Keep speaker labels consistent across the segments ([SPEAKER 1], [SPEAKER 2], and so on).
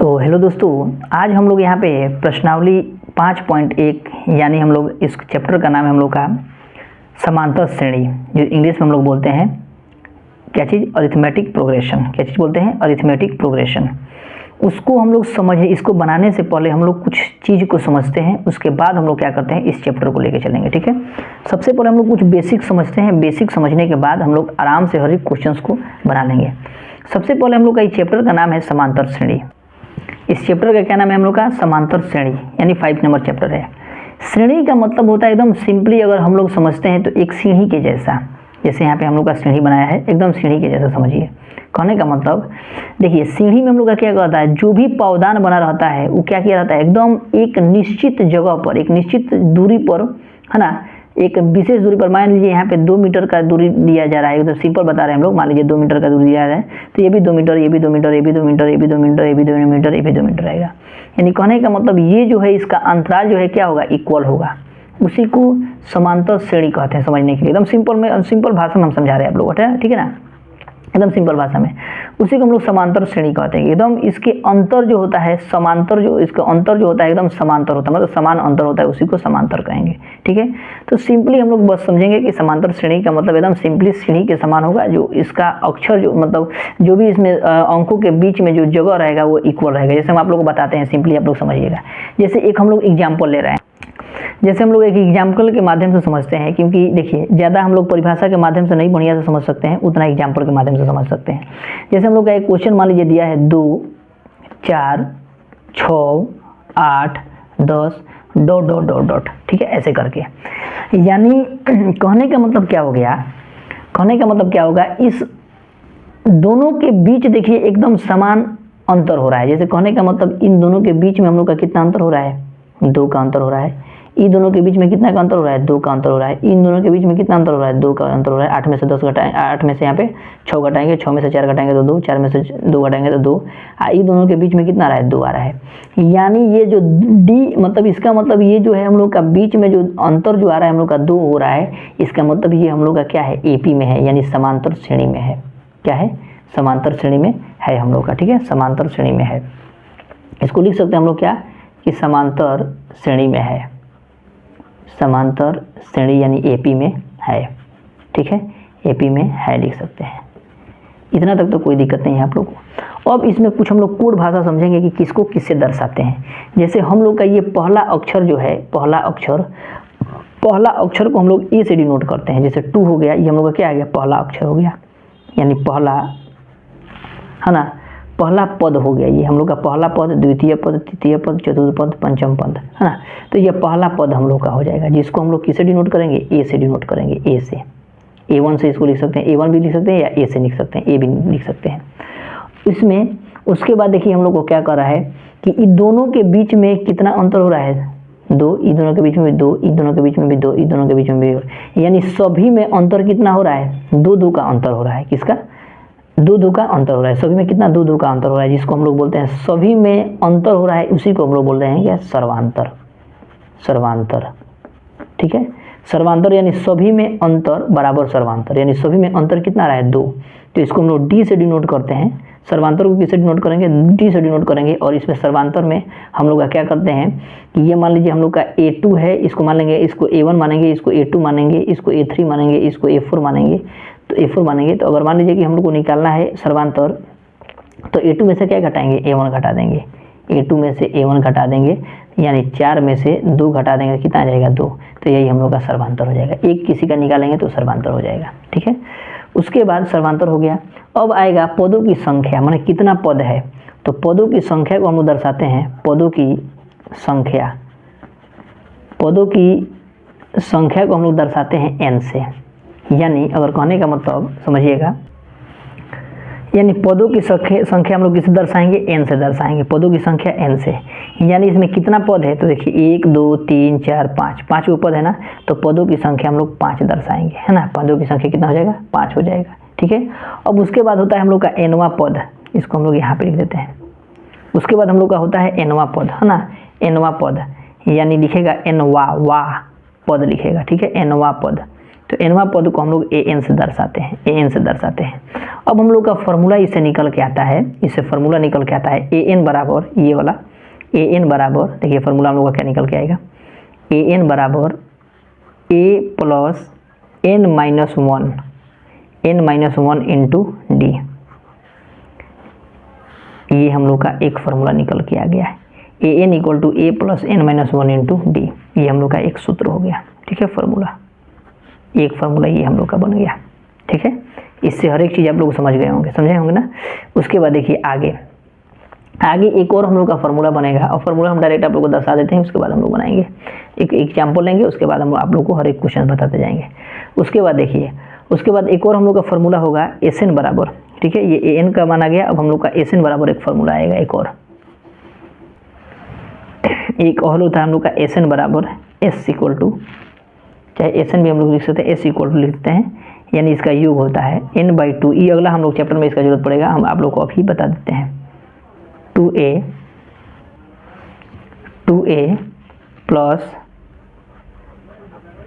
[SPEAKER 1] तो हेलो दोस्तों, आज हम लोग यहाँ पे प्रश्नावली 5.1 यानी हम लोग इस चैप्टर का नाम है हम लोग का समांतर श्रेणी, जो इंग्लिश में हम लोग बोलते हैं क्या चीज़, अरिथमेटिक प्रोग्रेशन। क्या चीज़ बोलते हैं, अरिथमेटिक प्रोग्रेशन। उसको हम लोग समझे, इसको बनाने से पहले हम लोग कुछ चीज़ को समझते हैं, उसके बाद हम लोग क्या करते हैं, इस चैप्टर को लेके चलेंगे। ठीक है, सबसे पहले हम लोग कुछ बेसिक समझते हैं। बेसिक समझने के बाद हम लोग आराम से हर एक क्वेश्चन को बना लेंगे। सबसे पहले हम लोग का इस चैप्टर का नाम है समांतर श्रेणी। इस चैप्टर का क्या नाम है हम लोग का, समांतर श्रेणी, यानी 5 नंबर चैप्टर है। श्रेणी का मतलब होता है एकदम सिंपली अगर हम लोग समझते हैं तो एक सीढ़ी के जैसा, जैसे यहाँ पे हम लोग का सीढ़ी बनाया है, एकदम सीढ़ी के जैसा समझिए। कहने का मतलब देखिए, सीढ़ी में हम लोग का क्या करता है, जो भी पावदान बना रहता है वो क्या किया रहता है, एकदम एक निश्चित जगह पर, एक निश्चित दूरी पर, है ना, एक विशेष दूरी पर। मान लीजिए यहाँ पे 2 मीटर का दूरी दिया जा रहा है, एकदम सिंपल बता रहे हैं हम लोग। मान लीजिए 2 मीटर का दूरी दिया जा रहा है, तो ये भी 2 मीटर, ये भी 2 मीटर, ये भी 2 मीटर, ये भी 2 मीटर, ये भी 2 मीटर, ये भी 2 मीटर रहेगा। यानी कहने का मतलब ये जो है, इसका अंतराल जो है क्या होगा, इक्वल होगा। उसी को समांतर श्रेणी कहते हैं। समझने के लिए एकदम सिंपल भाषा में हम समझा रहे हैं आप लोग, ठीक है ना, एकदम सिंपल भाषा में। उसी को हम लोग समांतर श्रेणी कहते हैं। एकदम इसके अंतर जो होता है, समांतर जो इसका अंतर जो होता है एकदम समांतर होता है, मतलब समान अंतर होता है, उसी को समांतर कहेंगे। ठीक है, तो सिंपली हम लोग बस समझेंगे कि समांतर श्रेणी का मतलब एकदम सिंपली सीढ़ी के समान होगा। जो इसका अक्षर जो मतलब जो भी इसमें अंकों के बीच में जो जगह रहेगा वो इक्वल रहेगा। जैसे हम आप लोग को बताते हैं, सिंपली आप लोग समझिएगा। जैसे एक हम लोग एग्जाम्पल ले रहे हैं, जैसे हम लोग एक एग्जाम्पल के माध्यम से समझते हैं, क्योंकि देखिए ज़्यादा हम लोग परिभाषा के माध्यम से नहीं बढ़िया से समझ सकते हैं, उतना एग्जाम्पल के माध्यम से समझ सकते हैं। जैसे हम लोग का एक क्वेश्चन मान लीजिए दिया है 2, 4, 6, 8, 10 ... ठीक है, ऐसे करके। यानी कहने का मतलब क्या हो गया, कहने का मतलब क्या होगा, इस दोनों के बीच देखिए एकदम समान अंतर हो रहा है। जैसे कहने का मतलब इन दोनों के बीच में हम लोग का कितना अंतर हो रहा है, 2 का अंतर हो रहा है। इन दोनों के बीच में कितना का अंतर हो रहा है, 2 का अंतर हो रहा है। इन दोनों के बीच में कितना अंतर हो रहा है, 2 का अंतर हो रहा है। 8 में से 10 घटाएंगे, 8 में से यहाँ पे 6 घटाएंगे, 6 में से 4 घटाएंगे तो 2, 4 में से 2 घटाएंगे तो 2। इन दोनों के बीच में कितना आ रहा है, 2 आ रहा है। यानी ये जो डी मतलब इसका मतलब ये जो है हम लोग का बीच में जो अंतर जो आ रहा है हम लोग का 2 हो रहा है, इसका मतलब ये हम लोग का क्या है, एपी में है, यानी समांतर श्रेणी में है। क्या है, समांतर श्रेणी में है हम लोग का। ठीक है, समांतर श्रेणी में है। इसको लिख सकते हैं हम लोग क्या, कि समांतर श्रेणी में है, समांतर श्रेणी यानी एपी में है। ठीक है, एपी में है लिख सकते हैं। इतना तक तो कोई दिक्कत नहीं है आप लोग को। अब इसमें कुछ हम लोग कोड भाषा समझेंगे कि किसको किससे दर्शाते हैं। जैसे हम लोग का ये पहला अक्षर जो है, पहला अक्षर को हम लोग ए से डिनोट करते हैं। जैसे 2 हो गया, ये हम लोग का क्या आ गया, पहला अक्षर हो गया, यानी पहला, है ना, पहला पद हो गया। ये हम लोग का पहला पद, द्वितीय पद, तृतीय पद, चतुर्थ पद, पंचम पद, है ना। तो ये पहला पद हम लोग का हो जाएगा, जिसको हम लोग किसे डिनोट करेंगे, ए से डिनोट करेंगे। ए से, A1 से इसको लिख सकते हैं, A1 भी लिख सकते हैं, या ए से लिख सकते हैं, ए भी लिख सकते हैं इसमें। उसके बाद देखिए हम लोग को क्या कर रहा है कि इन दोनों के बीच में कितना अंतर हो रहा है, 2, इन दोनों के बीच में भी 2, इन दोनों के बीच में भी 2, इन दोनों के बीच में भी, यानी सभी में अंतर कितना हो रहा है, 2 का अंतर हो रहा है। किसका, 2 का अंतर हो रहा है। सभी में कितना, 2 का अंतर हो रहा है, जिसको हम लोग बोलते हैं सभी में अंतर हो रहा है, उसी को हम लोग बोल रहे हैं क्या, सर्वांतर। सर्वांतर, ठीक है, सर्वांतर यानी सभी में अंतर बराबर सर्वांतर, यानी सभी में अंतर कितना रहा है, 2। तो इसको हम लोग डी से डिनोट करते हैं। सर्वांतर को किससे डिनोट करेंगे, डी से डिनोट करेंगे। और इसमें सर्वांतर में हम लोग का क्या करते हैं कि ये मान लीजिए हम लोग का A2 है, इसको मान लेंगे, इसको A1 मानेंगे, इसको A2 मानेंगे, इसको A3 मानेंगे, इसको A4 मानेंगे। तो A4 मानेंगे, तो अगर मान लीजिए कि हम लोग को निकालना है सर्वांतर, तो A2 में से क्या घटाएंगे, A1 घटा देंगे। A2 में से A1 घटा देंगे, यानी 4 में से 2 घटा देंगे, कितना आ जाएगा, 2। तो यही हम लोग का सर्वांतर हो जाएगा। एक किसी का निकालेंगे तो सर्वांतर हो जाएगा। ठीक है, उसके बाद सर्वांतर हो गया। अब आएगा पदों की संख्या, माने कितना पद है। तो पदों की संख्या को हम लोग दर्शाते हैं, पदों की संख्या, पदों की संख्या को हम लोग दर्शाते हैं n से। यानी अगर कहने का मतलब समझिएगा, यानी पदों की संख्या हम लोग किससे दर्शाएंगे, n से दर्शाएंगे। पदों की संख्या n से, यानी इसमें कितना पद है, तो देखिए 1, 2, 3, 4, 5 वो पद है ना, तो पदों की संख्या हम लोग 5 दर्शाएंगे, है ना। पदों की संख्या कितना हो जाएगा, 5 हो जाएगा। ठीक है, अब उसके बाद होता है हम लोग का nवां पद, इसको हम लोग यहाँ पे लिख देते हैं। उसके बाद हम लोग का होता है nवां पद, है ना, nवां पद, यानी लिखेगा nवां पद लिखेगा। ठीक है, nवां पद। तो nवां पद को हम लोग an से दर्शाते हैं, an से दर्शाते हैं। अब हम लोग का फॉर्मूला इससे निकल के आता है, इससे फॉर्मूला निकल के आता है an बराबर ये वाला, an बराबर देखिए फॉर्मूला हम लोग का क्या निकल के आएगा, an बराबर a plus n minus one into D. ये हम लोग का एक फार्मूला निकल के आ गया है, an equal to a plus n minus one into D. ये हम लोग का एक सूत्र हो गया, ठीक है, फार्मूला, एक फार्मूला ये हम लोग का बन गया, ठीक है। इससे हर एक चीज़ आप लोग समझ गए होंगे, समझे होंगे ना। उसके बाद देखिए आगे एक और हम लोग का फार्मूला बनेगा, और फार्मूला हम डायरेक्ट आप लोग को दर्शा देते हैं, उसके बाद हम लोग बनाएंगे एक एग्जाम्पल लेंगे, उसके बाद हम आप लोग को हर एक क्वेश्चन बताते जाएंगे। उसके बाद देखिए, उसके बाद एक और हम लोग का फार्मूला होगा एस एन बराबर, ठीक है, ये एन का माना गया। अब हम लोग का एस एन बराबर एक फार्मूला आएगा, एक और होता है हम लोग का एस एन बराबर एस इक्वल टू, चाहे एस एन भी हम लोग लिख सकते हैं, एस इक्वल टू लिखते हैं, यानी इसका योग होता है n/2। ये अगला हम लोग चैप्टर में इसका जरूरत पड़ेगा, हम आप लोग को अभी बता देते हैं। 2a plus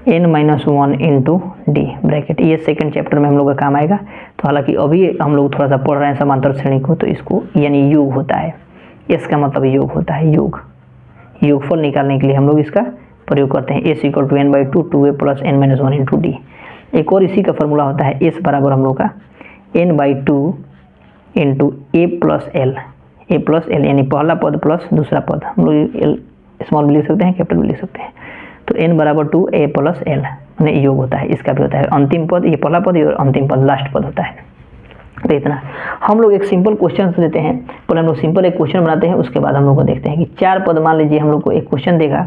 [SPEAKER 1] n-1 into D bracket, ये सेकंड चैप्टर में हम लोग का काम आएगा। तो हालांकि अभी हम लोग थोड़ा सा पढ़ रहे हैं समांतर श्रेणी को, तो इसको यानी योग होता है, इसका मतलब योग होता है, योगफल निकालने के लिए हम लोग इसका प्रयोग करते हैं। s equal to n/2 2a plus n-1 into D. एक और इसी का फार्मूला होता है s बराबर हम लोग का n/2 into a plus l, यानी पहला पद प्लस दूसरा पद, हम लोग l स्मॉल भी लिख सकते हैं, कैपिटल भी लिख सकते हैं। तो n बराबर 2a प्लस l यानी योग होता है, इसका भी होता है अंतिम पद, ये पहला पद और अंतिम पद लास्ट पद होता है। तो इतना हम लोग एक सिंपल क्वेश्चन लेते हैं, पहले हम लोग सिंपल एक क्वेश्चन बनाते हैं, उसके बाद हम लोग को देखते हैं कि 4 पद, मान लीजिए हम लोग को एक क्वेश्चन देगा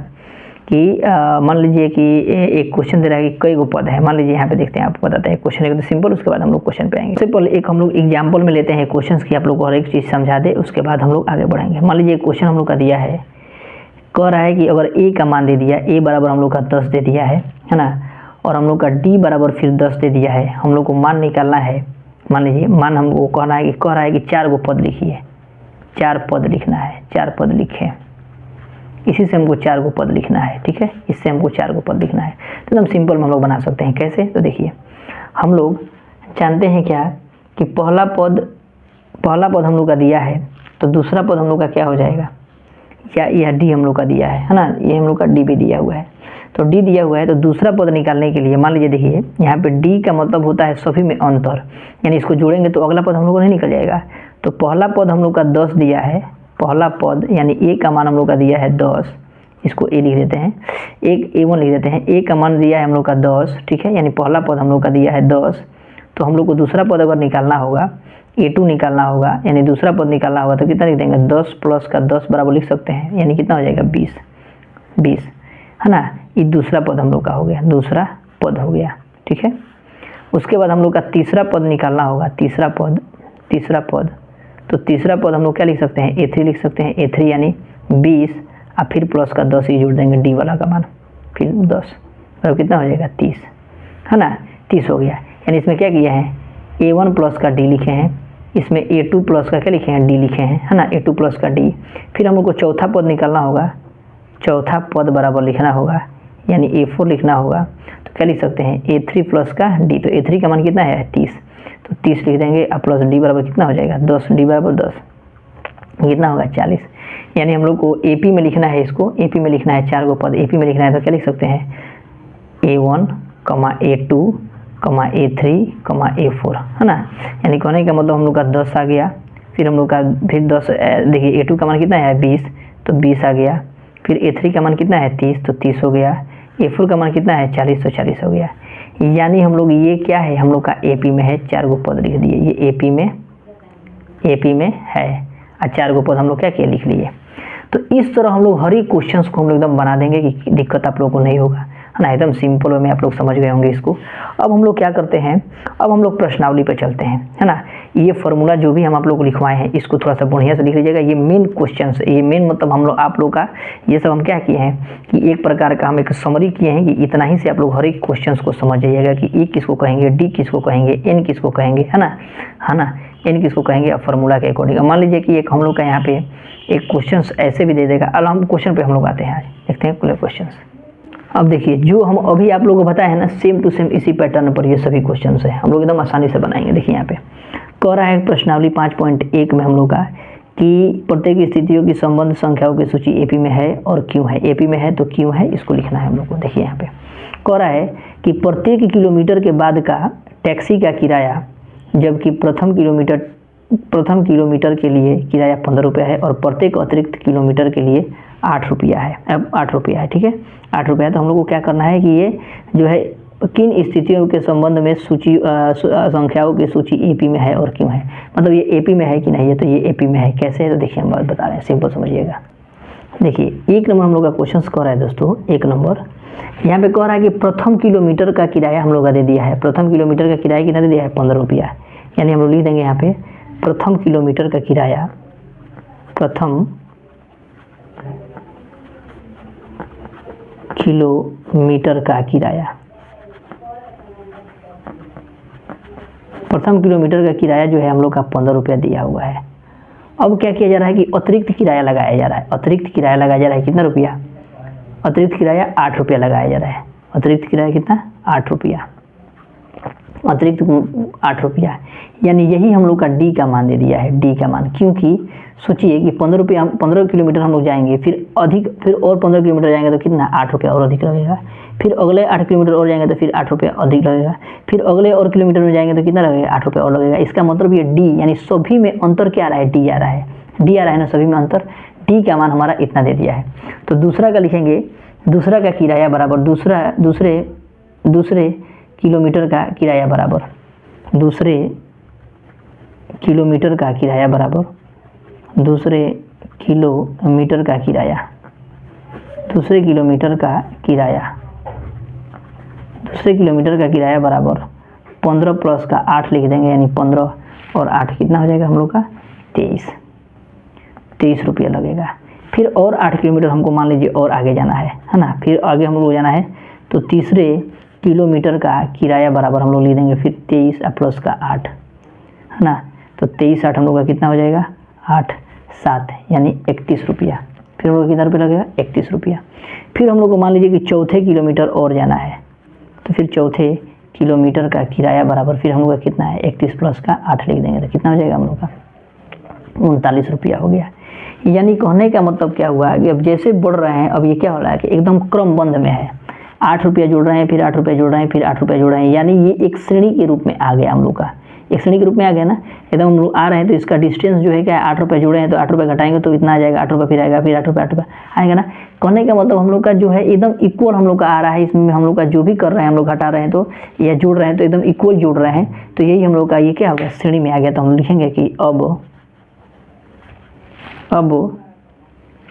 [SPEAKER 1] कि मान लीजिए कि एक क्वेश्चन दे रहा है कि कई गो पद है, मान लीजिए यहाँ पे देखते हैं, आपको बताते हैं क्वेश्चन एक तो सिंपल, उसके बाद हम लोग क्वेश्चन पे आएंगे। सबसे पहले एक हम लोग एग्जाम्पल में लेते हैं क्वेश्चन की, आप लोग को हर एक चीज़ समझा दे, उसके बाद हम लोग आगे बढ़ेंगे। मान लीजिए क्वेश्चन हम लोग का दिया है, कह रहा है कि अगर a का मान दे दिया, a बराबर हम लोग का 10 दे दिया है ना, और हम लोग का d बराबर फिर 10 दे दिया है, हम लोग को मान निकालना है। मान लीजिए मान हमको कह रहा है कि 4 गो पद लिखिए, 4 पद लिखना है, 4 पद लिखे, इसी से हमको 4 गो पद लिखना है, ठीक है, इससे हमको 4 गो पद लिखना है। तो एकदम सिंपल में हम लोग बना सकते हैं, कैसे, तो देखिए हम लोग जानते हैं क्या कि पहला पद हम लोग का दिया है, तो दूसरा पद हम लोग का क्या हो जाएगा, या यह डी हम लोग का दिया है ना, ये हम लोग का डी भी दिया हुआ है। तो डी दिया हुआ है, तो दूसरा पद निकालने के लिए मान लीजिए देखिए यहाँ पे डी का मतलब होता है सभी में अंतर, यानी इसको जोड़ेंगे तो अगला पद हम लोग को नहीं निकल जाएगा। तो पहला पद हम लोग का 10 दिया है, पहला पद यानी a का मान हम लोग का दिया है 10, इसको a लिख देते हैं, एक a1 लिख देते हैं, a का मान दिया है हम लोग का 10, ठीक है, यानी पहला पद हम लोग का दिया है 10। तो हम लोग को दूसरा पद अगर निकालना होगा, a2 निकालना होगा, यानी दूसरा पद निकालना होगा, तो कितना लिख देंगे, 10 प्लस का 10 बराबर लिख सकते हैं, यानी कितना हो जाएगा 20 है ना। ये दूसरा पद हम लोग का हो गया, दूसरा पद हो गया, ठीक है। उसके बाद हम लोग का तीसरा पद निकालना होगा, तीसरा पद, तो तीसरा पद हम लोग क्या लिख सकते हैं, a3 लिख सकते हैं, a3 यानी 20 और फिर प्लस का 10 ही जोड़ देंगे डी वाला का मान, फिर 10 और कितना हो जाएगा 30 है ना, 30 हो गया। यानी इसमें क्या किया है, a1 प्लस का d लिखे हैं, इसमें a2 प्लस का क्या लिखे हैं, d लिखे हैं, है ना, a2 प्लस का d। फिर हम लोग को चौथा पद निकालना होगा, चौथा पद बराबर लिखना होगा, यानी a4 लिखना होगा। तो क्या लिख सकते हैं, a3 प्लस का d, तो a3 का मान कितना है 30, तो 30 लिख देंगे, और प्लस d बराबर कितना हो जाएगा 10, d बराबर 10, कितना होगा 40। यानी हम लोग को AP में लिखना है, इसको AP में लिखना है, 4 गो पद AP में लिखना है। तो क्या लिख सकते हैं, a1, a2, a3, a4 है ना। यानी कहने का मतलब हम लोग का 10 आ गया, फिर हम लोग का फिर 10, देखिए a2 का मान कितना है 20, तो 20 आ गया, फिर a3 का मान कितना है 30, तो 30 हो गया, a4 का मान कितना है 40, तो 40 हो गया। यानी हम लोग ये क्या है, हम लोग का AP में है, 4 गो पद लिख दिए, ये AP में है, और 4 गो पद हम लोग क्या किए, लिख लिए। तो इस तरह हम लोग हर एक क्वेश्चंस को हम लोग एकदम बना देंगे कि दिक्कत आप लोगों को नहीं होगा, है ना, एकदम सिंपल वे में आप लोग समझ गए होंगे इसको। अब हम लोग क्या करते हैं, अब हम लोग प्रश्नावली पर चलते हैं, है ना। ये फार्मूला जो भी हम आप लोग को लिखवाए हैं, इसको थोड़ा सा बढ़िया से लिख लीजिएगा। ये मेन क्वेश्चन, ये मेन मतलब हम लोग आप लोग का ये सब हम क्या किए हैं कि एक प्रकार का हम एक समरी किए हैं कि इतना ही से आप लोग हर एक क्वेश्चन को समझ जाइएगा कि ए किसको कहेंगे, डी किसको कहेंगे, एन किसको कहेंगे, है ना, एन किसको कहेंगे, अब फार्मूला के अकॉर्डिंग। मान लीजिए कि एक हम लोग का यहाँ पे एक क्वेश्चन ऐसे भी दे देगा। अब हम क्वेश्चन पे हम लोग आते हैं, आज देखते हैं क्वेश्चन। अब देखिए जो हम अभी आप लोगों को बताया है ना, सेम टू सेम इसी पैटर्न पर ये सभी क्वेश्चन है, हम लोग एकदम आसानी से बनाएंगे। देखिए यहाँ पे कह रहा है प्रश्नावली 5.1 में हम लोग का कि प्रत्येक स्थितियों की संबंध संख्याओं की सूची एपी में है और क्यों है। एपी में है तो क्यों है, इसको लिखना है हम लोग को। देखिए यहाँ पे कह रहा है कि प्रत्येक किलोमीटर के बाद का टैक्सी का किराया, जबकि प्रथम किलोमीटर के लिए किराया 15 रुपया है और प्रत्येक अतिरिक्त किलोमीटर के लिए 8 रुपया है। अब 8 रुपया है, ठीक है, 8 रुपया है। तो हम लोग को क्या करना है कि ये जो है किन स्थितियों के संबंध में सूची संख्याओं की सूची एपी में है और क्यों है, मतलब ये एपी में है कि नहीं है। तो ये एपी में है, कैसे है तो देखिए हम बात बता रहे हैं, सिंपल समझिएगा। देखिए 1 नंबर हम लोग का क्वेश्चन कह रहा है दोस्तों, 1 नंबर यहाँ पे कह रहा है कि प्रथम किलोमीटर का किराया हम लोग का दे दिया है। प्रथम किलोमीटर का किराया कितना दे दिया है, 15 रुपया। यानी हम लोग लिख देंगे यहाँ पे प्रथम किलोमीटर का किराया, प्रथम किलोमीटर का किराया, प्रथम किलोमीटर का किराया जो है हम लोग का 15 रुपया दिया हुआ है। अब क्या किया जा रहा है कि अतिरिक्त किराया लगाया जा रहा है। अतिरिक्त किराया लगाया जा रहा है कितना रुपया, अतिरिक्त किराया 8 रुपया लगाया जा रहा है। अतिरिक्त किराया कितना, 8 रुपया, अतिरिक्त 8 रुपया। यानी यही हम लोग का डी का मान दे दिया है, डी का मान। क्योंकि सोचिए कि 15 किलोमीटर हम लोग जाएंगे, फिर और 15 किलोमीटर जाएंगे तो कितना, 8 रुपया और अधिक लगेगा। फिर अगले 8 किलोमीटर और जाएंगे तो फिर 8 रुपया अधिक लगेगा। फिर अगले और किलोमीटर में जाएंगे तो कितना लगेगा, 8 रुपया और लगेगा। इसका मतलब ये डी, यानी सभी में अंतर क्या आ रहा है, डी आ रहा है, डी आ रहा है ना, सभी में अंतर। डी का मान हमारा इतना दे दिया है। तो दूसरा का लिखेंगे, दूसरा का किराया बराबर दूसरे किलोमीटर का किराया बराबर, दूसरे किलोमीटर का किराया बराबर दूसरे किलोमीटर का किराया, दूसरे किलोमीटर का किराया, दूसरे किलोमीटर का किराया बराबर 15 प्लस का 8 लिख देंगे। यानी 15 और 8 कितना हो जाएगा हम लोग का, 23 रुपया लगेगा। फिर और 8 किलोमीटर हमको मान लीजिए और आगे जाना है ना, फिर आगे हम लोग जाना है तो तीसरे किलोमीटर का किराया बराबर हम लोग लिख देंगे फिर 23 प्लस का 8 है ना। तो 23 8 हम लोग का कितना हो जाएगा, 8 7 यानी 31 रुपया। फिर हम लोग कितना रुपया लगेगा, 31 रुपया। फिर हम लोग को मान लीजिए कि चौथे किलोमीटर और जाना है, तो फिर चौथे किलोमीटर का किराया बराबर फिर हम लोग का कितना है, 31 प्लस का 8 लिख देंगे तो कितना हो जाएगा हम लोग का, 39 रुपया हो गया। यानी कहने का मतलब क्या हुआ कि अब जैसे बढ़ रहे हैं, अब ये क्या हो रहा है कि एकदम क्रमबद्ध में है। 8 रुपया जोड़ रहे हैं, फिर 8 रुपया जोड़ रहे हैं, फिर 8 रुपया जोड़ रहे हैं। यानी ये एक श्रेणी के रूप में आ गया हम लोग का, एक श्रेणी के रूप में आ गया ना। एकदम हम लोग आ रहे हैं तो इसका डिस्टेंस जो है क्या, 8 रुपये जोड़े हैं तो 8 रुपये घटाएंगे तो इतना आ जाएगा, 8 रुपये फिर आएगा, फिर 8 रुपये आएगा ना। कहने का मतलब हम लोग का जो है एकदम इक्वल हम लोग का आ रहा है। इसमें हम लोग का जो भी कर रहे हैं, हम लोग घटा रहे हैं तो या जोड़ रहे हैं तो एकदम इक्वल जोड़ रहे हैं। तो यही हम लोग का ये क्या हो गया, श्रेणी में आ गया। तो हम लिखेंगे कि अब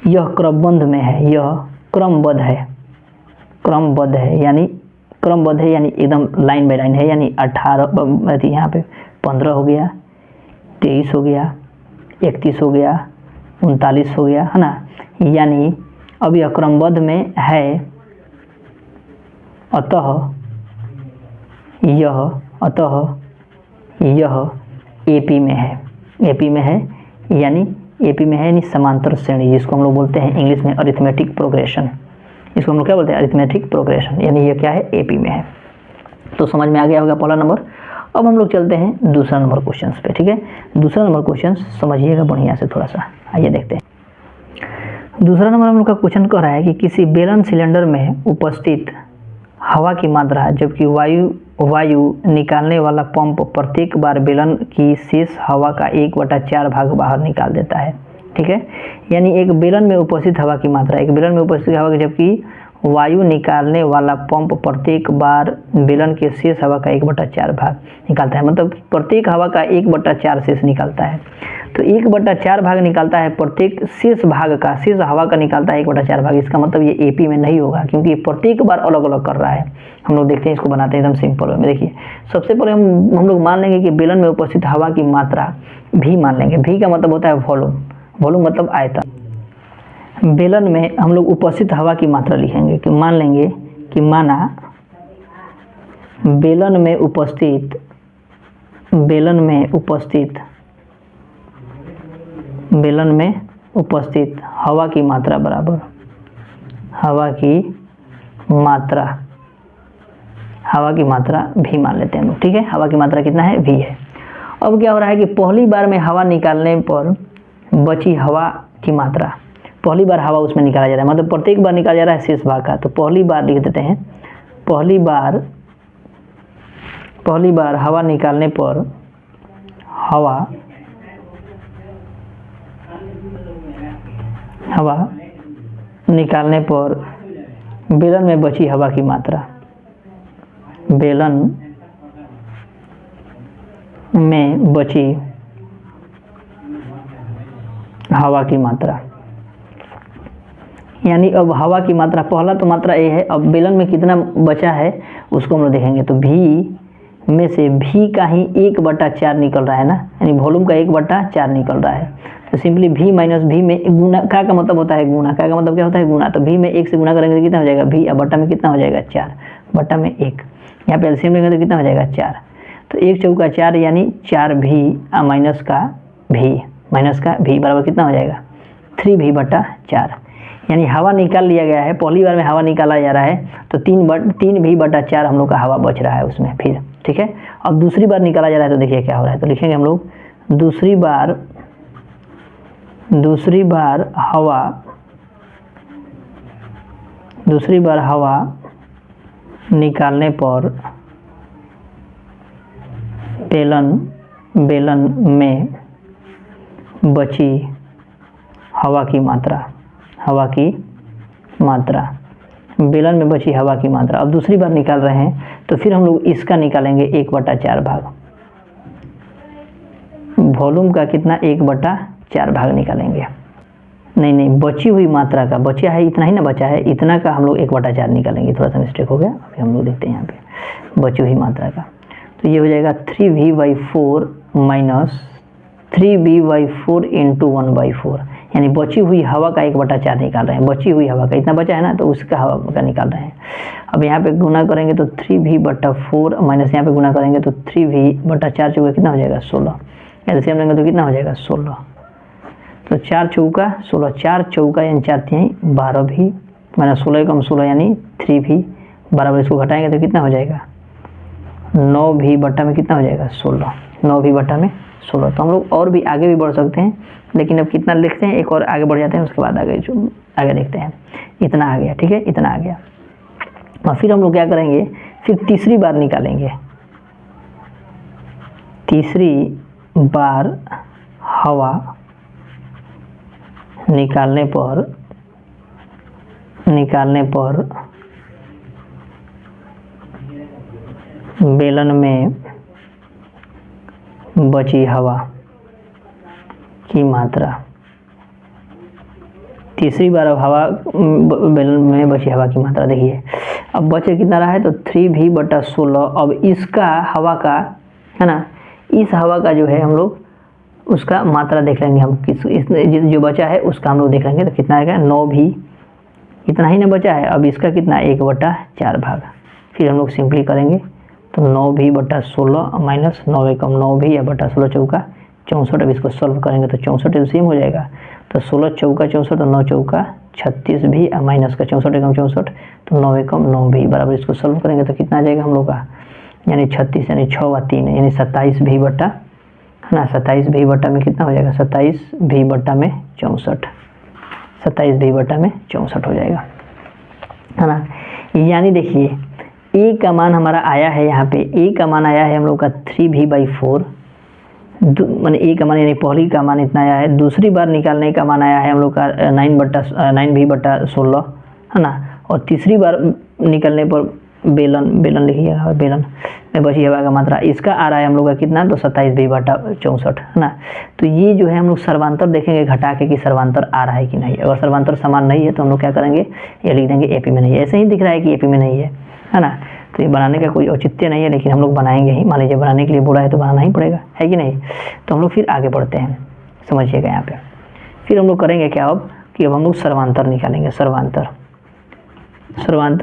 [SPEAKER 1] यह क्रमबद्ध में है, यह क्रमबद्ध है, क्रमबद्ध है यानी क्रमबद्ध है यानी एकदम लाइन बाय लाइन है। यानी 18 यहाँ पे 15 हो गया, 23 हो गया, 31 हो गया, 39 हो गया है ना। यानी अब यह क्रमबद्ध में है, अतः यह एपी में है, एपी में है। यानी एपी में है यानी समांतर श्रेणी, जिसको हम लोग बोलते हैं इंग्लिश में अरिथमेटिक प्रोग्रेशन। इसको हम लोग क्या बोलते हैं, अरिथमेटिक प्रोग्रेशन। यानी ये क्या है, एपी में है। तो समझ में आ गया होगा पहला नंबर। अब हम लोग चलते हैं दूसरा नंबर क्वेश्चन पे, ठीक है। दूसरा नंबर क्वेश्चन समझिएगा बढ़िया से थोड़ा सा, आइए देखते हैं। दूसरा नंबर हम लोग का क्वेश्चन कह रहा है कि किसी बेलन सिलेंडर में उपस्थित हवा की मात्रा, जबकि वायु निकालने वाला पंप प्रत्येक बार बेलन की शेष हवा का 1/4 भाग बाहर निकाल देता है, ठीक है। यानी एक बेलन में उपस्थित हवा की मात्रा, एक बेलन में उपस्थित हवा की, जबकि वायु निकालने वाला पंप प्रत्येक बार बेलन के शेष हवा का 1/4 भाग निकालता है। मतलब प्रत्येक हवा का 1/4 शेष निकालता है। तो 1/4 भाग निकालता है प्रत्येक शेष भाग का, शेष हवा का निकालता है 1/4 भाग। इसका मतलब ये एपी में नहीं होगा, क्योंकि प्रत्येक बार अलग अलग कर रहा है। हम लोग देखते हैं, इसको बनाते हैं एकदम सिंपल में। देखिए सबसे पहले हम लोग मान लेंगे कि बेलन में उपस्थित हवा की मात्रा भी मान लेंगे। भी का मतलब होता है वॉल्यूम, वॉल्यूम मतलब आयतन। बेलन में हम लोग उपस्थित हवा की मात्रा लिखेंगे कि मान लेंगे कि माना बेलन में उपस्थित हवा की मात्रा बराबर, हवा की मात्रा, हवा की मात्रा v मान लेते हैं हम लोग, ठीक है। हवा की मात्रा कितना है, v है। अब क्या हो रहा है कि पहली बार में हवा निकालने पर बची हवा की मात्रा, पहली बार हवा उसमें निकाला जा रहा है, मतलब प्रत्येक बार निकाला जा रहा है शेष भाग का, तो पहली बार लिख देते हैं, पहली बार हवा निकालने पर हवा निकालने पर बेलन में बची हवा की मात्रा, बेलन में बची हवा की मात्रा, यानी अब हवा की मात्रा, पहला तो मात्रा ए है, अब बेलन में कितना बचा है उसको हम लोग देखेंगे। तो v में से v का ही 1/4 निकल रहा है ना, यानी वॉल्यूम का 1/4 निकल रहा है। तो सिंपली v माइनस v में गुना का मतलब होता है गुना, का मतलब क्या होता है गुना। तो v में 1 से गुना करेंगे तो कितना हो जाएगा, v बट्टा में कितना हो जाएगा 4/1। यहाँ पे एलसीएम लेंगे तो कितना हो जाएगा 4। तो 1 चौका 4 यानी 4v माइनस का v बराबर कितना हो जाएगा 3v/4। यानी हवा निकाल लिया गया है, पहली बार में हवा निकाला जा रहा है, तो 3v/4 हम लोग का हवा बच रहा है उसमें फिर, ठीक है। अब दूसरी बार निकाला जा रहा है, तो देखिए क्या हो रहा है। तो लिखेंगे हम लोग दूसरी बार हवा निकालने पर बेलन में बची हवा की मात्रा, बेलन में बची हवा की मात्रा। अब दूसरी बार निकाल रहे हैं, तो फिर हम लोग इसका निकालेंगे 1/4 भाग, वॉल्यूम का कितना 1/4 भाग निकालेंगे। नहीं, बची हुई मात्रा का, बचा है इतना ही ना, बचा है इतना का हम लोग 1/4 निकालेंगे। थोड़ा सा मिस्टेक हो गया, अभी हम लोग देखते हैं यहाँ पे बची हुई मात्रा का। तो ये हो जाएगा 3v/4 माइनस 3v/4 इंटू 1/4, यानी बची हुई हवा का 1/4 निकाल रहे हैं। बची हुई हवा का इतना बचा है ना, तो उसका हवा का निकाल रहे हैं। अब यहाँ पे गुना करेंगे तो 3v/4 माइनस यहाँ पे गुना करेंगे तो 3v/4 चौका कितना हो जाएगा 16। एलसीएम लेंगे तो कितना हो जाएगा 16। तो 4 चौका 16, 4 चौका यानी 4 तिहाई 12v माइनस 16 कम 16 यानी 3v बराबर, इसको घटाएंगे तो कितना हो जाएगा 9v में कितना हो जाएगा 16, 9v में 16। तो हम लोग और भी आगे भी बढ़ सकते हैं, लेकिन अब कितना लिखते हैं, एक और आगे बढ़ जाते हैं, उसके बाद आगे देखते हैं। इतना आ गया, ठीक है, इतना आ गया। और फिर हम लोग क्या करेंगे, फिर तीसरी बार निकालेंगे। तीसरी बार हवा निकालने पर बेलन में बची हवा की मात्रा, तीसरी बार अब हवा बेलन में बची हवा की मात्रा, देखिए अब बचे कितना रहा है, तो 3v/16। अब इसका हवा का है ना, इस हवा का जो है हम लोग उसका मात्रा देख लेंगे हम, जो बचा है उसका हम लोग देख लेंगे। तो कितना आएगा 9v, इतना ही ना बचा है। अब इसका कितना 1/4 भाग, फिर हम लोग सिंपली करेंगे तो 9v/16 माइनस 9 कम 9v या बटा 16 चौका 64। अब इसको सॉल्व करेंगे तो 64 एलसीएम हो जाएगा। तो 16 चौका 64, तो 9 चौका 36v माइनस का 64 कम 64, तो 9 कम 9v बराबर, इसको सॉल्व करेंगे तो कितना आ जाएगा हम लोग का, यानी 36 यानी 6 व 3 यानी 27v बटा है ना, 27v बटा में कितना हो जाएगा 27v बटा में 64, 27v बटा में 64 हो जाएगा, है ना। यानी देखिए ए का मान हमारा आया है, यहाँ पे ए का मान आया है हम लोग का 3v/4, माने ए का मान यानी पहली का मान इतना आया है। दूसरी बार निकालने का मान आया है हम लोग का 9v/16 है ना। और तीसरी बार निकलने पर बेलन लिखिएगा, बेलन में बची हवा का मात्रा, इसका आ रहा है हम लोग का कितना, तो 27v/64 है ना। तो ये जो है हम लोग सर्वांतर देखेंगे घटा के कि सर्वांतर आ रहा है कि नहीं। अगर सर्वांतर समान नहीं है तो हम लोग क्या करेंगे, ये लिख देंगे एपी में नहीं है। ऐसे ही दिख रहा है कि एपी में नहीं है ना। तो ये बनाने का कोई औचित्य नहीं है, लेकिन हम लोग बनाएंगे ही। मान लीजिए बनाने के लिए बोला है तो बनाना ही पड़ेगा, है कि नहीं। तो हम लोग फिर आगे बढ़ते हैं, समझिएगा यहाँ पे। फिर हम लोग करेंगे क्या अब कि अब हम लोग सर्वांतर निकालेंगे। सर्वांतर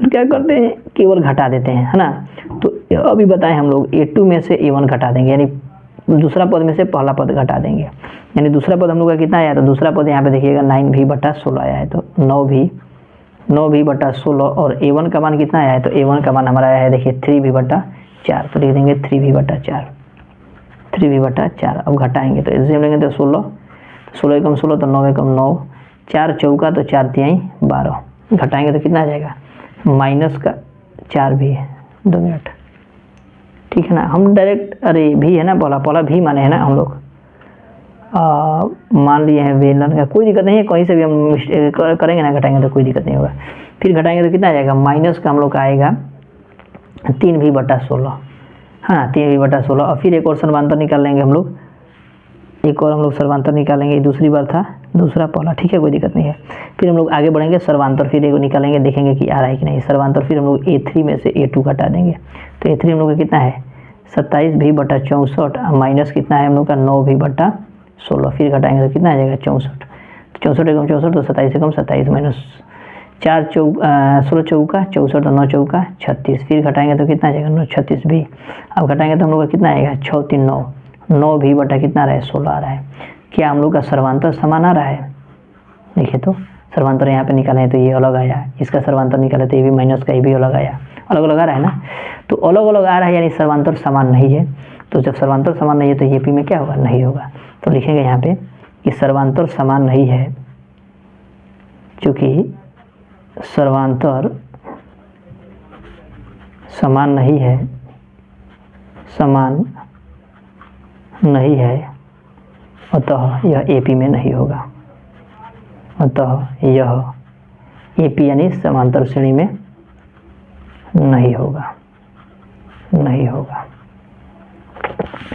[SPEAKER 1] क्या करते हैं, केवल घटा देते हैं, है ना। तो अभी बताएं हम लोग a2 में से a1 घटा देंगे, यानी दूसरा पद में से पहला पद घटा देंगे। यानी दूसरा पद हम लोग का कितना आया, तो दूसरा पद यहाँ पे देखिएगा 9v/16 आया है, तो 9v 9v/16 और a1 का मान कितना आया है, तो a1 का मान हमारा आया है देखिए 3v/4, तो लिख देंगे 3v/4, 3v/4। अब घटाएंगे तो एलसीएम लेंगे तो 16, 16 एकम 16 तो 9 एकम 9, 4 चौका तो 4 तिहाई 12, घटाएंगे तो कितना आ जाएगा, माइनस का 4v है, 2 मिनट, ठीक है ना। हम डायरेक्ट अरे भी है ना, पहला भी माने है ना हम लोग, मान लिए हैं वेलन का, कोई दिक्कत नहीं है, कहीं से भी हम करेंगे ना, घटाएंगे तो कोई दिक्कत नहीं होगा। फिर घटाएंगे तो कितना आ जाएगा, माइनस का हम लोग का आएगा 3v/16, हाँ 3v/16। और फिर एक और सर्वांतर निकाल लेंगे हम लोग, एक और हम लोग सर्वांतर निकालेंगे, दूसरी बार था, दूसरा पहला, ठीक है कोई दिक्कत नहीं है। फिर हम लोग आगे बढ़ेंगे, सर्वांतर फिर एक निकालेंगे, देखेंगे कि आ रहा है कि नहीं सर्वांतर। फिर हम लोग a3 में से a2 घटा देंगे, तो a3 हम लोग का कितना है 27v/64, माइनस कितना है हम लोग का 9v/16, फिर घटाएंगे तो कितना आ जाएगा 64, 64 एकम 64 तो 27 एकम 27, माइनस 4 16 चौका 64 तो 9 चौका 36, फिर घटाएंगे तो कितना आ जाएगा 9 36v। अब घटाएंगे तो हम लोग का कितना आएगा 6 3 9, 9v बटा कितना आ रहा है 16 आ रहा है। क्या हम लोग का सर्वांतर समान आ रहा है, देखिए तो सर्वांतर यहाँ पे निकाले हैं तो ये अलग आया, इसका सर्वांतर निकाले तो ये भी माइनस का, ये भी अलग आया, अलग अलग आ रहा है ना, तो अलग अलग आ रहा है यानी सर्वांतर समान नहीं है। तो जब सर्वांतर समान नहीं है तो ये पी में क्या होगा, नहीं होगा। तो लिखेंगे यहाँ पे कि सर्वांतर समान नहीं है, चूँकि सर्वांतर समान नहीं है, समान नहीं है, अतः यह एपी में नहीं होगा, अतः यह एपी यानी समांतर श्रेणी में नहीं होगा, नहीं होगा,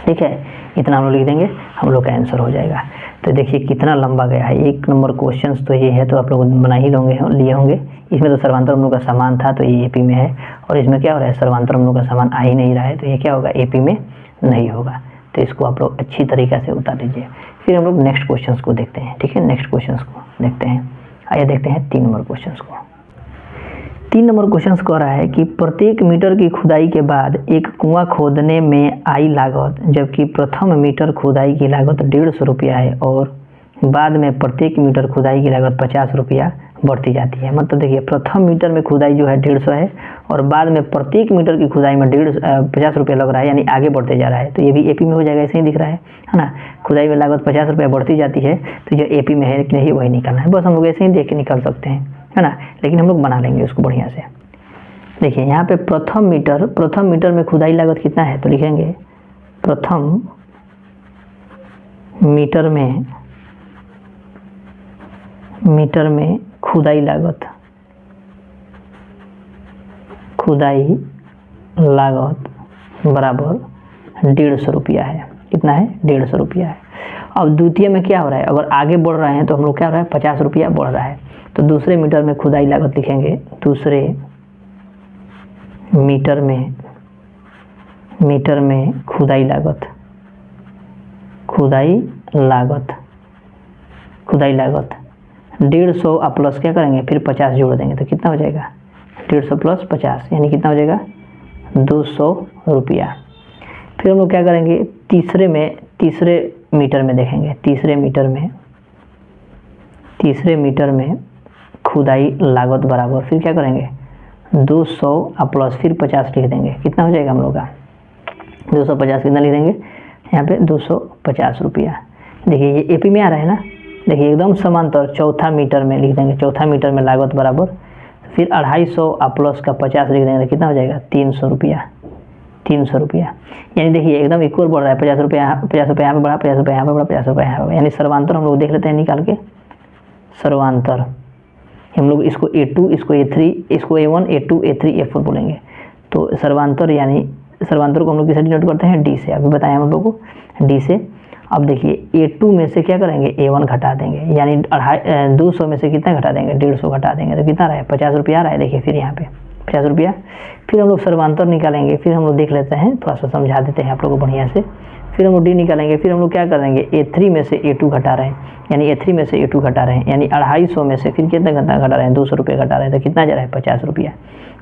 [SPEAKER 1] ठीक है। इतना हम लोग लिख देंगे, हम लोग का आंसर हो जाएगा। तो देखिए कितना लंबा गया है, 1 नंबर क्वेश्चंस तो ये है, तो आप लोग बना ही लिए होंगे। इसमें तो सर्वांतर हम लोग का समान था तो ये एपी में है, और इसमें क्या हो रहा है सर्वांतर हम लोग का समान आ ही नहीं रहा है, तो ये क्या होगा एपी में नहीं होगा। तो इसको आप लोग अच्छी तरीक़े से उतार लीजिए। फिर हम लोग नेक्स्ट क्वेश्चन को देखते हैं, ठीक है, नेक्स्ट क्वेश्चन को देखते हैं। आइए देखते हैं 3 नंबर क्वेश्चन को। 3 नंबर क्वेश्चन कह रहा है कि प्रत्येक मीटर की खुदाई के बाद एक कुआं खोदने में आई लागत, जबकि प्रथम मीटर खुदाई की लागत 150 रुपया है और बाद में प्रत्येक मीटर खुदाई की लागत 50 रुपया बढ़ती जाती है। मतलब देखिए प्रथम मीटर में खुदाई जो है 150 है और बाद में प्रत्येक मीटर की खुदाई में 50 रुपया लग रहा है, यानी आगे बढ़ते जा रहा है। तो ये भी एपी में हो जाएगा, ऐसे ही दिख रहा है ना। खुदाई में लागत 50 रुपया बढ़ती जाती है, तो ये एपी में है कि नहीं वही निकालना है। बस हम लोग ऐसे ही देख के निकाल सकते हैं, है ना, लेकिन हम लोग बना लेंगे उसको बढ़िया से। देखिए यहाँ पे प्रथम मीटर में खुदाई लागत कितना है, तो लिखेंगे प्रथम मीटर में खुदाई लागत बराबर 150 रुपया है। कितना है 150 रुपया है। अब द्वितीय में क्या हो रहा है, अगर आगे बढ़ रहे हैं तो हम लोग क्या हो रहा है 50 रुपया बढ़ रहा है। तो दूसरे मीटर में खुदाई लागत लिखेंगे, दूसरे मीटर में खुदाई लागत 150 आप प्लस क्या करेंगे, फिर 50 जोड़ देंगे तो कितना हो जाएगा 150 प्लस 50 यानी कितना हो जाएगा 200 रुपया। फिर हम लोग क्या करेंगे तीसरे मीटर में देखेंगे, तीसरे मीटर में खुदाई लागत बराबर फिर क्या करेंगे 200 आप प्लस फिर 50 लिख देंगे, कितना हो जाएगा हम लोग का 250। कितना लिख देंगे यहाँ पे 250 रुपया। देखिए ये एपी में आ रहा है ना, देखिए एकदम समांतर चौथा मीटर में लिख देंगे, चौथा मीटर में लागत बराबर फिर 250 आप प्लस का 50 लिख देंगे तो कितना हो जाएगा 300 रुपया, 300 रुपया। यानी देखिए एकदम इक्वल बढ़ रहा है, 50 रुपया यहाँ पे बढ़ा, 50 रुपया यहाँ पे बढ़ा, 50 रुपया यहाँ पे, यानी सर्वांतर हम लोग देख लेते हैं निकाल के। सर्वांतर हम लोग इसको A2, इसको A3, इसको A1, A2, A3, A4 बोलेंगे। तो सर्वांतर यानी सर्वांतर को हम लोग किसे डिनोट करते हैं D से, अभी बताया हम लोग को D से। अब देखिए A2 में से क्या करेंगे A1 घटा देंगे, यानी 200 में से कितना घटा देंगे 150 घटा देंगे तो कितना रहा है 50 रुपया आ रहा है। देखिए फिर यहाँ पे 50 रुपया। फिर हम लोग सर्वांतर निकालेंगे, फिर हम लोग देख लेते हैं, थोड़ा सा समझा देते हैं आप लोगों को बढ़िया से। फिर हम लोग D निकालेंगे, फिर हम लोग क्या करेंगे A3 में से A2 घटा रहे हैं, यानी A3 में से A2 घटा रहे हैं, यानी 250 में से फिर कितना घटा रहे हैं 200 रुपये घटा रहे हैं तो कितना जा रहा है 50 रुपया।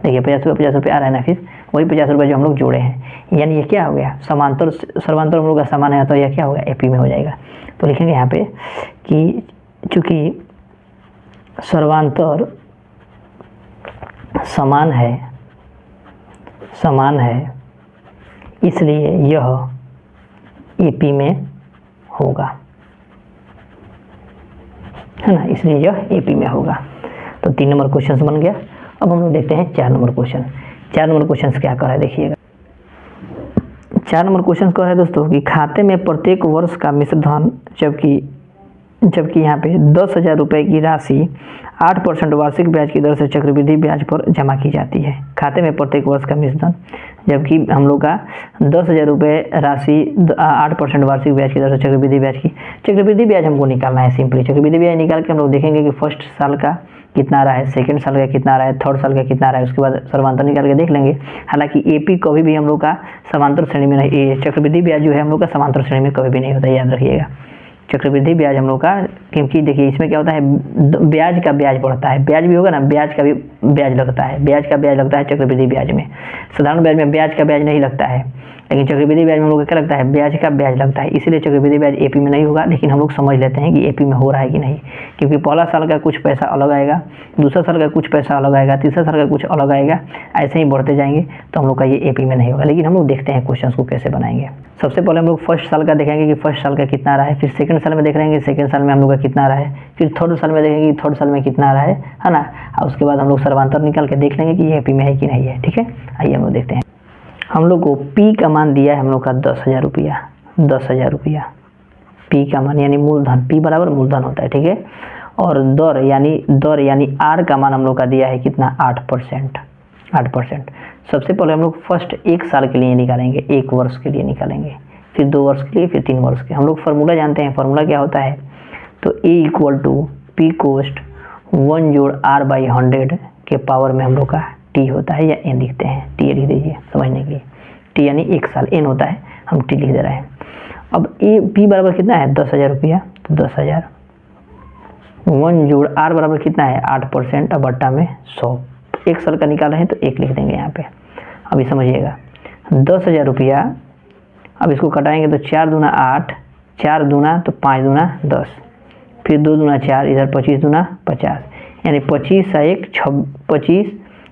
[SPEAKER 1] देखिए 50 रुपया आ रहा है ना, फिर वही 50 रुपये जो हम लोग जोड़े हैं, यानी ये क्या हो गया समांतर सर्वांतर हम लोग का समान है तो यह क्या होगा एपी में हो जाएगा। तो लिखेंगे यहाँ पे कि चूँकि सर्वांतर समान है इसलिए यह एपी में होगा, है ना, इसलिए यह एपी में होगा। तो 3 नंबर क्वेश्चन बन गया। अब हम लोग देखते हैं 4 नंबर क्वेश्चन। 4 नंबर क्वेश्चन क्या कर रहा है देखिएगा। 4 नंबर क्वेश्चन कह रहा है दोस्तों कि खाते में प्रत्येक वर्ष का मिश्र धन जबकि यहाँ पे 10,000 रुपये की राशि 8% वार्षिक ब्याज की दर से चक्रवृद्धि ब्याज पर जमा की जाती है। खाते में प्रत्येक वर्ष का मिश्र धन जबकि हम लोग का 10,000 रुपये राशि 8% वार्षिक ब्याज की दर से चक्रवृद्धि ब्याज हमको निकालना है। सिंपली चक्रवृद्धि ब्याज निकाल के हम लोग देखेंगे कि फर्स्ट साल का कितना रहा है, सेकंड साल का कितना रहा है, थर्ड साल का कितना रहा है, उसके बाद समांतर निकाल के देख लेंगे। हालांकि एपी कभी भी हम लोग का समांतर श्रेणी में नहीं, चक्रवृद्धि ब्याज जो है हम लोग का समांतर श्रेणी में कभी भी नहीं होता, याद रखिएगा। चक्रवृद्धि ब्याज हम लोग का, क्योंकि देखिए इसमें क्या होता है, ब्याज का ब्याज बढ़ता है, ब्याज भी होगा ना, ब्याज का भी ब्याज लगता है, ब्याज का ब्याज लगता है चक्रवृद्धि ब्याज में। साधारण ब्याज में ब्याज का ब्याज नहीं लगता है, लेकिन चक्रवृद्धि ब्याज में हम लोग को क्या लगता है, ब्याज का ब्याज लगता है। इसीलिए चक्रवृद्धि ब्याज एपी में नहीं होगा, लेकिन हम लोग समझ लेते हैं कि एपी में हो रहा है कि नहीं, क्योंकि पहला साल का कुछ पैसा अलग आएगा, दूसरा साल का कुछ पैसा अलग आएगा, तीसरा साल का कुछ अलग आएगा, ऐसे ही बढ़ते जाएंगे। तो हम लोग का ये एपी में नहीं होगा। लेकिन हम लोग देखते हैं क्वेश्चन को कैसे बनाएंगे। सबसे पहले हम लोग फर्स्ट साल का देखेंगे कि फर्स्ट साल का कितना रहा है, फिर सेकंड साल में देख लेंगे सेकंड साल में हम लोग का कितना रहा है, फिर थर्ड साल में देखेंगे थर्ड साल में कितना रहा है ना। और उसके बाद हम लोग सर्वांतर निकाल के देख लेंगे कि ये एपी में है कि नहीं है। ठीक है, आइए हम लोग देखते हैं। हम लोग को पी का मान दिया है हम लोग का 10,000 रुपया, 10,000 रुपया पी का मान यानी मूलधन, पी बराबर मूलधन होता है। ठीक है, और दर यानी आर का मान हम लोग का दिया है कितना, 8%। सबसे पहले हम लोग फर्स्ट 1 साल के लिए निकालेंगे, 1 वर्ष के लिए निकालेंगे, फिर 2 वर्ष के लिए, फिर 3 वर्ष के। हम लोग फार्मूला जानते हैं, फार्मूला क्या होता है, तो ए इक्वल टू पी कोस्ट 1 जोड़ आर बाई 100 के पावर में हम लोग का टी होता है, या एन लिखते हैं, टी लिख दीजिए समझने के लिए। टी यानी 1 साल, एन होता है, हम टी लिख दे रहे हैं। अब ए पी बराबर कितना है, 10,000 रुपया, तो 10,000 1 जोड़ आर बराबर कितना है, 8% अब बट्टा में 100। 1 साल का निकाल रहे हैं तो 1 लिख देंगे यहाँ पे। अभी समझिएगा 10,000 रुपया, अब इसको कटाएंगे तो 4 दूना 8, 4 दूना तो 5 दूना 10, फिर 2 दूना 4, इधर 25 दूना 50, यानी 25 × 1 25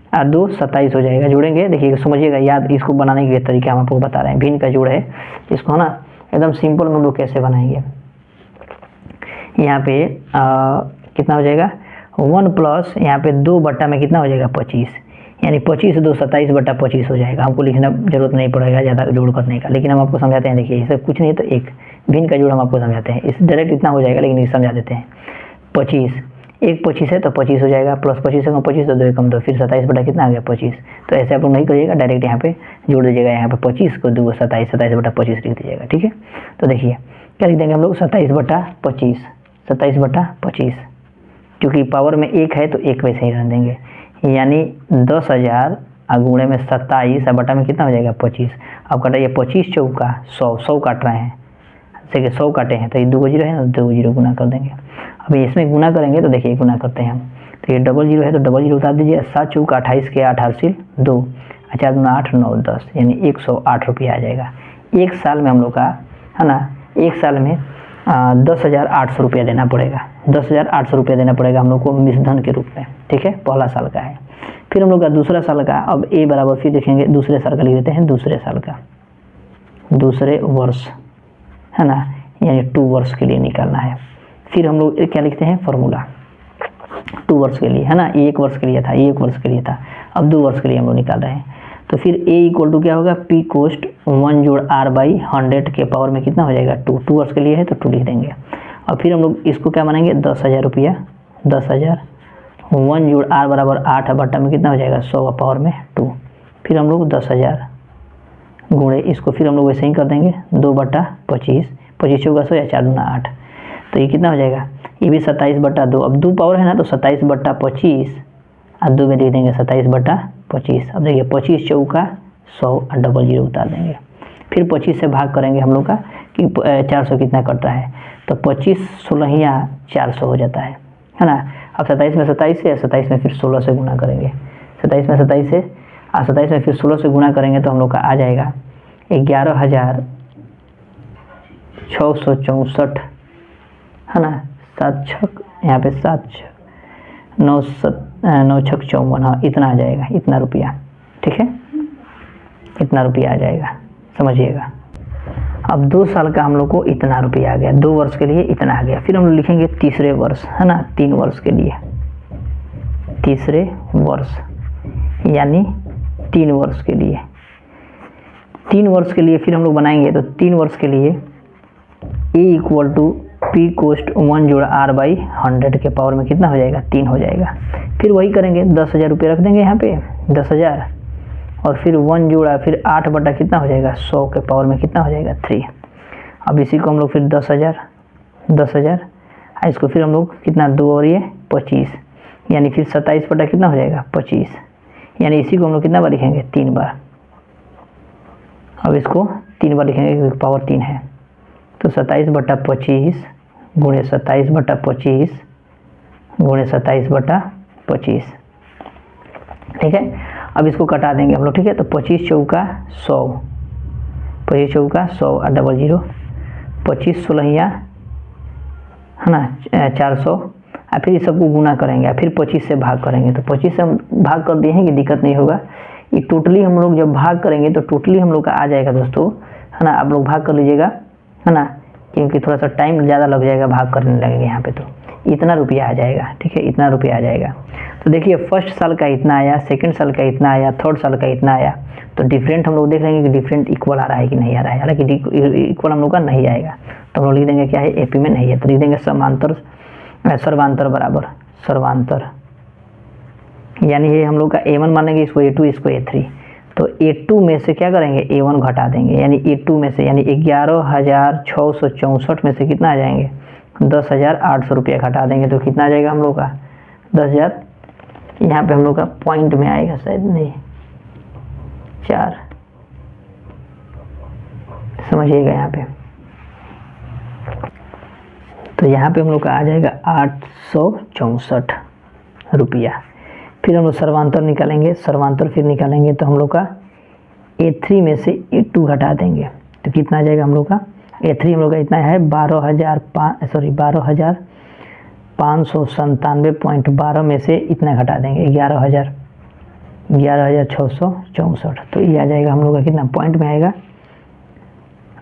[SPEAKER 1] और 2 27 हो जाएगा। जोड़ेंगे, देखिए समझिएगा, याद इसको बनाने के तरीका हम आपको बता रहे हैं। भिन्न का जोड़ है, इसको है ना एकदम सिंपल में हम लोग कैसे बनाएंगे। यहाँ पे कितना हो जाएगा, 1 प्लस यहाँ पे 2 बट्टा में कितना हो जाएगा, 25, यानी 25 2 27 बट्टा 25 हो जाएगा। हमको लिखना जरूरत नहीं पड़ेगा ज़्यादा जोड़ करने का, लेकिन हम आपको समझाते हैं। देखिए इससे कुछ नहीं तो एक भिन्न का जोड़ हम आपको समझाते हैं। इस डायरेक्ट इतना हो जाएगा, लेकिन समझा देते हैं। 25 1 25 है तो 25 हो जाएगा, प्लस 25 से कम 25 तो 2 कम 2, फिर 27 बटा कितना आ गया, 25। तो ऐसे आप लोग नहीं करिएगा, डायरेक्ट यहाँ पे जोड़ दीजिएगा। यहाँ पे 25 को 2 27 बटा 25 लिख दीजिएगा। ठीक है, तो देखिए क्या लिख देंगे हम लोग, 27 बटा 25, क्योंकि पावर में 1 है तो 1 वैसे ही रह देंगे, यानी 10,000 गुणे में 27 बटा में कितना हो जाएगा, 25। अब कटाइए 25 चौका 100 काट रहे हैं, देखिए 100 काटे हैं तो ये 2 जीरो है ना, 2 जीरो गुना कर देंगे। अभी इसमें गुना करेंगे तो देखिए गुना करते हैं हम, तो ये डबल जीरो है तो डबल जीरो उतार दीजिए। 7 चौका 28 के 8 हासिल 2, 4 दूना 8 9 10, यानी 108 रुपया आ जाएगा। 1 साल में हम लोग का है ना, 1 साल में 10,800 रुपया देना पड़ेगा, 10,800 रुपया देना पड़ेगा हम लोग को मिश्रधन के रूप में। ठीक है, पहला साल का है। फिर हम लोग का दूसरा साल का, अब ए बराबर फिर देखेंगे दूसरे साल का लिख देते हैं, दूसरे साल का, दूसरे वर्ष है ना, यानी 2 वर्ष के लिए निकालना है। फिर हम लोग क्या लिखते हैं, फार्मूला 2 वर्ष के लिए है ना, 1 वर्ष के लिए था, 1 वर्ष के लिए था, अब 2 वर्ष के लिए हम लोग निकाल रहे हैं। तो फिर ए इक्वल टू क्या होगा, पी कोस्ट 1 जोड़ आर बाई 100 के पावर में कितना हो जाएगा, 2 वर्ष के लिए है तो 2 लिख देंगे। और फिर हम लोग इसको क्या बनाएंगे, 10,000 रुपया, 10,000 1 जोड़ आर बराबर 8 बट्टा में कितना हो जाएगा, 100 पावर में 2। फिर हम लोग 10,000 गुणे इसको फिर हम लोग वैसे ही कर देंगे, 2 बट्टा 25, 25 चौका 100 या 4 दूना 8, तो ये कितना हो जाएगा, ये भी 27 बट्टा 2। अब 2 पावर है ना, तो 27 बट्टा 25 और 2 में लिख देंगे 27 बट्टा 25। अब देखिए 25 चौका 100 और डबल जीरो उतार देंगे। फिर 25 से भाग करेंगे हम लोग का कि 400 कितना करता है, तो 25 16 400 हो जाता है ना। अब 27 में 27 से, 27 में फिर 16 से गुना करेंगे, 27 में 27 से और 27 में फिर 16 से गुना करेंगे तो हम लोग का आ जाएगा 11,664 है ना, 7 छक यहाँ पे 7 9 छक 54, हाँ इतना आ जाएगा, इतना रुपया। ठीक है, इतना रुपया आ जाएगा, समझिएगा। अब 2 साल का हम लोग को इतना रुपया आ गया, 2 वर्ष के लिए इतना आ गया। फिर हम लोग लिखेंगे तीसरे वर्ष, है ना, 3 वर्ष के लिए, तीसरे वर्ष यानी 3 वर्ष के लिए, 3 वर्ष के लिए फिर हम लोग बनाएंगे। तो 3 वर्ष के लिए A equal to P cost 1 जोड़ा R बाई 100 के पावर में कितना हो जाएगा, 3 हो जाएगा। फिर वही करेंगे, 10,000 रुपये रख देंगे यहाँ पे, 10,000, और फिर 1 जोड़ा फिर 8 बटा कितना हो जाएगा, 100 के पावर में कितना हो जाएगा, 3। अब इसी को हम लोग फिर 10,000 इसको फिर हम लोग कितना, 2 और ये 25, यानी फिर 27 बटा कितना हो जाएगा, 25, यानी इसी को हम लोग कितना बार लिखेंगे, 3 बार। अब इसको 3 बार लिखेंगे क्योंकि पावर 3 है। तो 27 बटा 25 गुणे 27 बटा 25 गुणे 27 बटा 25। ठीक है, अब इसको कटा देंगे हम लोग। ठीक है, तो 25 चौका 100, 25 चौका 100 और डबल 0, 25 16 है ना 400, और फिर इस सबको गुना करेंगे, फिर 25 से भाग करेंगे। तो 25 से हम भाग कर दिए हैं कि दिक्कत नहीं होगा। ये टोटली हम लोग जब भाग करेंगे तो टोटली हम लोग का आ जाएगा दोस्तों, है ना। आप लोग भाग कर लीजिएगा, है ना, क्योंकि थोड़ा सा टाइम ज़्यादा लग जाएगा, भाग करने लगेगा यहाँ पे। तो इतना रुपया आ जाएगा। ठीक है, इतना रुपया आ जाएगा। तो देखिए, फर्स्ट साल का इतना आया, सेकंड साल का इतना आया, थर्ड साल का इतना आया। तो डिफरेंट हम लोग देख लेंगे कि डिफरेंट इक्वल आ रहा है कि नहीं आ रहा है। हालांकि इक्वल हम लोग का नहीं आएगा, तो हम लोग लिख देंगे क्या है, AP में नहीं है। तो लिख देंगे समांतर, सर्वांतर बराबर सर्वांतर, यानी ये हम लोग का A1 मानेंगे, इसको A2, इसको A3। तो A2 में से क्या करेंगे, A1 घटा देंगे, यानी A2 में से, यानी 11,664 में से कितना आ जाएंगे, 10,800 रुपया घटा देंगे। तो कितना आ जाएगा हम लोग का, 10,000। यहाँ पे हम लोग का पॉइंट में आएगा शायद, नहीं 4, समझिएगा यहाँ पे। तो यहाँ पे हम लोग का आ जाएगा 864 रुपया। फिर हम लोग सर्वांतर निकालेंगे, सर्वांतर फिर निकालेंगे तो हम लोग का A3 में से A2 घटा देंगे। तो कितना आ जाएगा हम लोग का, A3 हम लोग का इतना है 12,597.12 में से इतना घटा देंगे 11,664। तो ये आ जाएगा हम लोग का कितना, पॉइंट में आएगा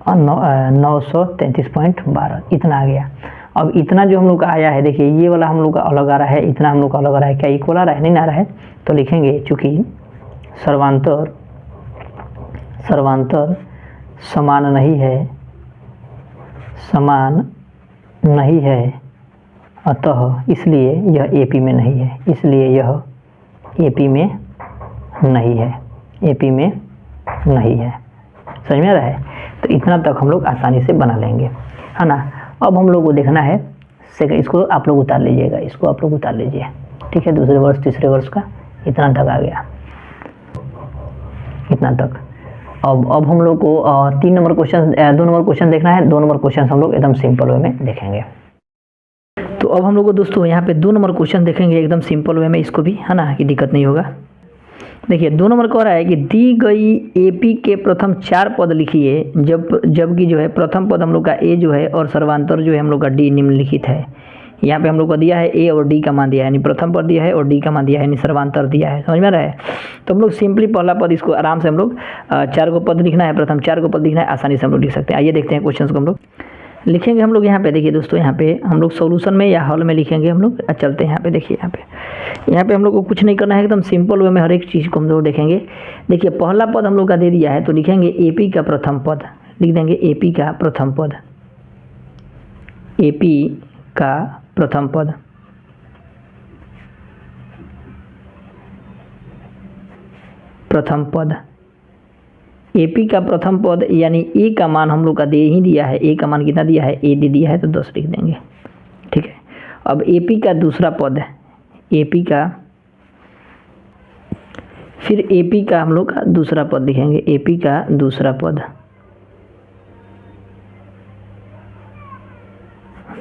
[SPEAKER 1] 933.12, इतना आ गया। अब इतना जो हम लोग का आया है, देखिए ये वाला हम लोग का अलग आ रहा है, इतना हम लोग का अलग आ रहा है। क्या इक्वल आ रहा है, नहीं आ रहा है। तो लिखेंगे चूँकि सर्वांतर समान नहीं है, अतः इसलिए यह AP में नहीं है, इसलिए यह AP में नहीं है, AP में नहीं है। समझ में आ रहा है। तो इतना तक हम लोग आसानी से बना लेंगे, है ना। अब हम लोग को देखना है इसको आप लोग उतार लीजिएगा, इसको आप लोग उतार लीजिए। ठीक है, दूसरे वर्ष तीसरे वर्ष का इतना तक आ गया, इतना तक। अब हम लोग को 2 नंबर क्वेश्चन देखना है। 2 नंबर क्वेश्चन हम लोग एकदम सिंपल वे में देखेंगे। तो अब हम लोग को दोस्तों यहाँ पे 2 नंबर क्वेश्चन देखेंगे एकदम सिंपल वे में, इसको भी, है ना, कि दिक्कत नहीं होगा। देखिए 2 नंबर कह रहा है कि दी गई AP के प्रथम 4 पद लिखिए, जबकि जो है प्रथम पद हम लोग का A जो है और सर्वांतर जो है हम लोग का D निम्नलिखित है। यहाँ पे हम लोग को दिया है A और D का मान दिया है, यानी प्रथम पद दिया है और D का मान दिया है, यानी सर्वांतर दिया है। समझ में आ रहा है। तो हम लोग सिंपली पहला पद, इसको आराम से हम लोग 4 को पद लिखना है, प्रथम 4 को पद लिखना है, आसानी से हम लोग लिख सकते हैं। आइए देखते हैं क्वेश्चन को हम लोग लिखेंगे। हम लोग यहाँ पे देखिए दोस्तों, यहाँ पे हम लोग सॉल्यूशन में या हॉल में लिखेंगे हम लोग। चलते हैं यहाँ पे, देखिए यहाँ पे हम लोग को कुछ नहीं करना है, एकदम सिंपल वे में हर एक चीज़ को हम लोग देखेंगे। देखिए पहला पद हम लोग का दे दिया है, तो लिखेंगे AP का प्रथम पद, लिख देंगे AP का प्रथम पद, AP का प्रथम पद। प्रथम पद AP का प्रथम पद, यानी A का मान हम लोग का दे ही दिया है। A का मान कितना दिया है, A दे दिया है, तो 10 लिख देंगे। ठीक है, अब AP का दूसरा पद, AP का, फिर AP का हम लोग का दूसरा पद लिखेंगे, AP का दूसरा पद,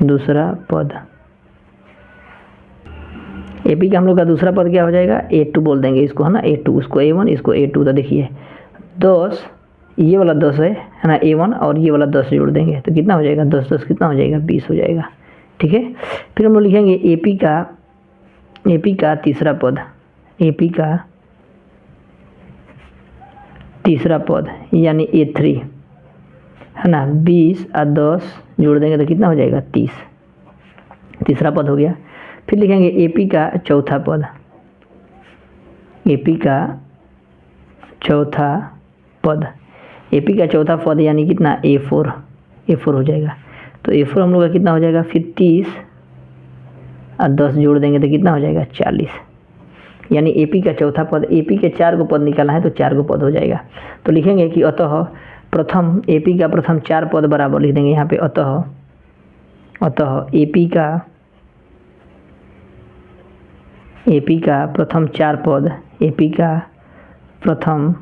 [SPEAKER 1] दूसरा पद AP का हम लोग का दूसरा पद क्या हो जाएगा, A2 बोल देंगे इसको, है ना, A2, उसको A1, इसको A2। तो देखिए 10, ये वाला 10 है ना, A1, और ये वाला 10 जोड़ देंगे तो कितना हो जाएगा, 10 10 कितना हो जाएगा, 20 हो जाएगा। ठीक है, फिर हम लोग लिखेंगे AP का AP का तीसरा पद, AP का तीसरा पद यानी A3 है ना, 20 और 10 जोड़ देंगे तो कितना हो जाएगा 30, तीसरा पद हो गया। फिर लिखेंगे AP का चौथा पद, AP का चौथा पद, AP का चौथा पद यानी कितना A4 हो जाएगा। तो A4 हम लोग का कितना हो जाएगा फिर 30 और 10 जोड़ देंगे तो कितना हो जाएगा 40, यानी AP का चौथा पद, AP के 4 को पद निकालना है तो 4 को पद हो जाएगा। तो लिखेंगे कि अतः प्रथम AP का प्रथम 4 पद बराबर लिख देंगे यहाँ पे, अतः AP का प्रथम 4 पद, AP का प्रथम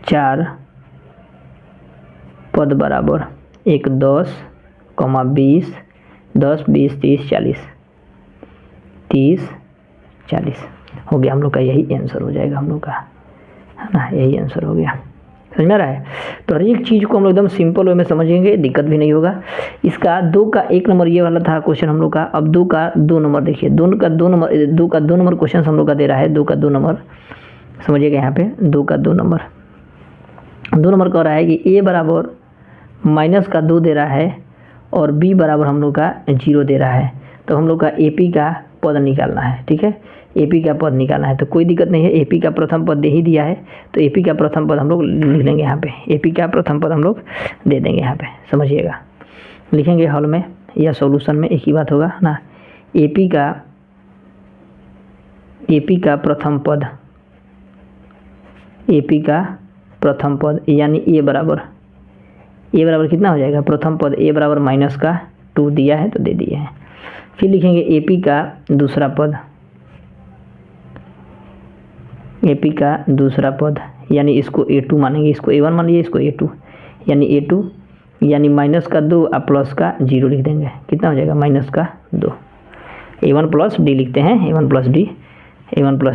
[SPEAKER 1] 4 पद बराबर 1 10, 20 10 20 30 40 हो गया हम लोग का, यही आंसर हो जाएगा हम लोग का, है ना, यही आंसर हो गया। समझ में आ रहा है? तो हर एक चीज़ को हम लोग एकदम सिंपल वे में समझेंगे, दिक्कत भी नहीं होगा। इसका 2 का 1 नंबर ये वाला था क्वेश्चन हम लोग का। अब 2 का 2 नंबर देखिए, 2 का 2 नंबर क्वेश्चन हम लोग का दे रहा है। 2 का 2 नंबर समझिएगा, यहाँ पे 2 का 2 नंबर कह रहा है कि A बराबर -2 दे रहा है और B बराबर हम लोग का 0 दे रहा है। तो हम लोग का AP का पद निकालना है, ठीक है, AP का पद निकालना है। तो कोई दिक्कत नहीं है, AP का प्रथम पद दे ही दिया है तो AP का प्रथम पद हम लोग लिख देंगे यहाँ पे, AP का प्रथम पद हम लोग दे देंगे यहाँ पे, समझिएगा। लिखेंगे हॉल में या सॉल्यूशन में एक ही बात होगा ना। AP का प्रथम पद, AP का प्रथम पद यानी A बराबर कितना हो जाएगा, प्रथम पद A बराबर -2 दिया है तो दे दिए हैं। फिर लिखेंगे AP का दूसरा पद, AP का दूसरा पद यानी इसको A2 मानेंगे, इसको A1 मान लीजिए, इसको A2 यानी A2 यानी -2 और प्लस का 0 लिख देंगे, कितना हो जाएगा -2, A1 प्लस D लिखते हैं, A1 प्लस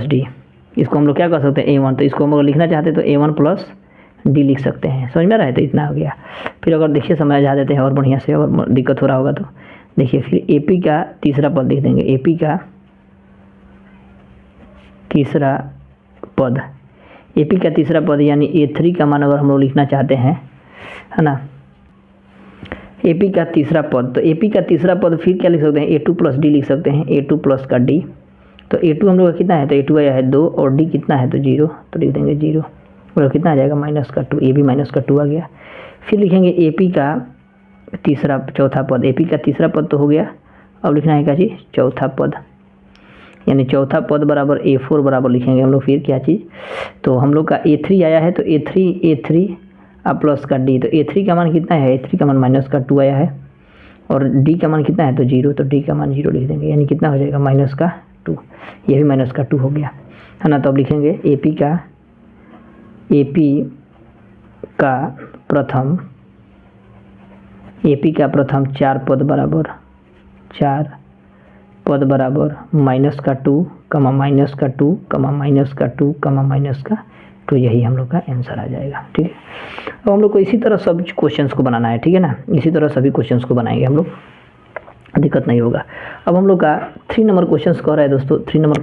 [SPEAKER 1] D। इसको हम लोग क्या कर सकते हैं A1, तो इसको हम लोग लिखना चाहते हैं तो A1 प्लस D लिख सकते हैं। समझ में रहा है? तो इतना हो गया। फिर अगर देखिए समझा देते हैं और बढ़िया से, और दिक्कत हो रहा होगा तो देखिए, फिर AP का तीसरा पद लिख देंगे, AP का तीसरा पद, AP का तीसरा पद यानी A3 का मान अगर हम लोग लिखना चाहते हैं, है ना, AP का तीसरा पद, तो AP का तीसरा पद फिर क्या लिख सकते हैं, A2 प्लस D लिख सकते हैं, A2 प्लस का D। तो A2 हम लोग का कितना है, तो A2 आया है 2 और D कितना है तो 0, तो लिख देंगे 0 और कितना आ जाएगा -2, ये भी -2 आ गया। फिर लिखेंगे AP का चौथा पद, AP का तीसरा पद तो हो गया, अब लिखना है क्या चीज़, चौथा पद, यानी चौथा पद बराबर A4 बराबर लिखेंगे हम लोग फिर क्या चीज़, तो हम लोग का A3 आया है तो A3 और प्लस का D, तो A3 का मान कितना है, A3 का मान -2 आया है और D का मान कितना है तो 0, तो D का मान 0 लिख देंगे, यानी कितना हो जाएगा -2, ये भी -2 हो गया, है ना। तो अब लिखेंगे AP का प्रथम 4 पद बराबर -2, यही हम लोग का आंसर आ जाएगा, ठीक है। अब हम लोग को इसी तरह सब क्वेश्चंस को बनाना है, ठीक है ना, इसी तरह सभी क्वेश्चंस को बनाएंगे हम लोग, दिक्कत नहीं होगा। अब हम लोग का 3 नंबर क्वेश्चंस कह रहा है दोस्तों, 3 नंबर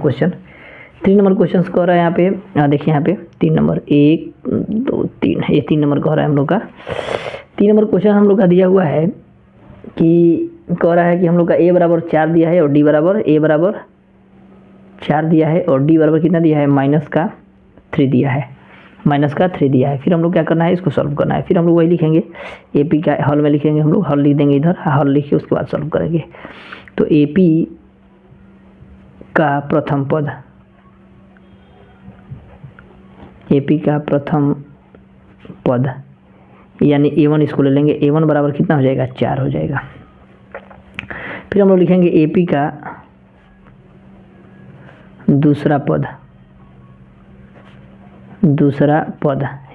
[SPEAKER 1] क्वेश्चंस कह रहा है यहाँ पे, देखिए यहाँ पे 3 नंबर 1 2 3, ये 3 नंबर कह रहा है हम लोग का। 3 नंबर क्वेश्चन हम लोग का दिया हुआ है कि कह रहा है कि हम लोग का A बराबर 4 दिया है और D बराबर, A बराबर 4 दिया है और D बराबर कितना दिया है, -3 दिया है, फिर हम लोग क्या करना है, इसको सॉल्व करना है। फिर हम लोग वही लिखेंगे, AP का हॉल में लिखेंगे हम लोग, हॉल लिख देंगे इधर, हॉल लिख के उसके बाद सॉल्व करेंगे। तो AP का प्रथम पद, यानी A1 इसको ले लेंगे, A1 बराबर कितना हो जाएगा 4 हो जाएगा। फिर हम लोग लिखेंगे AP का दूसरा पद,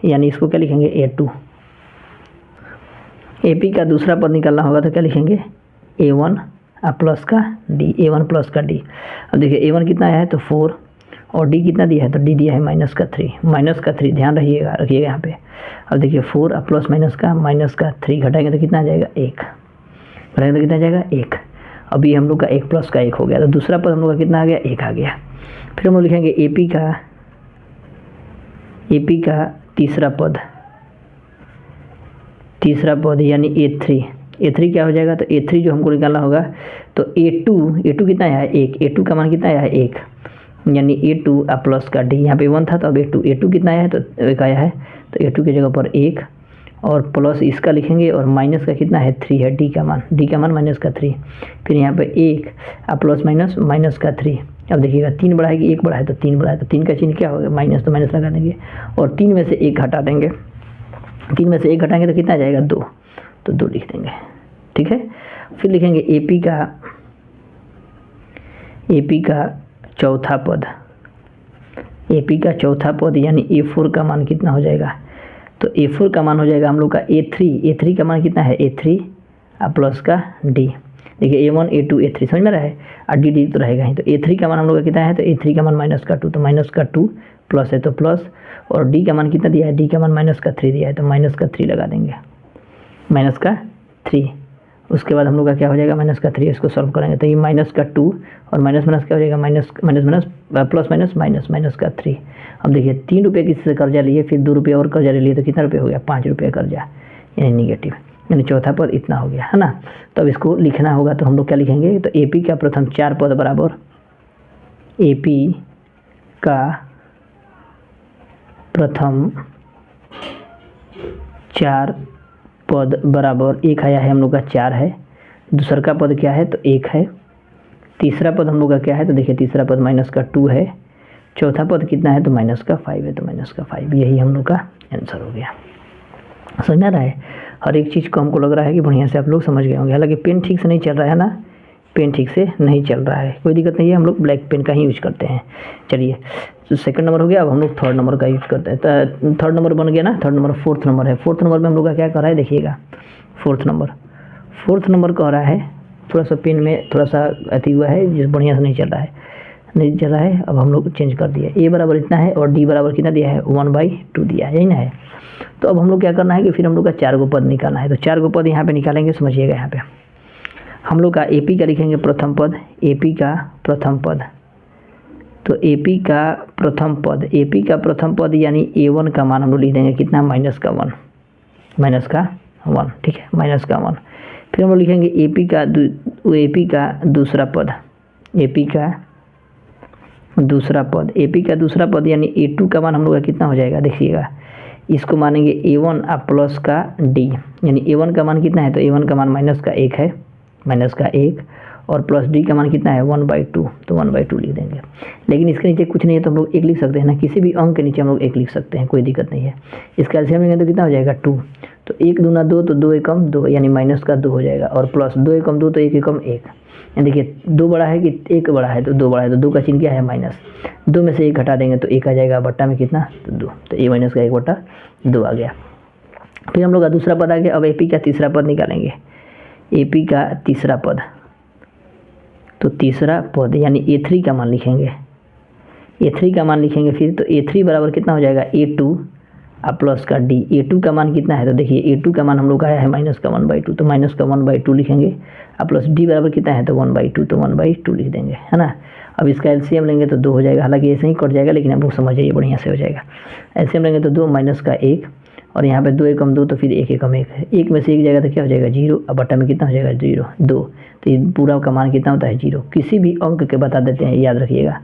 [SPEAKER 1] यानी इसको क्या लिखेंगे A2। AP का दूसरा पद निकालना होगा तो क्या लिखेंगे A1 प्लस का D, A1 प्लस का D। अब देखिए A1 कितना आया है तो 4 और D कितना दिया है तो D दिया है -3, ध्यान रखिएगा यहाँ पे। अब देखिए 4 प्लस माइनस का -3 घटाएंगे तो कितना आ जाएगा 1, घटाएंगे तो कितना आ जाएगा 1। अभी हम लोग का 1 प्लस का 1 हो गया, तो दूसरा पद हम लोग का कितना आ गया 1 आ गया। फिर हम लोग लिखेंगे AP का तीसरा पद यानी A3 क्या हो जाएगा, तो A3 जो हमको निकालना होगा, तो A2 कितना आया है 1, A2 का मान कितना आया है 1, यानी A2 प्लस का D, यहाँ पे 1 था तो अब A2 कितना आया है, तो 1 आया है, तो A2 की जगह पर 1 और प्लस इसका लिखेंगे और माइनस का कितना है 3 है, D का मान माइनस का 3, फिर यहाँ पे 1 प्लस माइनस का 3। अब देखिएगा 3 बड़ा है कि 1 बड़ा है, तो 3 बड़ा है, तो 3 का चिन्ह क्या होगा माइनस, तो माइनस लगा देंगे और 3 में से 1 हटा देंगे, 3 में से 1 घटाएंगे तो कितना आ जाएगा 2, तो 2 लिख देंगे, ठीक है। फिर लिखेंगे AP का चौथा पद यानी A4 का मान कितना हो जाएगा, तो A4 का मान हो जाएगा हम लोग का A3 का मान कितना है A3 प्लस का D। देखिए A1 A2 A3 समझ में रहा है, और D तो रहेगा ही, तो A3 का मान हम लोग का कितना है, तो A3 का मान माइनस का 2, तो माइनस का 2 प्लस है तो प्लस, और D का मान कितना दिया है, D का मान माइनस का 3 दिया है, तो माइनस का 3 लगा देंगे, माइनस का 3। उसके बाद हम लोग का क्या हो जाएगा माइनस का 3, इसको सॉल्व करेंगे तो ये माइनस का 2 और माइनस क्या हो जाएगा माइनस प्लस माइनस का 3। अब देखिए 3 रुपये किसी से कर्जा लिए, फिर 2 रुपये और कर्जा ले लिए, तो कितना रुपये हो गया 5 रुपये कर्जा, यानी निगेटिव, यानी चौथा पद इतना हो गया है ना। तो अब इसको लिखना होगा, तो हम लोग क्या लिखेंगे, तो AP का प्रथम 4 पद बराबर AP का प्रथम 4 पद बराबर 1 आया है हम लोग का 4 है, दूसरा का पद क्या है तो 1 है, तीसरा पद हम लोग का क्या है, तो देखिए तीसरा पद माइनस का 2 है, चौथा पद कितना है तो माइनस का 5 है, तो माइनस का 5, यही हम लोग का आंसर हो गया। समझ में आ रहा है, हर एक चीज़ को हमको लग रहा है कि बढ़िया से आप लोग समझ गए होंगे। हालांकि पेन ठीक से नहीं चल रहा है ना, पेन ठीक से नहीं चल रहा है, कोई दिक्कत नहीं है, हम लोग ब्लैक पेन का ही यूज करते हैं। चलिए तो सेकंड नंबर हो गया, अब हम लोग थर्ड नंबर का यूज करते हैं। तो थर्ड नंबर बन गया ना, थर्ड नंबर फोर्थ नंबर है। फोर्थ नंबर में हम लोग का क्या कर रहा है देखिएगा, फोर्थ नंबर कह रहा है, थोड़ा सा पेन में थोड़ा सा अति हुआ है, जिस बढ़िया से नहीं चल रहा है, अब हम लोग चेंज कर दिया, A बराबर इतना है और D बराबर कितना दिया है 1/2 दिया है, यही ना है। तो अब हम लोग क्या करना है कि फिर हम लोग का 4 गो पद निकालना है, तो 4 गो पद यहाँ पे निकालेंगे, समझिएगा। यहाँ पे हम लोग का AP का लिखेंगे प्रथम पद, AP का प्रथम पद, तो AP का प्रथम पद यानी A1 का मान हम लोग लिख देंगे कितना माइनस का 1, ठीक है, माइनस का 1। फिर हम लोग लिखेंगे AP का दूसरा पद यानी A2 का मान हम लोग का कितना हो जाएगा, देखिएगा इसको मानेंगे A1 प्लस का D, यानी A1 का मान कितना है, तो A1 का मान माइनस का 1 है, और प्लस D का मान कितना है 1/2, तो 1/2 लिख देंगे। लेकिन इसके नीचे कुछ नहीं है तो हम लोग 1 लिख सकते हैं ना, किसी भी अंक के नीचे हम लोग 1 लिख सकते हैं, कोई दिक्कत नहीं है। इसका एलसीएम लेंगे तो कितना हो जाएगा 2, तो 1 दूना 2, तो 2 एकम 2, यानी माइनस का 2 हो जाएगा, और प्लस 2 एकम 2, तो 1 एकम 1, यानी देखिए 2 बड़ा है कि 1 बड़ा है, तो 2 बड़ा है, तो 2 का चिन्ह क्या है माइनस, 2 में से 1 हटा देंगे तो 1 आ जाएगा, बट्टा में कितना तो 2, तो A माइनस का 1/2 आ गया। फिर हम लोग का दूसरा पद आ गया। अब AP का तीसरा पद निकालेंगे, AP का तीसरा पद, तो तीसरा पद यानी A3 का मान लिखेंगे, फिर तो A3 बराबर कितना हो जाएगा A2 प्लस का D। A2 का मान कितना है, तो देखिए A2 का मान हम लोग का आया है माइनस का 1/2, तो माइनस का 1/2 लिखेंगे, प्लस D बराबर कितना है तो 1/2, तो 1/2 लिख देंगे, है ना। अब इसका एलसीएम लेंगे तो 2 हो जाएगा, हालांकि ऐसे ही कट जाएगा, लेकिन आप लोग समझ जाइए बढ़िया से हो जाएगा। एलसीएम लेंगे तो 2 माइनस का 1, और यहाँ पे 2 एकम 2, तो फिर 1 एकम 1 है, 1 में से 1 जाएगा तो क्या हो जाएगा 0, अब बट्टा में कितना हो जाएगा 0 2, तो ये पूरा का मान कितना होता है 0। किसी भी अंक के बता देते हैं, याद रखिएगा,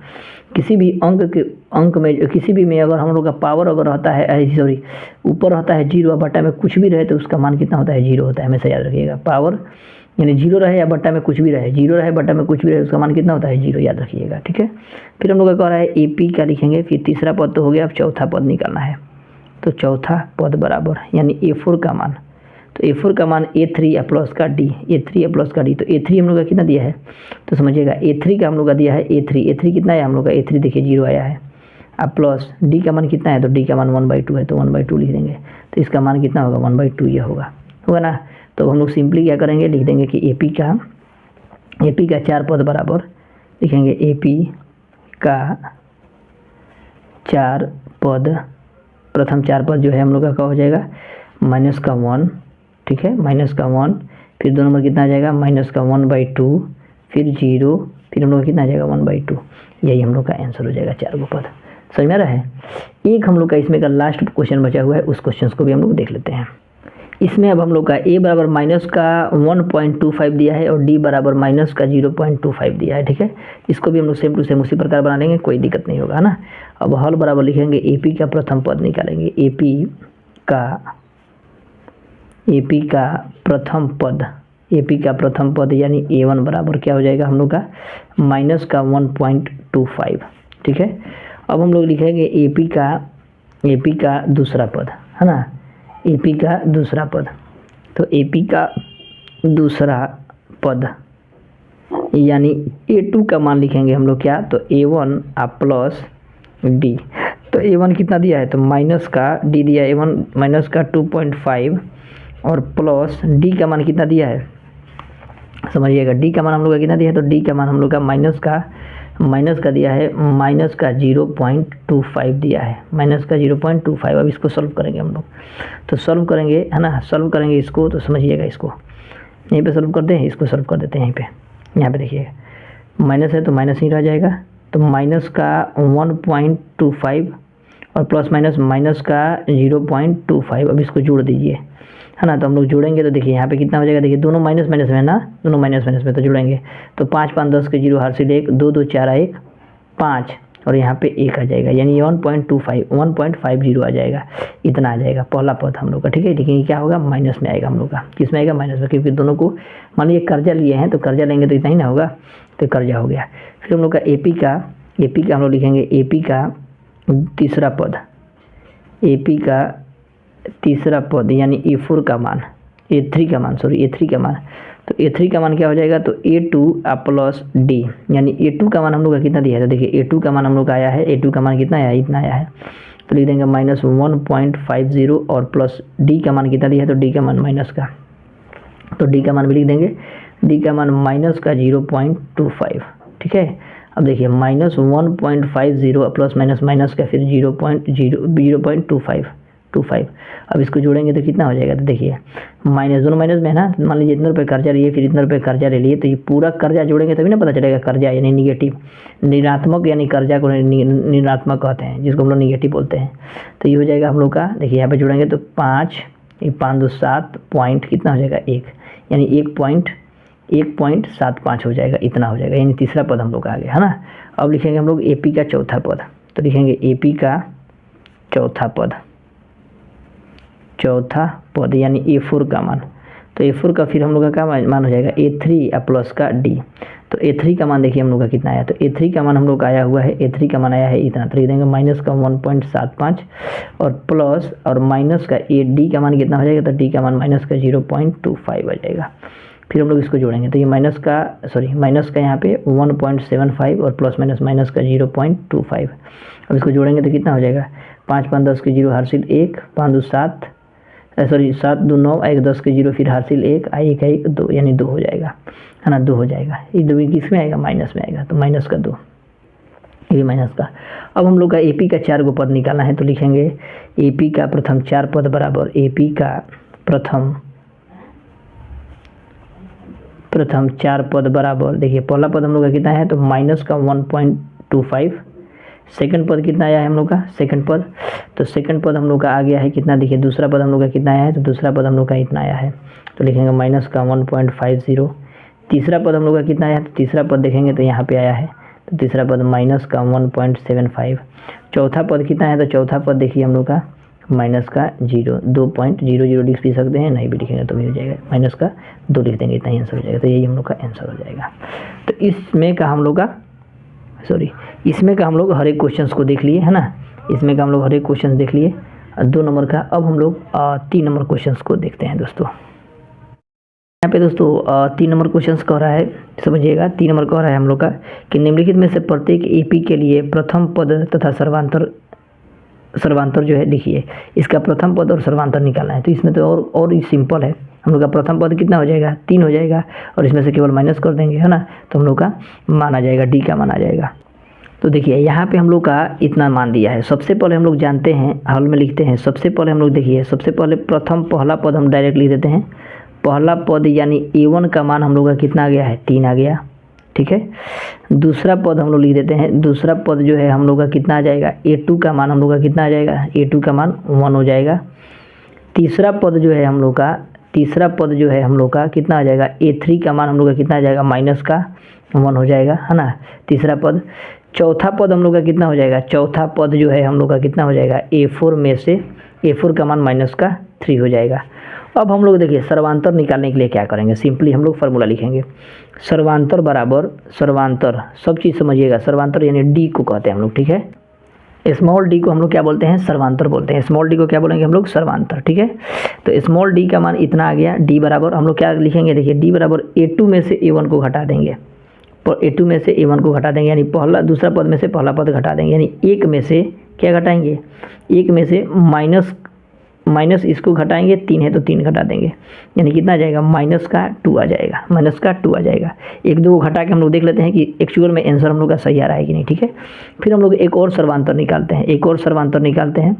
[SPEAKER 1] किसी भी अंक में किसी भी में अगर हम लोग का पावर अगर होता है, सॉरी ऊपर होता है 0 और बट्टा में कुछ भी रहे तो उसका मान कितना होता है 0 होता है, हमेशा याद रखिएगा। पावर यानी 0 रहे या बट्टा में कुछ भी रहे, 0 रहे बट्टा में कुछ भी रहे, उसका मान कितना होता है 0, याद रखिएगा, ठीक है। फिर हम लोग का कह रहा है AP का लिखेंगे, फिर तीसरा पद तो हो गया, अब चौथा पद निकालना है, तो चौथा पद बराबर यानी A4 का मान, तो A4 का मान A3 प्लस का D, तो A3 हम लोग का कितना दिया है, तो समझिएगा A3 का हम लोग का दिया है A3 कितना है हम लोग का A3 देखिए 0 आया है, अब प्लस D का मान कितना है, तो D का मान 1/2 है, तो 1/2 लिख देंगे, तो इसका मान कितना होगा 1/2 ये होगा ना। तो हम लोग सिंपली क्या करेंगे, लिख देंगे कि AP का 4 पद बराबर लिखेंगे AP का 4 पद, प्रथम 4 पद जो है हम लोग का क्या हो जाएगा माइनस का 1, ठीक है, माइनस का 1, फिर 2 नंबर कितना आ जाएगा माइनस का 1/2, फिर 0, फिर हम लोग का कितना आ जाएगा 1/2। यही हम लोग का आंसर हो जाएगा 4 गो पद। समझ में आ रहा है। एक हम लोग का इसमें का लास्ट क्वेश्चन बचा हुआ है, उस क्वेश्चन को भी हम लोग देख लेते हैं। इसमें अब हम लोग का a बराबर माइनस का 1.25 दिया है और d बराबर माइनस का 0.25 दिया है। ठीक है, इसको भी हम लोग सेम टू सेम उसी प्रकार बना लेंगे, कोई दिक्कत नहीं होगा, है ना। अब हल बराबर लिखेंगे AP का प्रथम पद निकालेंगे, AP का प्रथम पद यानी A1 बराबर क्या हो जाएगा हम लोग का माइनस का 1.25। ठीक है, अब हम लोग लिखेंगे AP का दूसरा पद, है ना, AP का दूसरा पद। तो AP का दूसरा पद यानी A2 का मान लिखेंगे हम लोग क्या, तो A1 प्लस D। तो A1 कितना दिया है, तो माइनस का D दिया है, A1 माइनस का 2.5 और प्लस D का मान कितना दिया है, समझिएगा। D का मान हम लोग का कितना दिया है, तो D का मान हम लोग का माइनस का दिया है, माइनस का 0.25 दिया है, माइनस का 0.25। अब इसको सॉल्व करेंगे हम लोग, तो सॉल्व करेंगे, है ना, सॉल्व करेंगे इसको, तो समझिएगा इसको यहीं पे सॉल्व करते हैं, इसको सॉल्व कर देते हैं यहाँ पे देखिए माइनस है तो माइनस ही रह जाएगा। तो माइनस का 1.25 और प्लस माइनस का 0.25। अब इसको जोड़ दीजिए, है ना। तो हम लोग जोड़ेंगे तो देखिए यहाँ पे कितना हो जाएगा, देखिए दोनों माइनस में है ना, दोनों माइनस में तो जोड़ेंगे तो 5 5 10 के 0 हासिल 1, 2 2 4 1 5 और यहाँ पे 1 आ जाएगा, यानी 1.50 आ जाएगा, इतना आ जाएगा पहला पद हम लोग का। ठीक है, लेकिन क्या होगा माइनस में आएगा हम लोग का, किस में आएगा माइनस में, क्योंकि दोनों को मान लीजिए कर्जा लिए हैं तो कर्जा लेंगे तो इतना ही ना होगा, तो कर्जा हो गया। फिर हम लोग का AP का हम लोग लिखेंगे AP का तीसरा पद, AP का तीसरा पद यानी A4 का मान, A3 का मान, तो A3 का मान क्या हो जाएगा, तो A2 प्लस D, यानी A2 का मान हम लोग का कितना दिया है, तो देखिए A2 का मान हम लोग का आया है, A2 का मान कितना आया है, इतना आया है। तो लिख देंगे माइनस 1.50 और प्लस D का मान कितना दिया है, तो D का मान माइनस का, तो D का मान भी लिख देंगे, D का मान माइनस का 0.25। ठीक है, अब देखिए माइनस 1.50 प्लस माइनस का फिर 0.25। अब इसको जोड़ेंगे तो कितना हो जाएगा, तो देखिए माइनस, दोनों माइनस में है ना, मान लीजिए इतने रुपये कर्जा लिए फिर इतने रुपये कर्जा ले लिए, तो ये पूरा कर्जा जोड़ेंगे तभी ना पता चलेगा कर्जा यानी निगेटिव, ऋणात्मक यानी कर्जा को ऋणात्मक कहते हैं, जिसको हम लोग निगेटिव बोलते हैं। तो ये हो जाएगा हम लोग का, देखिए यहाँ पे जोड़ेंगे तो 5 5 2 7 पॉइंट कितना हो जाएगा 1, यानी 1.75 हो जाएगा, इतना हो जाएगा, यानी तीसरा पद हम लोग का आ गया, है ना। अब लिखेंगे हम लोग AP का चौथा पद, तो लिखेंगे AP का चौथा पद यानी A4 का मान, तो A4 का फिर हम लोग का क्या मान हो जाएगा A3 प्लस का D। तो A3 का मान देखिए हम लोग का कितना आया, तो A3 का मान हम लोग का आया हुआ है, A3 का मान आया है इतना, तो लिख देंगे माइनस का 1.75 और प्लस और माइनस का D का मान कितना हो जाएगा, तो D का मान माइनस का 0.25 आ जाएगा। फिर हम लोग इसको जोड़ेंगे तो ये माइनस का यहाँ पे 1.75 और प्लस माइनस का 0.25। अब इसको जोड़ेंगे तो कितना हो जाएगा, 5 5 10 के 0 हासिल 1, 5 2 7 7 2 9 1 10 के 0 फिर हासिल 1 1 1 2, यानी 2 हो जाएगा, है ना, 2 हो जाएगा। ये 2 किस में आएगा, माइनस में आएगा, तो माइनस का 2, ये माइनस का। अब हम लोग का AP का 4 गो पद निकालना है, तो लिखेंगे AP का प्रथम 4 पद बराबर AP का प्रथम 4 पद बराबर, देखिए पहला पद हम लोग का कितना है, तो माइनस का 1.25। सेकंड पद कितना आया है हम लोग का, सेकंड पद, तो सेकंड पद हम लोग का आ गया है कितना, देखिए दूसरा पद हम लोग का कितना आया है, तो दूसरा पद हम लोग का इतना आया है, तो लिखेंगे माइनस का 1.50। तीसरा पद हम लोग का कितना आया है, तो तीसरा पद देखेंगे तो यहाँ पे आया है, तो तीसरा पद माइनस का 1.75। चौथा पद कितना है, तो चौथा पद देखिए हम लोग का माइनस का 2.00 लिख भी सकते हैं, नहीं भी लिखेंगे तो भी हो जाएगा, माइनस का 2 लिख देंगे, इतना ही आंसर हो जाएगा। तो यही हम लोग का आंसर हो जाएगा। तो इसमें का हम लोग हर एक क्वेश्चंस को देख लिए, है ना, इसमें का हम लोग हर एक क्वेश्चन देख लिए 2 नंबर का। अब हम लोग 3 नंबर क्वेश्चंस को देखते हैं दोस्तों। यहाँ पे दोस्तों 3 नंबर क्वेश्चंस कह रहा है, समझिएगा 3 नंबर कह रहा है हम लोग का कि निम्नलिखित में से प्रत्येक AP के लिए प्रथम पद तथा सर्वांतर जो है लिखिए, इसका प्रथम पद और सर्वांतर निकालना है। तो इसमें तो और ही सिंपल है, हम लोग का प्रथम पद कितना हो जाएगा, 3 हो जाएगा और इसमें से केवल माइनस कर देंगे, है ना, तो हम लोग का मान आ जाएगा, D का मान आ जाएगा। तो देखिए यहाँ पे हम लोग का इतना मान दिया है। सबसे पहले हम लोग जानते हैं, हल में लिखते हैं, सबसे पहले हम लोग देखिए, सबसे पहले पहला पद हम डायरेक्ट लिख देते हैं, पहला पद यानी A1 का मान हम लोग का कितना आ गया है 3 आ गया, ठीक है। दूसरा पद हम लोग लिख देते हैं, दूसरा पद जो है हम लोग का कितना आ जाएगा A2 का मान हम लोग का कितना आ जाएगा, A2 का मान 1 हो जाएगा। तीसरा पद जो है हम लोग का, तीसरा पद जो है हम लोग का कितना आ जाएगा A3 का मान हम लोग का कितना आ जाएगा -1 हो जाएगा, है ना तीसरा पद। चौथा पद हम लोग का कितना हो जाएगा, चौथा पद जो है हम लोग का कितना हो जाएगा A4 में से A4 का मान -3 हो जाएगा। अब हम लोग देखिए सर्वांतर निकालने के लिए क्या करेंगे, सिंपली हम लोग फार्मूला लिखेंगे, सर्वांतर बराबर सर्वांतर, सब चीज़ समझिएगा, सर्वांतर यानी डी को कहते हैं हम लोग, ठीक है। स्मॉल डी को हम लोग क्या बोलते हैं, सर्वांतर बोलते हैं। स्मॉल डी को क्या बोलेंगे हम लोग, सर्वांतर, ठीक है। तो स्मॉल डी का मान इतना आ गया, डी बराबर हम लोग क्या लिखेंगे, देखिए डी बराबर A2 में से A1 को घटा देंगे, A2 में से A1 को घटा देंगे, यानी पहला दूसरा पद में से पहला पद घटा देंगे, यानी एक में से क्या घटाएंगे, एक में से माइनस इसको घटाएंगे, 3 है तो 3 घटा देंगे, यानी कितना आ जाएगा -2 आ जाएगा, -2 आ जाएगा। एक दो घटा के हम लोग देख लेते हैं कि एक्चुअल में आंसर हम लोग का सही आ रहा है कि नहीं, ठीक है। फिर हम लोग एक और सर्वांतर निकालते हैं, एक और सर्वांतर निकालते हैं।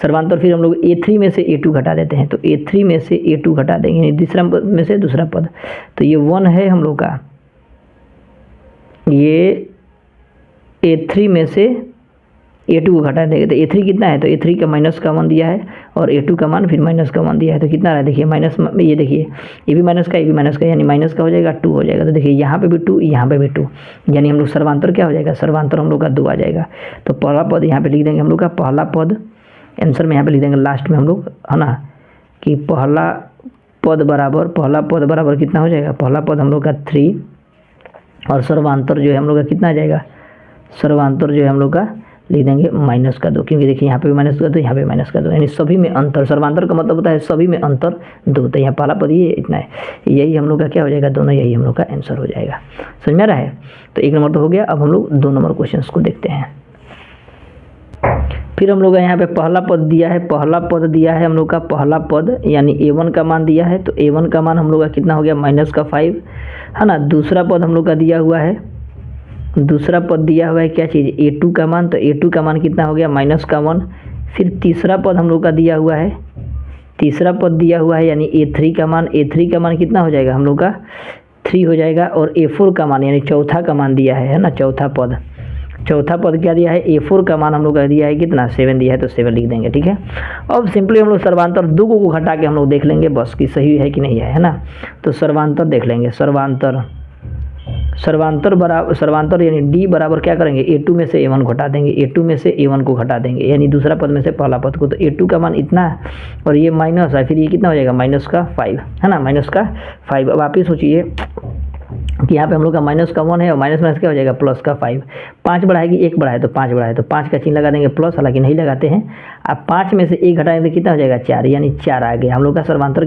[SPEAKER 1] सर्वांतर फिर हम लोग A3 में से A2 घटा देते हैं, तो A3 में से A2 घटा देंगे, यानी तीसरा पद में से दूसरा पद, तो ये 1 है हम लोग का, ये A3 में से A2 को घटा देंगे, तो A3 कितना है, तो A3 का -1 दिया है और A2 का मान फिर -1 दिया है, तो कितना रहा है देखिए माइनस, ये देखिए ये भी माइनस का, ये भी माइनस का, यानी माइनस का हो जाएगा 2 हो जाएगा। तो देखिए यहाँ पे भी 2, यहाँ पे भी 2, यानी हम लोग सर्वांतर क्या हो जाएगा, सर्वांतर हम लोग का 2 आ जाएगा। तो पहला पद यहाँ पे लिख देंगे हम लोग का, पहला पद आंसर में यहाँ पे लिख देंगे लास्ट में हम लोग, है ना, कि पहला पद बराबर कितना हो जाएगा, पहला पद हम लोग का 3 और सर्वांतर जो है हम लोग का कितना आ जाएगा, सर्वांतर जो है हम लोग का लिख देंगे -2, क्योंकि देखिए यहाँ पे भी -2, यहाँ पे -2, यानी सभी में अंतर, सर्वांतर का मतलब होता है सभी में अंतर 2, तो यहाँ पहला पद ये इतना है, यही हम लोग का क्या हो जाएगा, दोनों यही हम लोग का आंसर हो जाएगा। समझ में आ रहा है। तो 1 नंबर तो हो गया। अब हम लोग 2 नंबर क्वेश्चन को देखते हैं। फिर हम लोग यहाँ पे पहला पद दिया है, पहला पद दिया है हम लोग का, पहला पद यानी A1 का मान दिया है, तो A1 का मान हम लोग का कितना हो गया -5, है ना। दूसरा पद हम लोग का दिया हुआ है, दूसरा पद दिया हुआ है क्या चीज़, A2 का मान, तो A2 का मान कितना हो गया -1। फिर तीसरा पद हम लोग का दिया हुआ है, तीसरा पद दिया हुआ है यानी A3 का मान, A3 का मान कितना हो जाएगा हम लोग का 3 हो जाएगा, और A4 का मान यानी चौथा का मान दिया है ना, चौथा पद क्या दिया है, A4 का मान हम लोग का दिया है कितना 7 दिया है, तो 7 लिख देंगे, ठीक है। अब सिंपली हम लोग सर्वांतर 2 को घटा के हम लोग देख लेंगे बस कि सही है कि नहीं है ना। तो सर्वांतर देख लेंगे, सर्वांतर यानी D बराबर क्या करेंगे, A2 में से A1 घटा देंगे, A2 में से A1 को घटा देंगे, यानी दूसरा पद में से पहला पद को, तो A2 का मान इतना और ये माइनस है, फिर ये कितना हो जाएगा -5, है ना, -5। अब आप ही सोचिए कि यहाँ पे हम लोग का -1 है और माइनस क्या हो जाएगा +5, 5 बढ़ाएगी 1 बढ़ाए तो 5 बढ़ाए, तो 5 का चिन्ह लगा देंगे प्लस, हालांकि नहीं लगाते हैं। अब 5 में से 1 घटाएंगे तो कितना हो जाएगा 4, यानी 4 आ गया हम लोग का सर्वांतर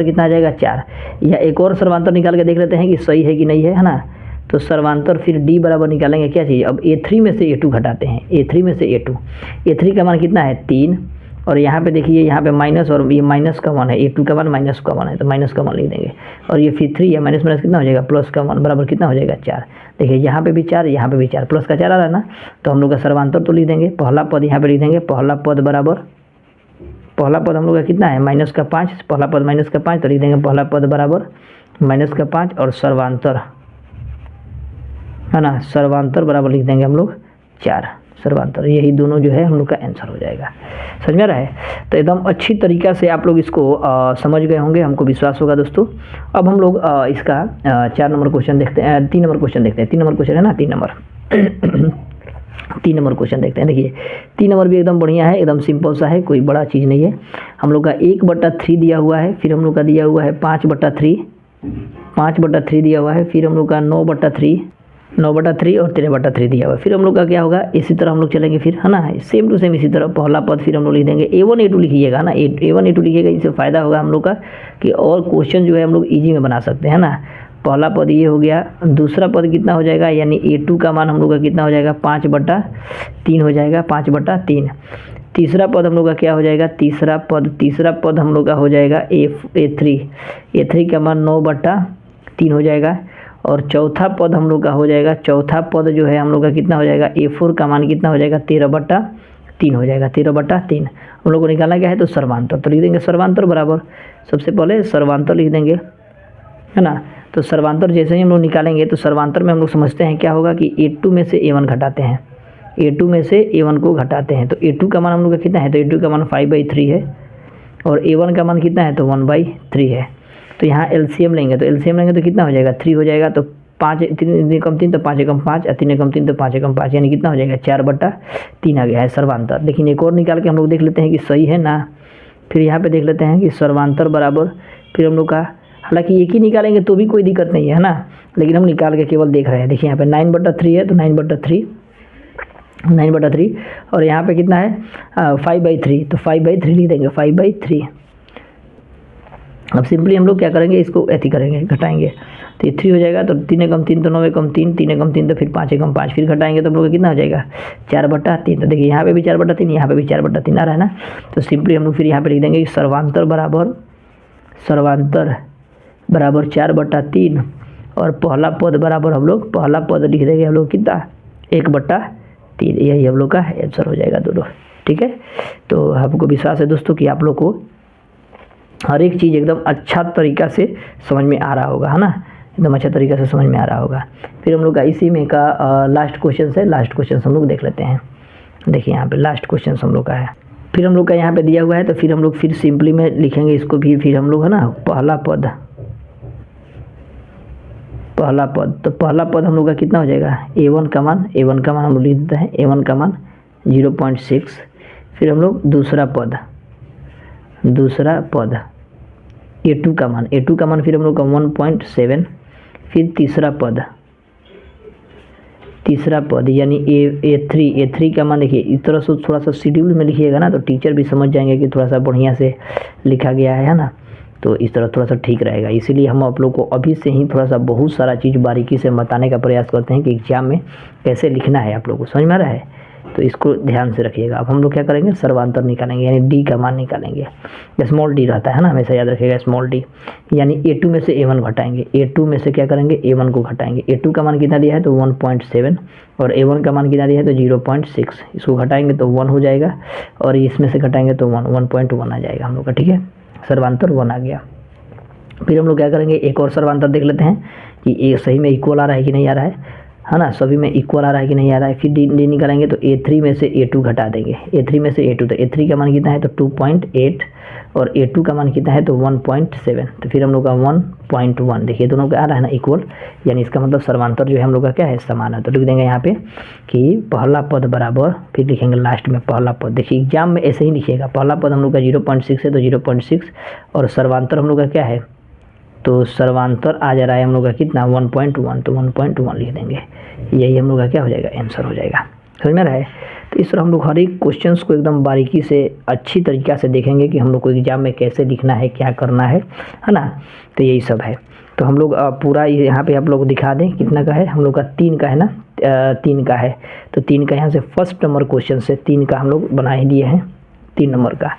[SPEAKER 1] कितना आ जाएगा 4। या एक और सर्वांतर निकाल के देख लेते हैं कि सही है कि नहीं है ना। तो सर्वांतर फिर D बराबर निकालेंगे क्या चाहिए, अब A3 में से A2 घटाते हैं, A3 में से A3 का मान कितना है 3, और यहाँ पे देखिए यहाँ पे माइनस और ये -1 है, A2 का मान -1 है, तो -1 लिख देंगे, और ये फिर 3 है, माइनस कितना हो जाएगा +1 बराबर कितना हो जाएगा 4। देखिए यहाँ पे भी 4, यहाँ पे भी 4, प्लस का 4 आ रहा है ना, तो हम लोग का सर्वांतर तो लिख देंगे, पहला पद यहाँ पे लिख देंगे, पहला पद हम लोग का कितना है -5, पहला पद -5, तो लिख देंगे पहला पद बराबर -5 और सर्वांतर, है ना, सर्वांतर बराबर लिख देंगे हम लोग 4, सर्वांतर, यही दोनों जो है हम लोग का आंसर हो जाएगा। समझ में आ रहा है। तो एकदम अच्छी तरीक़ा से आप लोग इसको समझ गए होंगे, हमको विश्वास होगा दोस्तों। अब हम लोग इसका 4 नंबर क्वेश्चन देखते हैं, 3 नंबर क्वेश्चन देखते हैं, 3 नंबर क्वेश्चन है ना, 3 नंबर क्वेश्चन देखते हैं। देखिए 3 नंबर भी एकदम बढ़िया है, एकदम सिंपल सा है, कोई बड़ा चीज़ नहीं है। हम लोग का 1/3 दिया हुआ है, फिर हम लोग का दिया हुआ है 5/3 दिया हुआ है, फिर हम लोग का 9/3 और 13/3 दिया हुआ है। फिर हम लोग का क्या होगा, इसी तरह हम लोग चलेंगे फिर, है ना, सेम टू सेम इसी तरह पहला पद फिर हम लोग लिख देंगे A1 A2 लिखिएगा ना, A1 A2 लिखिएगा, इससे फ़ायदा होगा हम लोग का कि और क्वेश्चन जो है हम लोग ईजी में बना सकते हैं ना। पहला पद ये हो गया, दूसरा पद कितना हो जाएगा, यानी A2 का मान हम लोग का कितना हो जाएगा 5/3 हो जाएगा, 5/3। तीसरा पद हम लोग का क्या हो जाएगा, तीसरा पद हम लोग का हो जाएगा A3 का मान 9/3 हो जाएगा, और चौथा पद हम लोग का हो जाएगा, चौथा पद जो है हम लोग का कितना हो जाएगा A4 का मान कितना हो जाएगा 13/3 3 हो जाएगा, 13/3 हम लोग को निकालना क्या है, तो सर्वांतर। तो लिख देंगे सर्वांतर बराबर, सबसे पहले सर्वांतर लिख देंगे, है ना। तो सर्वांतर जैसे ही हम लोग निकालेंगे तो सर्वांतर में हम लोग समझते हैं क्या होगा कि A2 में से A1 घटाते हैं, A2 में से A1 को घटाते हैं। तो A2 का मान हम लोग का कितना है, तो A2 का मान 5/3 है और A1 का मान कितना है, तो 1/3 है। तो यहाँ LCM लेंगे, तो LCM लेंगे तो कितना हो जाएगा, 3 हो जाएगा। तो 5 3 कम 3 तो 5 कम 5 और 3 कम 3 तो 5 कम 5, यानी कितना हो जाएगा, 4/3 आ गया है सर्वांतर। लेकिन एक और निकाल के हम लोग देख लेते हैं कि सही है ना। फिर यहाँ पे देख लेते हैं कि सर्वांतर बराबर, फिर हम लोग का, हालांकि एक ही निकालेंगे तो भी कोई दिक्कत नहीं है ना, लेकिन हम निकाल के केवल देख रहे हैं। देखिए यहाँ पे 9/3 है, तो 9/3 और यहाँ पे कितना है 5/3, तो 5/3 लिख देंगे, 5/3। अब सिंपली हम लोग क्या करेंगे, इसको ऐसे करेंगे, घटाएंगे तो ये 3 हो जाएगा। तो 3 कम 3 तो 9 कम 3, 3 कम 3 तो फिर 5 कम 5, फिर घटाएंगे तो हम लोग कितना हो जाएगा, 4/3। तो देखिए यहाँ पे भी 4/3, यहाँ पे भी 4/3 आ रहा है ना। तो सिंपली हम लोग फिर यहाँ पे लिख देंगे कि सर्वांतर बराबर 4/3 और पहला पद बराबर हम लोग पहला पद लिख देंगे हम लोग कितना, 1/3। यही हम लोग का आंसर हो जाएगा दोनों, ठीक है। तो आपको विश्वास है दोस्तों कि आप लोग को हर एक चीज़ एकदम अच्छा तरीक़ा से समझ में आ रहा होगा, है ना, एकदम अच्छा तरीक़ा से समझ में आ रहा होगा। फिर हम लोग का इसी में का लास्ट क्वेश्चन है, लास्ट क्वेश्चन हम लोग देख लेते हैं। देखिए यहाँ पे लास्ट क्वेश्चन हम लोग का है, फिर हम लोग का यहाँ पे दिया हुआ है, तो फिर हम लोग फिर सिंपली में लिखेंगे इसको भी। फिर हम लोग है ना पहला पद, तो पहला पद हम लोग का कितना हो जाएगा, A1 का मान हम लोग लिख देते हैं, A1 का मान 0.6। फिर हम लोग दूसरा पद A2 का मान फिर हम लोग का 1.7। फिर तीसरा पद यानी A3 का मान देखिए, इस तरह से थोड़ा सा शेड्यूल में लिखिएगा ना तो टीचर भी समझ जाएंगे कि थोड़ा सा बढ़िया से लिखा गया है ना। तो इस तरह थोड़ा सा ठीक रहेगा, इसीलिए हम आप लोग को अभी से ही थोड़ा सा बहुत सारा चीज़ बारीकी से बताने का प्रयास करते हैं कि एग्जाम में कैसे लिखना है, आप लोग को समझ में आ रहा है। तो इसको ध्यान से रखिएगा। अब हम लोग क्या करेंगे, सर्वांतर निकालेंगे, यानी D का मान निकालेंगे। स्मॉल d रहता है ना, हमेशा याद रखिएगा, स्मॉल d। यानी A2 में से A1 घटाएंगे, A2 में से क्या करेंगे, A1 को घटाएंगे। A2 का मान कितना दिया है, तो 1.7 और A1 का मान कितना दिया है, तो 0.6। इसको घटाएंगे तो 1 हो जाएगा और इसमें से घटाएंगे तो 1.1 आ जाएगा हम लोग का, ठीक है। सर्वांतर 1 आ गया। फिर हम लोग क्या करेंगे, एक और सर्वांतर देख लेते हैं कि ये सही में इक्वल आ रहा है कि नहीं आ रहा है ना, सभी में इक्वल आ रहा है कि नहीं आ रहा है। फिर D निकालेंगे तो A3 में से A2 घटा देंगे, A3 में से A2, तो A3 का मान कितना है, तो 2.8 और A2 का मान कितना है, तो 1.7। तो फिर हम लोग का 1.1, देखिए दोनों का आ रहा है ना इक्वल, यानी इसका मतलब सर्वांतर जो है हम लोग का क्या है, समान है। तो लिख देंगे यहाँ पे कि पहला पद बराबर, फिर लिखेंगे लास्ट में पहला पद। देखिए एग्जाम में ऐसे ही लिखिएगा, पहला पद हम लोग का 0.6 है तो 0.6 और सर्वांतर हम लोग का क्या है, तो सर्वांतर आ जा रहा है हम लोग का कितना, 1.1, तो 1.1 लिख देंगे। यही हम लोग का क्या हो जाएगा, आंसर हो जाएगा। समझ में रहा है। तो इस तरह हम लोग हर एक क्वेश्चंस को एकदम बारीकी से अच्छी तरीक़ा से देखेंगे कि हम लोग को एग्जाम में कैसे लिखना है, क्या करना है ना। तो यही सब है। तो हम लोग पूरा यहाँ पे आप लोग दिखा दें कितना का है, हम लोग का 3 का है ना, 3 का है। तो 3 का यहाँ से फर्स्ट नंबर क्वेश्चन से 3 का हम लोग बना ही दिए हैं। 3 नंबर का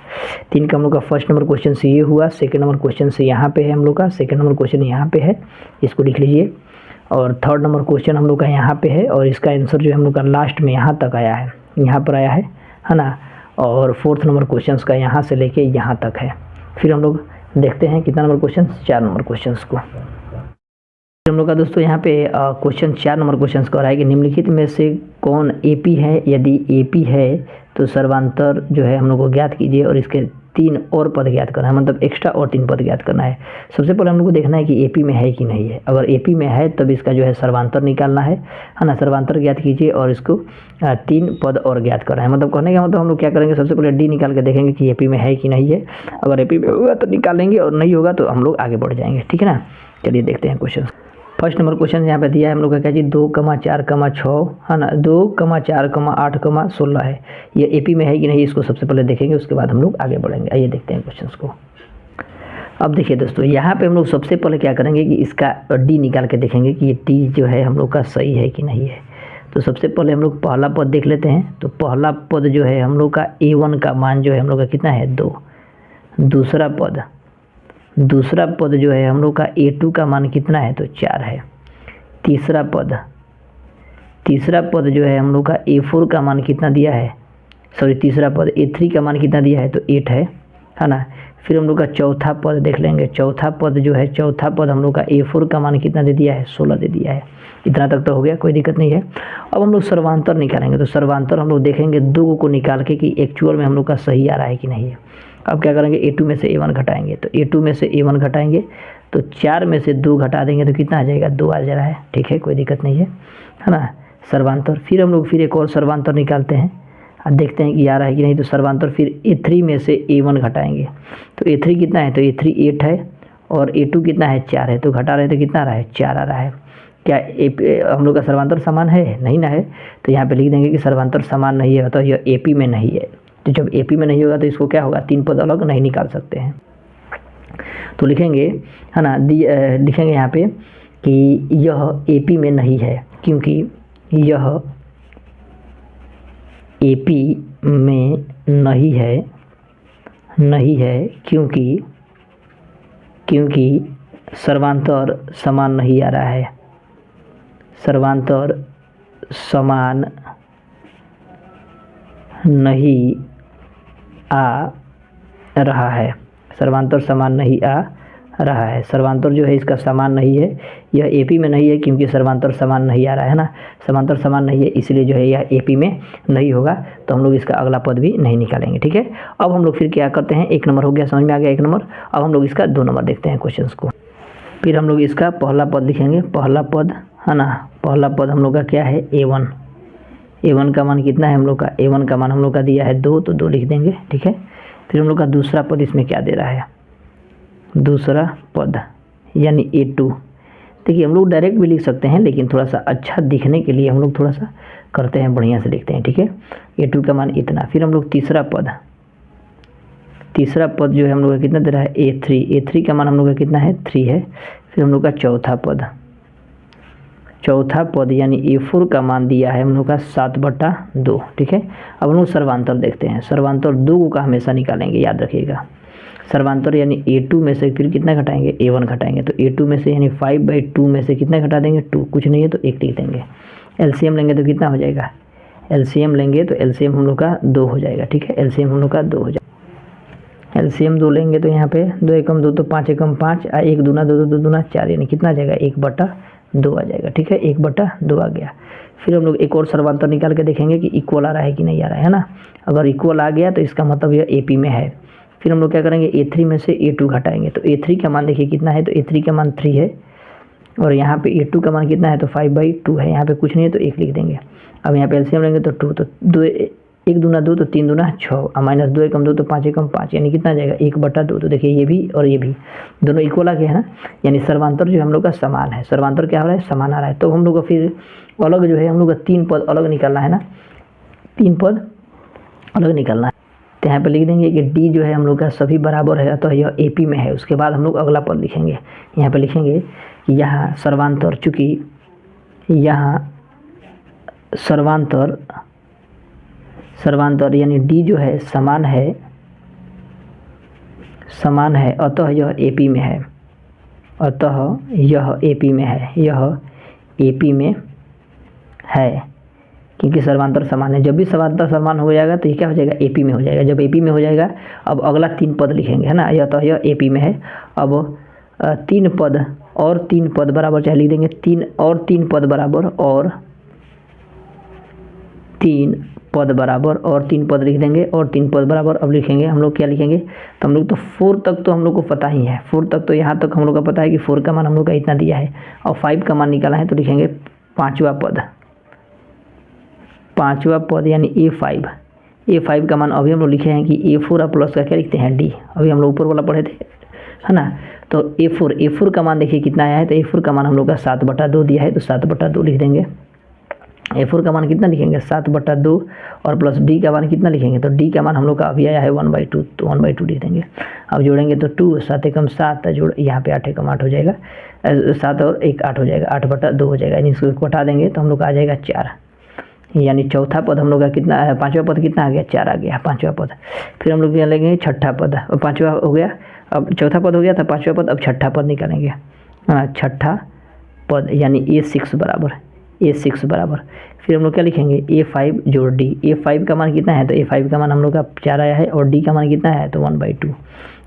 [SPEAKER 1] हम लोग का फर्स्ट नंबर क्वेश्चन से ये हुआ, सेकंड नंबर क्वेश्चन से यहाँ पे है हम लोग का, सेकंड नंबर क्वेश्चन यहाँ पे है, इसको लिख लीजिए। और थर्ड नंबर क्वेश्चन हम लोग का यहाँ पे है और इसका आंसर जो है हम लोग का लास्ट में यहाँ तक आया है, यहाँ पर आया है ना। और फोर्थ नंबर क्वेश्चन का यहाँ से लेके यहाँ तक है। फिर हम लोग देखते हैं कितना नंबर क्वेश्चन, 4 नंबर क्वेश्चन को। हम लोग का दोस्तों यहाँ पे क्वेश्चन 4 नंबर क्वेश्चन का रहा है कि निम्नलिखित में से कौन AP है, यदि AP है तो सर्वांतर जो है हम लोग को ज्ञात कीजिए और इसके 3 और पद ज्ञात करना है, मतलब एक्स्ट्रा और 3 पद ज्ञात करना है। सबसे पहले हम लोग को देखना है कि AP में है कि नहीं है। अगर AP में है तब इसका जो है सर्वांतर निकालना है ना। सर्वांतर ज्ञात कीजिए और इसको 3 पद और ज्ञात करना है। मतलब कहने का मतलब हम लोग क्या करेंगे, सबसे पहले D निकाल के देखेंगे कि AP में है कि नहीं है। अगर AP में होगा तो निकालेंगे और नहीं होगा तो हम लोग आगे बढ़ जाएंगे, ठीक है ना। चलिए देखते हैं क्वेश्चन। फर्स्ट नंबर क्वेश्चन यहाँ पे दिया है हम लोग का क्या जी, 2, 4, 6 है ना, 2, 4, 8, 16 है। ये AP में है कि नहीं, इसको सबसे पहले देखेंगे, उसके बाद हम लोग आगे बढ़ेंगे। आइए देखते हैं क्वेश्चन को। अब देखिए दोस्तों, यहाँ पे हम लोग सबसे पहले क्या करेंगे कि इसका D निकाल के देखेंगे कि ये D जो है हम लोग का सही है कि नहीं है। तो सबसे पहले हम लोग पहला पद देख लेते हैं। तो पहला पद जो है हम लोग का A1 का मान जो है हम लोग का कितना है, 2। दूसरा पद जो है हम लोग का A2 का मान कितना है, तो 4 है। तीसरा पद जो है हम लोग का A4 का मान कितना दिया है, सॉरी तीसरा पद A3 का मान कितना दिया है तो 8 है ना। फिर हम लोग का चौथा पद देख लेंगे, चौथा पद जो है, चौथा पद हम लोग का A4 का मान कितना दे दिया है 16 दे दिया है। इतना तक तो हो गया, कोई दिक्कत नहीं है। अब हम लोग सर्वांतर निकालेंगे, तो सर्वांतर हम लोग देखेंगे दो को निकाल के कि एक्चुअल में हम लोग का सही आ रहा है कि नहीं है। अब क्या करेंगे, A2 में से A1 घटाएंगे, तो A2 में से A1 घटाएंगे तो 4 में से 2 घटा देंगे तो कितना आ जाएगा 2 आ जा रहा है, ठीक है, कोई दिक्कत नहीं है ना। सर्वांतर फिर हम लोग फिर एक और सर्वांतर निकालते हैं और देखते हैं कि आ रहा है कि नहीं। तो सर्वांतर फिर A3 में से A1 घटाएंगे, तो A3 कितना है तो A3 8 है और A2 कितना है 4 है, तो घटा रहे तो कितना आ रहा है 4 आ रहा है। क्या हम लोग का सर्वांतर समान है, नहीं ना है, तो यहाँ पे लिख देंगे कि सर्वांतर समान नहीं है, तो यह AP में नहीं है। तो जब AP में नहीं होगा तो इसको क्या होगा, 3 पद अलग नहीं निकाल सकते हैं। तो लिखेंगे है ना, लिखेंगे यहाँ पे कि यह AP में नहीं है, क्योंकि यह AP में नहीं है क्योंकि सर्वांतर समान नहीं आ रहा है, सर्वांतर समान नहीं आ रहा है, सर्वांतर समान नहीं आ रहा है। सर्वांतर जो है इसका समान नहीं है, यह AP में नहीं है क्योंकि सर्वांतर समान नहीं आ रहा है ना, समांतर समान नहीं है, इसलिए जो है यह AP में नहीं होगा, तो हम लोग इसका अगला पद भी नहीं निकालेंगे, ठीक है। अब हम लोग फिर क्या करते हैं, 1 नंबर हो गया, समझ में आ गया 1 नंबर। अब हम लोग इसका 2 नंबर देखते हैं क्वेश्चन को। फिर हम लोग इसका पहला पद लिखेंगे, पहला पद है ना, पहला पद हम लोग का क्या है A1, A1 का मान कितना है हम लोग का, A1 का मान हम लोग का दिया है 2, तो 2 लिख देंगे, ठीक है। फिर हम लोग का दूसरा पद इसमें क्या दे रहा है, दूसरा पद यानी A2। देखिए हम लोग डायरेक्ट भी लिख सकते हैं, लेकिन थोड़ा सा अच्छा दिखने के लिए हम लोग थोड़ा सा करते हैं, बढ़िया से लिखते हैं, ठीक है। A2 का मान इतना। फिर हम लोग तीसरा पद जो है हम लोग का कितना दे रहा है A3 का मान हम लोग का कितना है 3 है। फिर हम लोग का चौथा पद यानी A4 का मान दिया है हम लोग का 7/2, ठीक है। अब हम लोग सर्वांतर देखते हैं, सर्वांतर 2 का हमेशा निकालेंगे, याद रखिएगा। सर्वांतर यानी A2 में से फिर कितना घटाएंगे, A1 घटाएंगे, तो A2 में से यानी 5/2 में से कितना घटा देंगे 2, कुछ नहीं है तो 1 लिख देंगे। LCM लेंगे तो कितना हो जाएगा, LCM लेंगे तो LCM हम लोग का 2 हो जाएगा, ठीक है, LCM हम लोग का 2 हो जाएगा। LCM 2 लेंगे तो यहाँ पे 2 एकम 2 तो 5 एकम 5, 1 दूना 2 2 दूना 4, यानी कितना आ जाएगा 1/2 आ जाएगा, ठीक है, 1/2 आ गया। फिर हम लोग एक और सर्वांतर निकाल के देखेंगे कि इक्वल आ रहा है कि नहीं आ रहा है ना। अगर इक्वल आ गया तो इसका मतलब यह AP में है। फिर हम लोग क्या करेंगे, A3 में से A2 घटाएंगे, तो A3 का मान देखिए कितना है, तो A3 का मान 3 है और यहाँ पे A2 का मान कितना है तो 5/2 है, यहाँ पे कुछ नहीं है तो 1 लिख देंगे। अब यहाँ पे LCM लेंगे तो 2, तो 2 1 दूना 2 तो 3 दूना 6 और माइनस 2 एकम 2 तो 5 एकम 5, यानी कितना आ जाएगा 1/2। तो देखिए ये भी और ये भी दोनों इक्वल आ गए हैं ना, यानी सर्वांतर जो हम लोग का समान है, सर्वांतर क्या हो रहा है समान आ रहा है। तो हम लोग का फिर अलग जो है हम लोग का 3 पद अलग निकालना है ना, 3 पद अलग निकालना है। तो यहाँ पे लिख देंगे कि D जो है हम लोग का सभी बराबर है, तो यह AP में है। उसके बाद हम लोग अगला पद लिखेंगे, यहाँ पे लिखेंगे कि यहाँ सर्वांतर, चूँकि यहाँ सर्वांतर यानी D जो है समान है, अतः यह AP में है, अतः यह AP में है, यह AP में है, क्योंकि सर्वांतर समान है। जब भी सर्वांतर समान हो जाएगा तो ये क्या हो जाएगा AP में हो जाएगा। जब AP में हो जाएगा अब अगला 3 पद लिखेंगे, है ना, यह तो यह AP में है। अब 3 पद और 3 पद बराबर, चाहे लिख देंगे 3 और 3 पद बराबर और 3 पद बराबर और 3 पद लिख देंगे और 3 पद बराबर। अब लिखेंगे हम लोग क्या लिखेंगे, तो हम लोग तो 4 तक तो हम लोग को पता ही है, 4 तक तो यहाँ तक हम लोग का पता है कि 4 का मान हम लोग का इतना दिया है और 5 का मान निकाला है। तो लिखेंगे 5वां पद यानी A5 का मान अभी हम लोग लिखे हैं कि A4 प्लस का क्या लिखते हैं D, अभी हम लोग ऊपर वाला पढ़े थे, है ना। तो A4 का मान देखिए कितना आया है, तो A4 का मान हम लोग का 7/2 दिया है, तो 7/2 लिख देंगे। A4 का मान कितना लिखेंगे 7/2 और प्लस D का मान कितना लिखेंगे, तो D का मान हम लोग का अभी आया है 1/2, तो 1/2 लिख देंगे। अब जोड़ेंगे तो 2 7 एकम 7 जोड़, यहाँ पे 8 एकम 8 हो जाएगा, 7 और 1 8 हो जाएगा, 8/2 हो जाएगा, यानी इसको घटा देंगे तो हम लोग का आ जाएगा 4, यानी चौथा पद हम लोग का कितना है, 5वां पद कितना आ गया 4 आ गया, 5वां पद। फिर हम लोग लेंगे छठा पद, 5वां हो गया, अब चौथा पद हो गया था, 5वां पद, अब छठा पद निकालेंगे। छठा पद यानी A6 बराबर, A6 बराबर, फिर हम लोग क्या लिखेंगे A5 जोड़ D। A5 का मान कितना है, तो A5 का मान हम लोग का 4 आया है और D का मान कितना है, तो 1/2,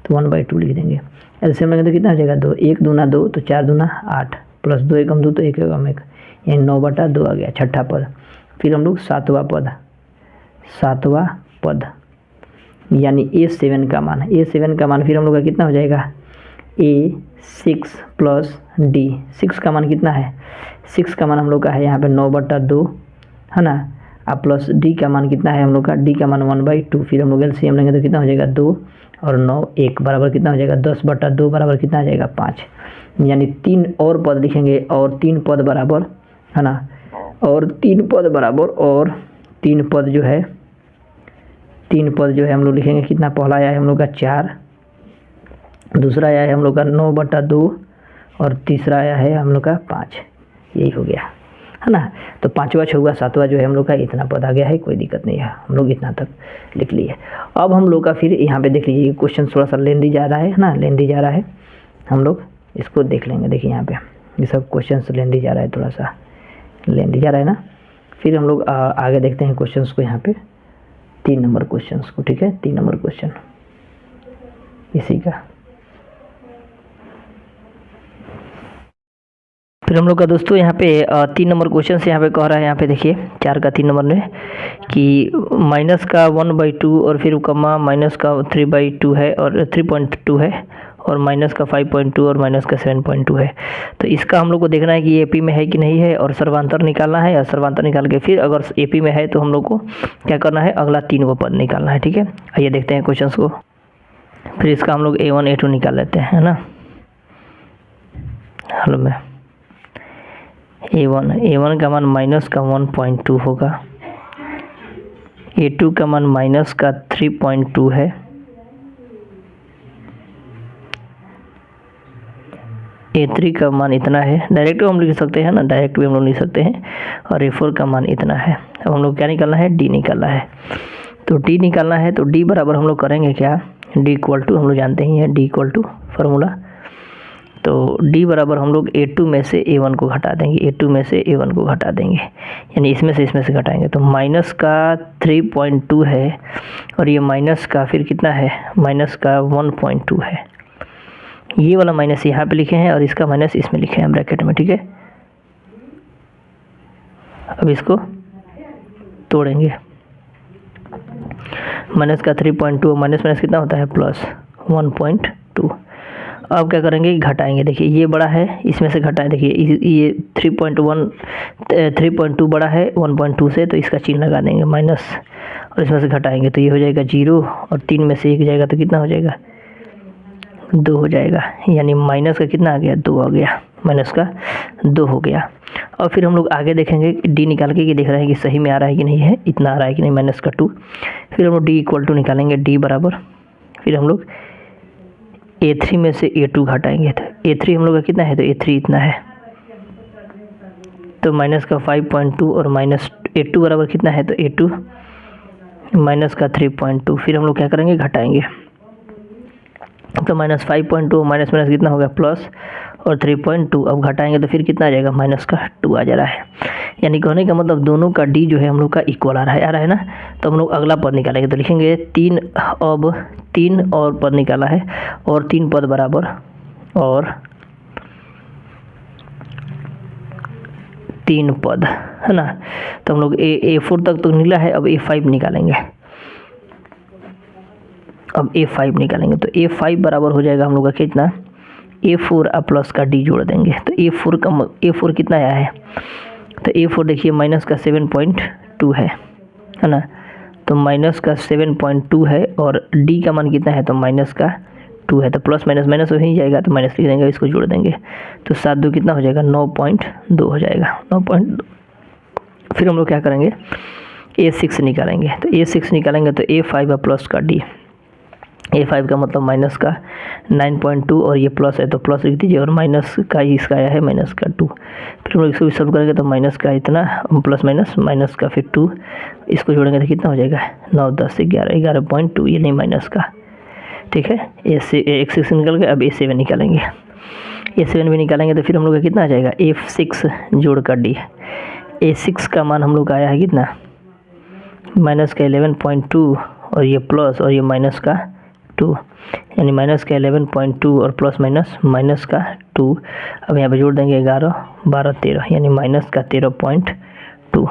[SPEAKER 1] तो 1/2 लिख देंगे। ऐसे में तो कितना हो जाएगा 2, 1 दूना 2 तो 4 दूना 8 प्लस 2 एकम 2 तो 1 एकम 1, यानी 9/2 आ गया छठा पद। फिर हम लोग सातवां पद यानी A7 का मान, A7 का मान फिर हम लोग का कितना हो जाएगा A6 प्लस D। 6 का मान कितना है, 6 का मान हम लोग का है यहाँ पे 9/2 है ना, अब प्लस D का मान कितना है हम लोग का, D का मान 1/2। फिर हम लोग एलसीएम लेंगे तो कितना हो जाएगा 2 और 9 1 बराबर कितना हो जाएगा 10/2 बराबर कितना आ जाएगा 5, यानी 3 और पद लिखेंगे और 3 पद बराबर है ना, और 3 पद बराबर और 3 पद जो है हम लोग लिखेंगे कितना, पहला आया है हम लोग का 4, दूसरा आया है हम लोग का 9/2 और तीसरा आया है हम लोग का 5, यही हो गया है ना। तो 5वां 6वां 7वां जो है हम लोग का इतना पद आ गया है, कोई दिक्कत नहीं है, हम लोग इतना तक लिख लिए। अब हम लोग का फिर यहाँ पे देख लीजिए क्वेश्चन थोड़ा सा लेंदी जा रहा है ना, लेंदी जा रहा है, हम लोग इसको देख लेंगे। देखिए यहाँ पे ये सब क्वेश्चन लेंदी जा रहा है, थोड़ा सा लेंदी जा रहा है ना। फिर हम लोग आगे देखते हैं क्वेश्चन को, यहाँ पे 3 नंबर क्वेश्चन को, ठीक है 3 नंबर क्वेश्चन इसी का। फिर हम लोग का दोस्तों यहाँ पे 3 नंबर क्वेश्चन से यहाँ पे कह रहा है, यहाँ पे देखिए 4 का 3 नंबर में कि माइनस का 1/2 और फिर कमा माइनस का 3/2 है और 3.2 है और माइनस का 5.2 और माइनस का 7.2 है। तो इसका हम लोग को देखना है कि एपी में है कि नहीं है और सर्वांतर निकालना है, और सर्वांतर निकाल के फिर अगर एपी में है तो हम लोग को क्या करना है, अगला 3 को पद निकालना है, ठीक है। आइए देखते हैं क्वेश्चन को। फिर इसका हम लोग A1 A2 निकाल लेते हैं, है ना। हलो में A1 का मान माइनस का 1.2 होगा, A2 का मान माइनस का 3.2 है, A3 का मान इतना है, डायरेक्ट हम लिख सकते हैं ना, डायरेक्ट भी हम लोग लिख सकते हैं, और A4 का मान इतना है। अब हम लोग क्या निकालना है, D निकालना है। तो D निकालना है तो D बराबर हम लोग करेंगे क्या, D इक्वल टू हम लोग जानते ही हैं D इक्वल टू फार्मूला, तो D बराबर हम लोग A2 में से A1 को घटा देंगे, A2 में से A1 को घटा देंगे, यानी इसमें से घटाएंगे। तो माइनस का 3.2 है और ये माइनस का फिर कितना है, माइनस का 1.2 है। ये वाला माइनस यहाँ पे लिखे हैं और इसका माइनस इसमें लिखे हैं ब्रैकेट में, ठीक है। अब इसको तोड़ेंगे, माइनस का 3.2 माइनस माइनस कितना होता है प्लस 1.2। अब क्या करेंगे, घटाएंगे। देखिए ये बड़ा है, इसमें से घटाएं, देखिए ये 3.2 बड़ा है 1.2 से, तो इसका चिन्ह लगा देंगे माइनस, और इसमें से घटाएंगे तो ये हो जाएगा 0 और 3 में से 1 जाएगा तो कितना हो जाएगा 2 हो जाएगा, यानी माइनस का कितना आ गया 2 आ गया, माइनस का 2 हो गया। और फिर हम लोग आगे देखेंगे D निकाल के कि देख रहे हैं कि सही में आ रहा है कि नहीं है, इतना आ रहा है कि नहीं, माइनस का 2। फिर हम लोग D इक्वल टू निकालेंगे, D बराबर फिर हम लोग A3 में से A2 घटाएंगे, तो A3 हम लोग का कितना है, तो A3 इतना है, तो माइनस का 5.2 और माइनस A2 बराबर कितना है, तो A2 माइनस का 3.2। फिर हम लोग क्या करेंगे, घटाएंगे, तो माइनस 5.2 माइनस माइनस कितना हो गया प्लस और 3.2। अब घटाएंगे तो फिर कितना आ जाएगा, माइनस का 2 आ जा रहा है। यानी कहने का मतलब दोनों का D जो है हम लोग का इक्वल आ रहा है ना। तो हम लोग अगला पद निकालेंगे, तो लिखेंगे 3, अब 3 और पद निकाला है और 3 पद बराबर और 3 पद, है ना। तो हम लोग A4 तक तो निकला है, अब A5 निकालेंगे, अब A5 निकालेंगे। तो A5 बराबर हो जाएगा हम लोग का कितना, A4 प्लस का D जोड़ देंगे, तो A4 कितना आया है, तो A4 देखिए माइनस का 7.2 है ना, तो माइनस का 7.2 है और D का मान कितना है, तो माइनस का 2 है, तो प्लस माइनस माइनस हो ही जाएगा, तो माइनस लिख देंगे, इसको जोड़ देंगे, तो 7 2 कितना हो जाएगा 9.2 हो जाएगा, 9.2। फिर हम लोग क्या करेंगे, A6 निकालेंगे, तो A6 निकालेंगे तो A5 प्लस का D, A5 का मतलब माइनस का 9.2 और ये प्लस है तो प्लस लिख दीजिए, और माइनस का इसका आया है माइनस का 2। फिर हम लोग इसको सॉल्व करेंगे तो माइनस का इतना प्लस माइनस का फिर 2, इसको जोड़ेंगे तो कितना हो जाएगा 9 10 11 11.2, ये नहीं माइनस का, ठीक है। A6 निकल गया, अब A7 निकालेंगे, A7 भी निकालेंगे तो फिर हम लोग का कितना आ जाएगा, A6 जोड़ कर D, A6 का मान हम लोग का आया है कितना, माइनस का 11.2 और ये प्लस और ये माइनस का 2, यानी माइनस का 11.2 और प्लस माइनस का 2। अब यहाँ पे जोड़ देंगे 11, 12, 13, यानी माइनस का 13.2।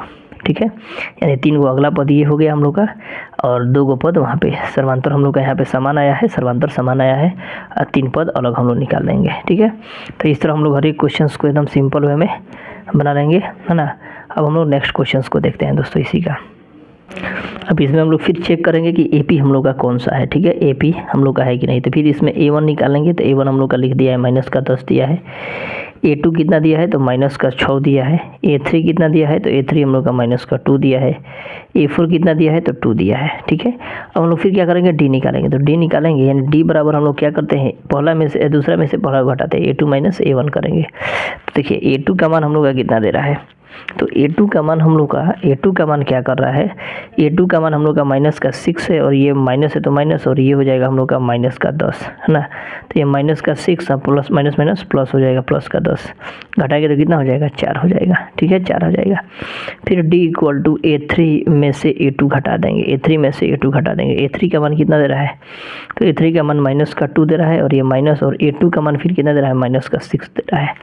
[SPEAKER 1] ठीक है, यानी 3 गो अगला पद ये हो गया हम लोग का, और 2 गो पद वहाँ पे सर्वांतर हम लोग का यहाँ पे समान आया है, सर्वांतर समान आया है, और 3 पद अलग हम लोग निकाल लेंगे। ठीक है, तो इस तरह हम लोग हर एक क्वेश्चन को एकदम सिंपल वे में बना लेंगे, है ना। अब हम लोग नेक्स्ट क्वेश्चन को देखते हैं दोस्तों इसी का। अब इसमें हम लोग फिर चेक करेंगे कि AP हम लोग का कौन सा है। ठीक है, AP हम लोग का है कि नहीं, तो फिर इसमें A1 निकालेंगे। तो A1 हम लोग का लिख दिया है माइनस का 10 दिया है, A2 कितना दिया है तो माइनस का 6 दिया है, A3 कितना दिया है तो A3 हम लोग का माइनस का 2 दिया है, A4 कितना दिया है तो 2 दिया है। ठीक है, अब हम लोग फिर क्या करेंगे, D निकालेंगे। तो D निकालेंगे यानी D बराबर हम लोग क्या करते हैं, पहला में से दूसरा में से पहला घटाते हैं, A2 माइनस A1 करेंगे। तो देखिए A2 का मान हम लोग का कितना दे रहा है, तो A2 का मान हम लोग का, A2 का मान क्या कर रहा है, A2 का मान हम लोग का माइनस का 6 है, और ये माइनस है तो माइनस, और ये हो जाएगा हम लोग का माइनस का 10, है ना। तो ये माइनस का 6 और प्लस माइनस प्लस हो जाएगा, प्लस का 10 घटाएंगे तो कितना हो जाएगा, 4 हो जाएगा। ठीक है, 4 हो जाएगा। फिर D इक्वल टू A3 में से A2 घटा देंगे, A3 में से A2 घटा देंगे। A3 का मान कितना दे रहा है, तो A3 का मान माइनस का 2 दे रहा है, और ये माइनस, और A2 का मान फिर कितना दे रहा है, माइनस का 6 दे रहा है।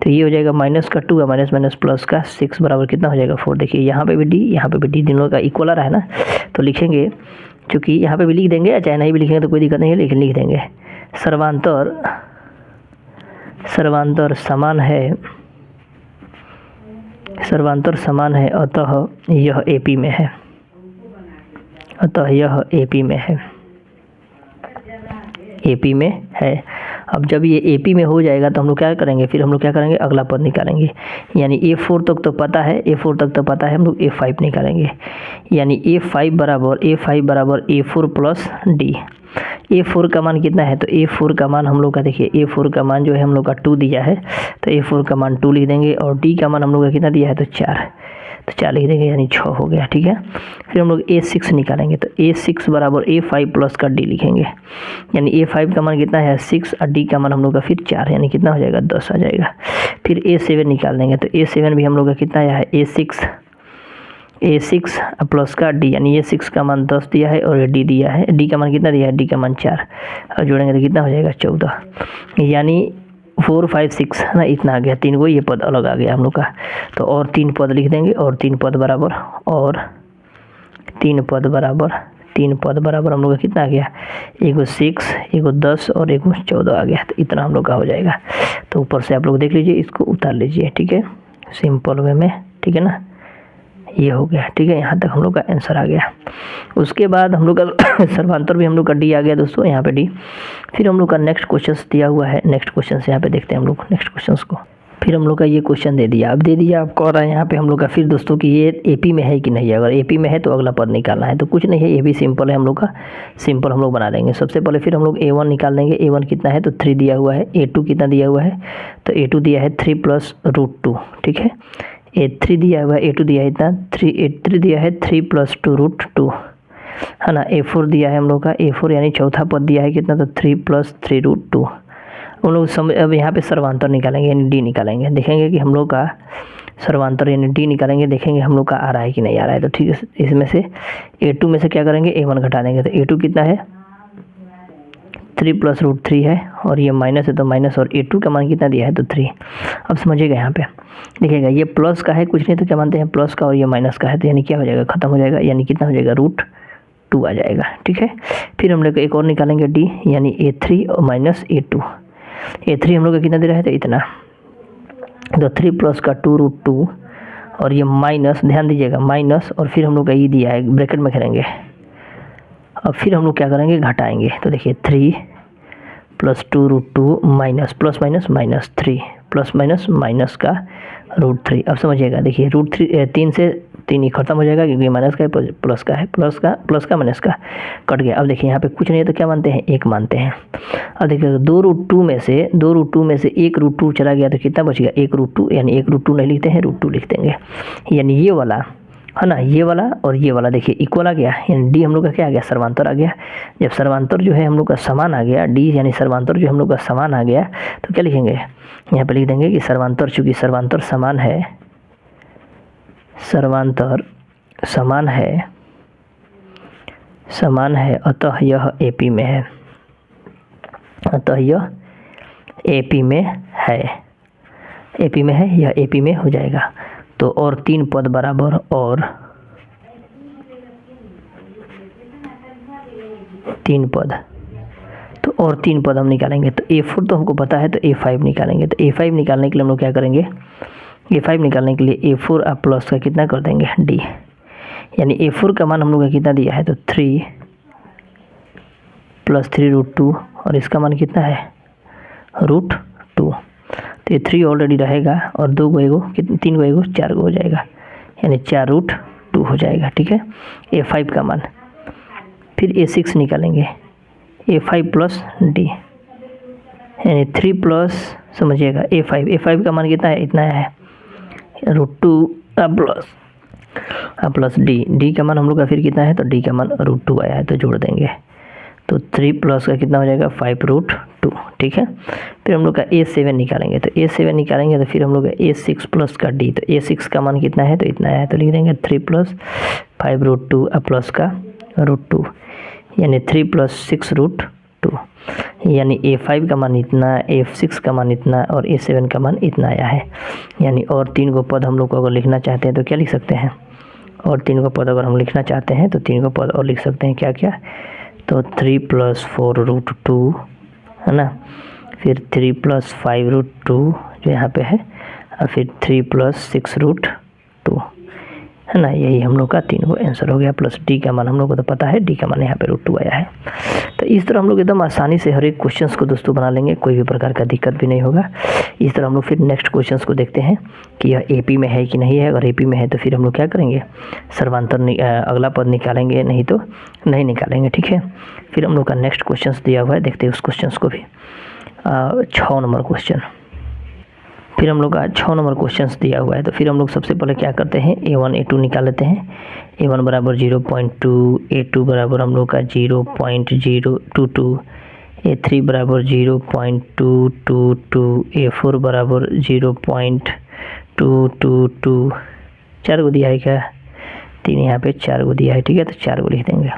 [SPEAKER 1] तो ये हो जाएगा माइनस का 2 माइनस प्लस का 6 बराबर कितना हो जाएगा, 4। देखिए यहाँ पे भी D, यहाँ पे भी D, दोनों का इक्वल आ रहा है ना, तो लिखेंगे, चूँकि यहाँ पे भी लिख देंगे, चाहे नहीं भी लिखेंगे तो कोई दिक्कत नहीं है, लेकिन लिख देंगे सर्वांतर समान है, अतः यह AP में है, AP में है। अब जब ये AP में हो जाएगा तो हम लोग क्या करेंगे, फिर हम लोग क्या करेंगे, अगला पद निकालेंगे। यानी A4 तक तो पता है, हम लोग A5 निकालेंगे। यानी A5 बराबर A4 प्लस D। A4 का मान कितना है, तो A4 का मान हम लोग का, देखिए A4 का मान जो है हम लोग का 2 दिया है, तो A4 का मान 2 लिख देंगे, और D का मान हम लोग का कितना दिया है, तो 4, तो 4 लिख देंगे, यानी 6 हो गया। ठीक है, फिर हम लोग A6 निकालेंगे। तो A6 बराबर A5 प्लस का D लिखेंगे। यानी A5 का मान कितना है, 6, और D का मान हम लोग का फिर 4, यानी कितना हो जाएगा, 10 आ जाएगा। फिर A7 निकाल देंगे। तो A7 भी हम लोग का कितना आया है, A6 प्लस का D, यानी A6 का मान 10 दिया है, और D दिया है, D का मान कितना दिया है, D का मान 4, और जोड़ेंगे तो कितना हो जाएगा, 14। यानी 4, 5, 6, है ना, इतना आ गया। 3 को ये पद अलग आ गया हम लोग का। तो और 3 पद लिख देंगे, और 3 पद बराबर हम लोग का कितना आ गया, एगो 6, एगो 10 और एगो 14 आ गया। तो इतना हम लोग का हो जाएगा। तो ऊपर से आप लोग देख लीजिए, इसको उतार लीजिए। ठीक है, सिंपल वे में। ठीक है ना, ये हो गया। ठीक है, यहाँ तक हम लोग का आंसर आ गया। उसके बाद हम लोग का सर्वांतर भी हम लोग का D आ गया दोस्तों, यहाँ पे D। फिर हम लोग का नेक्स्ट क्वेश्चन दिया हुआ है, नेक्स्ट क्वेश्चन यहाँ पे देखते हैं हम लोग नेक्स्ट क्वेश्चन को। फिर हम लोग का ये क्वेश्चन दे दिया, अब आप कह रहे हैं यहाँ पे हम लोग का फिर दोस्तों कि ये AP में है कि नहीं। अगर AP में है तो अगला पद निकालना है, तो कुछ नहीं है, ये भी सिंपल है हम लोग का, सिंपल हम लोग बना देंगे। सबसे पहले फिर हम लोग A1 निकाल देंगे। A1 कितना है, तो 3 दिया हुआ है। A2 कितना दिया हुआ है, तो A2 दिया है 3 प्लस √2। ठीक है, A3 दिया हुआ है, A2 दिया है इतना 3, A3 दिया है 3 प्लस 2√2, है ना। A4 दिया है हम लोग का, A4 यानी चौथा पद दिया है कितना, तो 3 प्लस 3√2। हम लोग अब यहाँ पे सर्वांतर निकालेंगे, यानी D निकालेंगे। देखेंगे कि हम लोग का सर्वांतर यानी D निकालेंगे, देखेंगे हम लोग का आ रहा है कि नहीं आ रहा है। तो ठीक है, इसमें से A2 में से क्या करेंगे, A1 घटा देंगे। तो A2 कितना है, 3 प्लस √3 है, और ये माइनस है तो माइनस, और A2 का मान कितना दिया है, तो 3। अब समझिएगा, यहाँ पे देखिएगा, ये प्लस का है, कुछ नहीं तो क्या मानते हैं, प्लस का, और ये माइनस का है, तो यानी क्या हो जाएगा, खत्म हो जाएगा, यानी कितना हो जाएगा, √2 आ जाएगा। ठीक है, फिर हम लोग एक और निकालेंगे D, यानी A3 और माइनस A2। A3 हम लोग का कितना दे रहा है, तो इतना, तो 3 प्लस का 2√2, और ये माइनस, ध्यान दीजिएगा, माइनस, और फिर हम लोग का ये दिया है, ब्रैकेट में करेंगे। अब फिर हम लोग क्या करेंगे, घटाएंगे। तो देखिए 3 plus 2√2 minus plus minus minus 3 plus minus minus का √3। अब समझिएगा, देखिए √3, 3 से 3 ही खत्म हो जाएगा, क्योंकि माइनस का है, प्लस का है, प्लस का माइनस का कट गया। अब देखिए यहाँ पे कुछ नहीं है तो क्या मानते हैं, 1 मानते हैं। अब देखिए 2√2 में से 1 √2 चला गया, तो कितना बच गया, 1 √2, यानी 1 √2 नहीं लिखते हैं, √2 लिख देंगे। यानी ये वाला, है ना, ये वाला और ये वाला देखिए इक्वल आ गया, यानी D हम लोग का क्या आ गया, सर्वांतर आ गया। जब सर्वांतर जो है हम लोग का समान आ गया, D यानी सर्वांतर जो हम लोग का समान आ गया, तो क्या लिखेंगे, यहाँ पे लिख देंगे कि सर्वांतर, चूँकि सर्वांतर समान है, सर्वांतर समान है अतः यह AP में है, अतः यह AP में है, AP में है, यह AP में हो जाएगा। तो और 3 पद बराबर और 3 पद, तो और 3 पद हम निकालेंगे। तो A4 तो हमको पता है, तो A5 निकालेंगे। तो A5 निकालने के लिए हम लोग क्या करेंगे, A5 निकालने के लिए A4 आप प्लस का कितना कर देंगे D, यानी A4 का मान हम लोग का कितना दिया है, तो 3 + 3√2 और इसका मान कितना है √2। तो ये 3 ऑलरेडी रहेगा और 2 को एगो 3 को एगो 4 को हो जाएगा, यानी 4√2 हो जाएगा। ठीक है, A5 का मान। फिर A6 निकालेंगे, A5 + D, यानी 3 प्लस समझिएगा A5 का मान कितना है, इतना है √2 प्लस D का मान हम लोग का फिर कितना है, तो D का मान √2 आया है, तो जोड़ देंगे। तो 3 प्लस का कितना हो जाएगा 5√2। ठीक है, फिर हम लोग का A7 निकालेंगे। तो A7 निकालेंगे तो फिर हम लोग का A6 प्लस का D, तो A6 का मान कितना है, तो इतना है, तो लिख देंगे 3 + 5√2 प्लस का √2, यानी 3 + 6√2, यानी A5 का मान इतना, A6 का मान इतना और A7 का मान इतना आया है। यानी और 3 को पद हम लोग को अगर लिखना चाहते हैं तो क्या लिख सकते हैं, और 3 को पद अगर हम लिखना चाहते हैं तो 3 को पद और लिख सकते हैं, क्या क्या, तो 3 + 4√2 है ना, फिर 3 + 5√2 जो यहाँ पे है, और फिर 3 + 6√2 है ना। यही हम लोग का 3 को आंसर हो गया। प्लस D का मान हम लोग को तो पता है, D का मान यहाँ पे √2 आया है। तो इस तरह हम लोग एकदम आसानी से हर एक क्वेश्चंस को दोस्तों बना लेंगे, कोई भी प्रकार का दिक्कत भी नहीं होगा। इस तरह हम लोग फिर नेक्स्ट क्वेश्चंस को देखते हैं कि यह AP में है कि नहीं है। अगर AP में है तो फिर हम लोग क्या करेंगे, सर्वांतर अगला पद निकालेंगे, नहीं तो नहीं निकालेंगे। ठीक है, फिर हम लोग का नेक्स्ट क्वेश्चन दिया हुआ है, देखते हैं उस क्वेश्चन को भी। 6 नंबर क्वेश्चन, फिर हम लोग का 6 नंबर क्वेश्चन दिया हुआ है। तो फिर हम लोग सबसे पहले क्या करते हैं, A1 A2 निकाल लेते हैं। A1 बराबर 0.2, A2 बराबर हम लोग का 0.022, A3 बराबर 0.222, A4 बराबर 0.222। 4 को दिया है क्या, 3 यहाँ पे 4 को दिया है। ठीक है, तो 4 को लिख देंगे।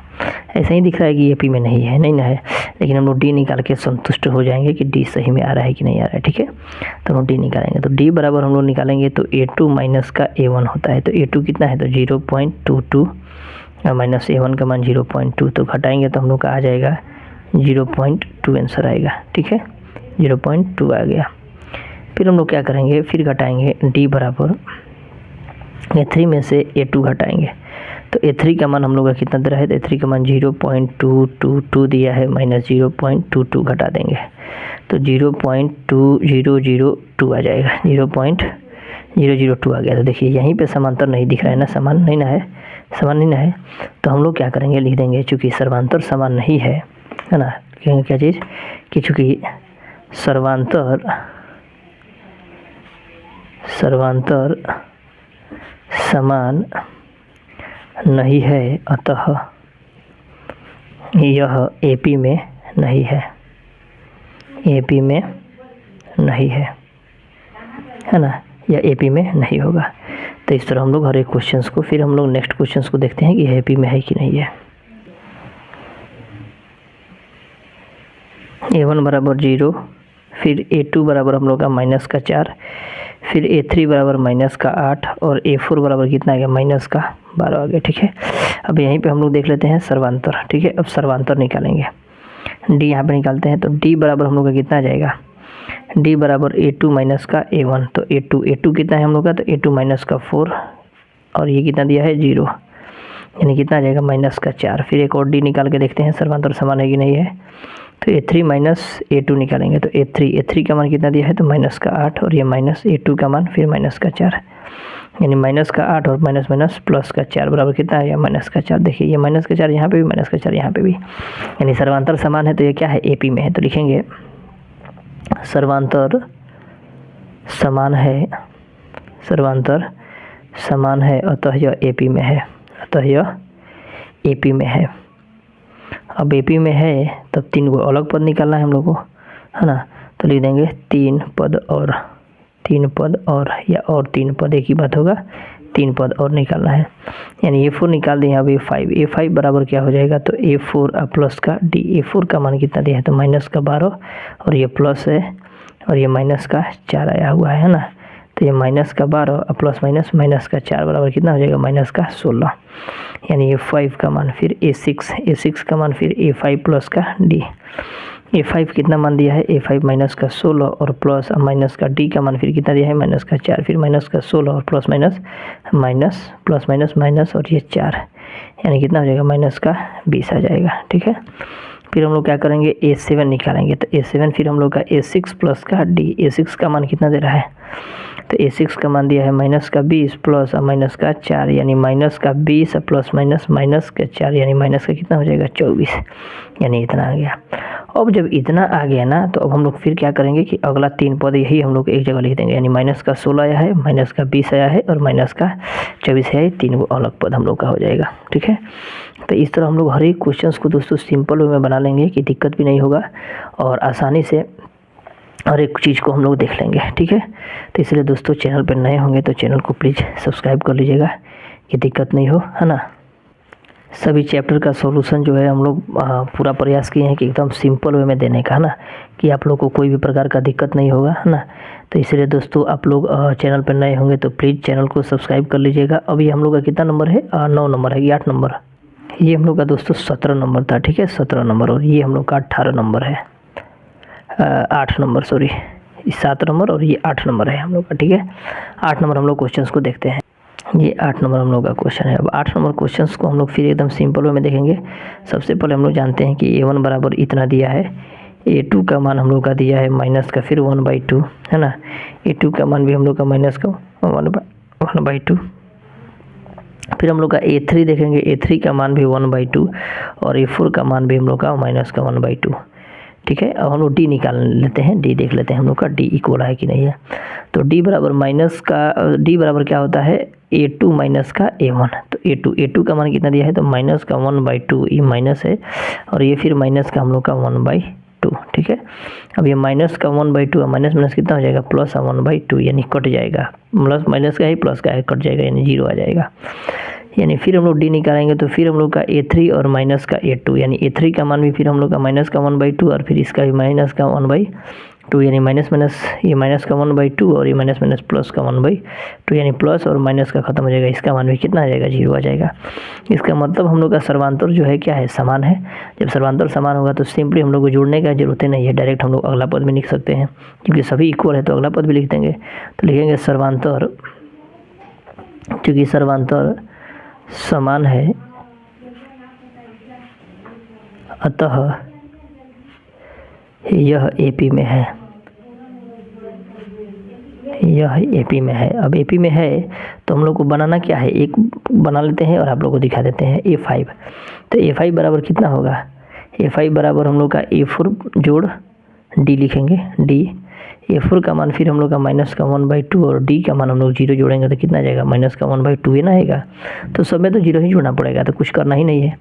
[SPEAKER 1] ऐसा ही दिख रहा है कि AP में नहीं है, नहीं ना है, लेकिन हम लोग D निकाल के संतुष्ट हो जाएंगे कि D सही में आ रहा है कि नहीं आ रहा है। ठीक है, तो हम लोग D निकालेंगे। तो D बराबर हम लोग निकालेंगे तो A2 माइनस का A1 होता है। तो A2 कितना है, तो 0.22 माइनस A1 का मान 0.2, तो घटाएंगे तो हम लोग का आ जाएगा 0.2 आंसर आएगा। ठीक है, 0.2 आ गया। फिर हम लोग क्या करेंगे, फिर घटाएंगे D बराबर A3 में से A2 घटाएंगे। तो A3 का मान हम लोग का कितना दे रहा है, तो A3 का मान 0.222 दिया है, माइनस 0.22 घटा देंगे तो 0.2002 आ जाएगा, 0.002 आ गया। तो देखिए यहीं पे समांतर नहीं दिख रहा है ना, समान नहीं ना है, तो हम लोग क्या करेंगे, लिख देंगे चूँकि सर्वांतर समान नहीं है ना, क्या चीज़ कि चूँकि सर्वांतर समान नहीं है, अतः यह AP में नहीं है, AP में नहीं है ना, यह AP में नहीं होगा। तो इस तरह हम लोग हर एक क्वेश्चंस को, फिर हम लोग नेक्स्ट क्वेश्चंस को देखते हैं कि AP में है कि नहीं है। A1 बराबर 0, फिर A2 बराबर हम लोग का माइनस का 4, फिर A3 बराबर माइनस का 8 और A4 बराबर कितना आ गया, माइनस का 12 आ गया। ठीक है, अब यहीं पे हम लोग देख लेते हैं सर्वांतर। ठीक है, अब सर्वांतर निकालेंगे, D यहाँ पे निकालते हैं। तो D बराबर हम लोग का कितना आ जाएगा, D बराबर A2 माइनस का A1, तो A2 कितना है हम लोग का, तो A2 माइनस का 4 और ये कितना दिया है 0, यानी कितना आ जाएगा माइनस का 4। फिर एक और D निकाल के देखते हैं सर्वांतर समान है कि नहीं है। तो A3 माइनस A2 निकालेंगे। तो A3 का मान कितना दिया है, तो माइनस का 8 और ये माइनस A2 का मान फिर माइनस का 4, यानी माइनस का 8 और माइनस माइनस प्लस का 4 बराबर कितना है, माइनस का 4। देखिए ये माइनस का 4 यहाँ पे भी, माइनस का 4 यहाँ पे भी, यानी सर्वांतर समान है। तो ये क्या है, AP में है। तो लिखेंगे सर्वांतर समान है, अतः यह AP में है, AP में है। अब AP में है तब 3 को अलग पद निकालना है हम लोग को, है ना। तो लिख देंगे 3 पद और 3 पद और या और 3 पद, एक ही बात होगा, 3 पद और निकालना है। यानी A4 निकाल दें, अब A5 बराबर क्या हो जाएगा, तो A4 प्लस का D। A4 का मान कितना दिया है, तो माइनस का 12 और ये प्लस है और ये माइनस का 4 आया हुआ है ना। तो ये माइनस का 12 प्लस माइनस का 4 बराबर कितना हो जाएगा, माइनस का 16। यानी A5 का मान फिर A6 का मान फिर A5 प्लस का D। A5 कितना मान दिया है, A5 माइनस का 16 और प्लस माइनस का D का मान फिर कितना दिया है, माइनस का 4, फिर माइनस का 16 और प्लस माइनस और ये 4, यानी कितना हो जाएगा, माइनस का 20 आ जाएगा। ठीक है, फिर हम लोग क्या करेंगे, A7 निकालेंगे। तो A7 फिर हम लोग का A6 प्लस का D। A6 का मान कितना दे रहा है, तो A6 का मान दिया है माइनस का 20 प्लस माइनस का 4, यानी माइनस का 20 प्लस माइनस का 4, यानी माइनस का कितना हो जाएगा, 24, यानी इतना आ गया। अब जब इतना आ गया ना, तो अब हम लोग फिर क्या करेंगे कि अगला 3 पद यही हम लोग एक जगह लिख देंगे। यानी माइनस का 16 आया है, माइनस का 20 आया है और माइनस का 24 है, 3 अलग पद हम लोग का हो जाएगा। ठीक है, तो इस तरह हम लोग हर एक क्वेश्चंस को दोस्तों सिंपल वे में बना लेंगे कि दिक्कत भी नहीं होगा और आसानी से हर एक चीज़ को हम लोग देख लेंगे। ठीक है, तो इसलिए दोस्तों चैनल पर नए होंगे तो चैनल को प्लीज़ सब्सक्राइब कर लीजिएगा कि दिक्कत नहीं हो, है ना। सभी चैप्टर का सॉल्यूशन जो है हम लोग पूरा प्रयास किए हैं कि एकदम सिंपल वे में देने का, ना, कि आप लोग को कोई भी प्रकार का दिक्कत नहीं होगा, है ना। तो इसलिए दोस्तों आप लोग चैनल पर नए होंगे तो प्लीज़ चैनल को सब्सक्राइब कर लीजिएगा। अभी हम लोग का कितना नंबर है, 9 नंबर है कि 8 नंबर, ये हम लोग का दोस्तों 17 नंबर था। ठीक है, 17 नंबर, और ये हम लोग का 18 नंबर है, 8 नंबर, सॉरी 7 नंबर और ये 8 नंबर है हम लोग का। ठीक है, 8 नंबर हम लोग क्वेश्चंस को देखते हैं। ये 8 नंबर हम लोग का क्वेश्चन है। अब 8 नंबर क्वेश्चंस को हम लोग फिर एकदम सिंपल वे में देखेंगे। सबसे पहले हम लोग जानते हैं कि A1 बराबर इतना दिया है, A2 का मान हम लोग का दिया है माइनस का फिर 1/2, है ना। A2 का मान भी हम लोग का माइनस का 1/2। फिर हम लोग का A3 देखेंगे, A3 का मान भी 1/2 और A4 का मान भी हम लोग का माइनस का 1/2। ठीक है, अब हम लोग D निकाल लेते हैं, D देख लेते हैं हम लोग का D इक्वल है कि नहीं है। तो D बराबर माइनस का D बराबर क्या होता है, A2 माइनस का A1। तो A2 का मान कितना दिया है, तो माइनस का 1/2, ये माइनस है और ये फिर माइनस का हम लोग का 1/2। ठीक है, अब ये माइनस का 1/2 और माइनस कितना हो जाएगा, प्लस का 1/2, यानी कट जाएगा, प्लस माइनस का ही प्लस का है, कट जाएगा यानी 0 आ जाएगा। यानी फिर हम लोग D निकालेंगे तो फिर हम लोग का A3 और माइनस का A2, यानी A3 का मान भी फिर हम लोग का माइनस का 1/2 और फिर इसका भी माइनस का 1/2, यानी माइनस ये माइनस का 1/2 और ये माइनस प्लस का 1/2, यानी प्लस और माइनस का खत्म हो जाएगा, इसका मान भी कितना आ जाएगा, 0 आ जाएगा। इसका मतलब हम लोग का सर्वांतर जो है क्या है, समान है। जब सर्वांतर समान होगा तो सिंपली हम लोग को जोड़ने का जरूरत नहीं है, डायरेक्ट हम लोग अगला पद भी लिख सकते हैं, क्योंकि सभी इक्वल है तो अगला पद भी लिख देंगे। तो लिखेंगे सर्वांतर, क्योंकि सर्वांतर समान है अतः यह AP में है, यह AP में है। अब AP में है तो हम लोग को बनाना क्या है, एक बना लेते हैं और आप लोग को दिखा देते हैं, A5। तो A5 बराबर कितना होगा, A5 बराबर हम लोग का A4 जोड़ D लिखेंगे, D A4 का मान फिर हम लोग का माइनस का 1/2 और D का मान हम लोग 0 जोड़ेंगे तो कितना जाएगा, माइनस का 1/2 ही ना आएगा। तो सब में तो 0 ही जोड़ना पड़ेगा, तो कुछ करना ही नहीं है।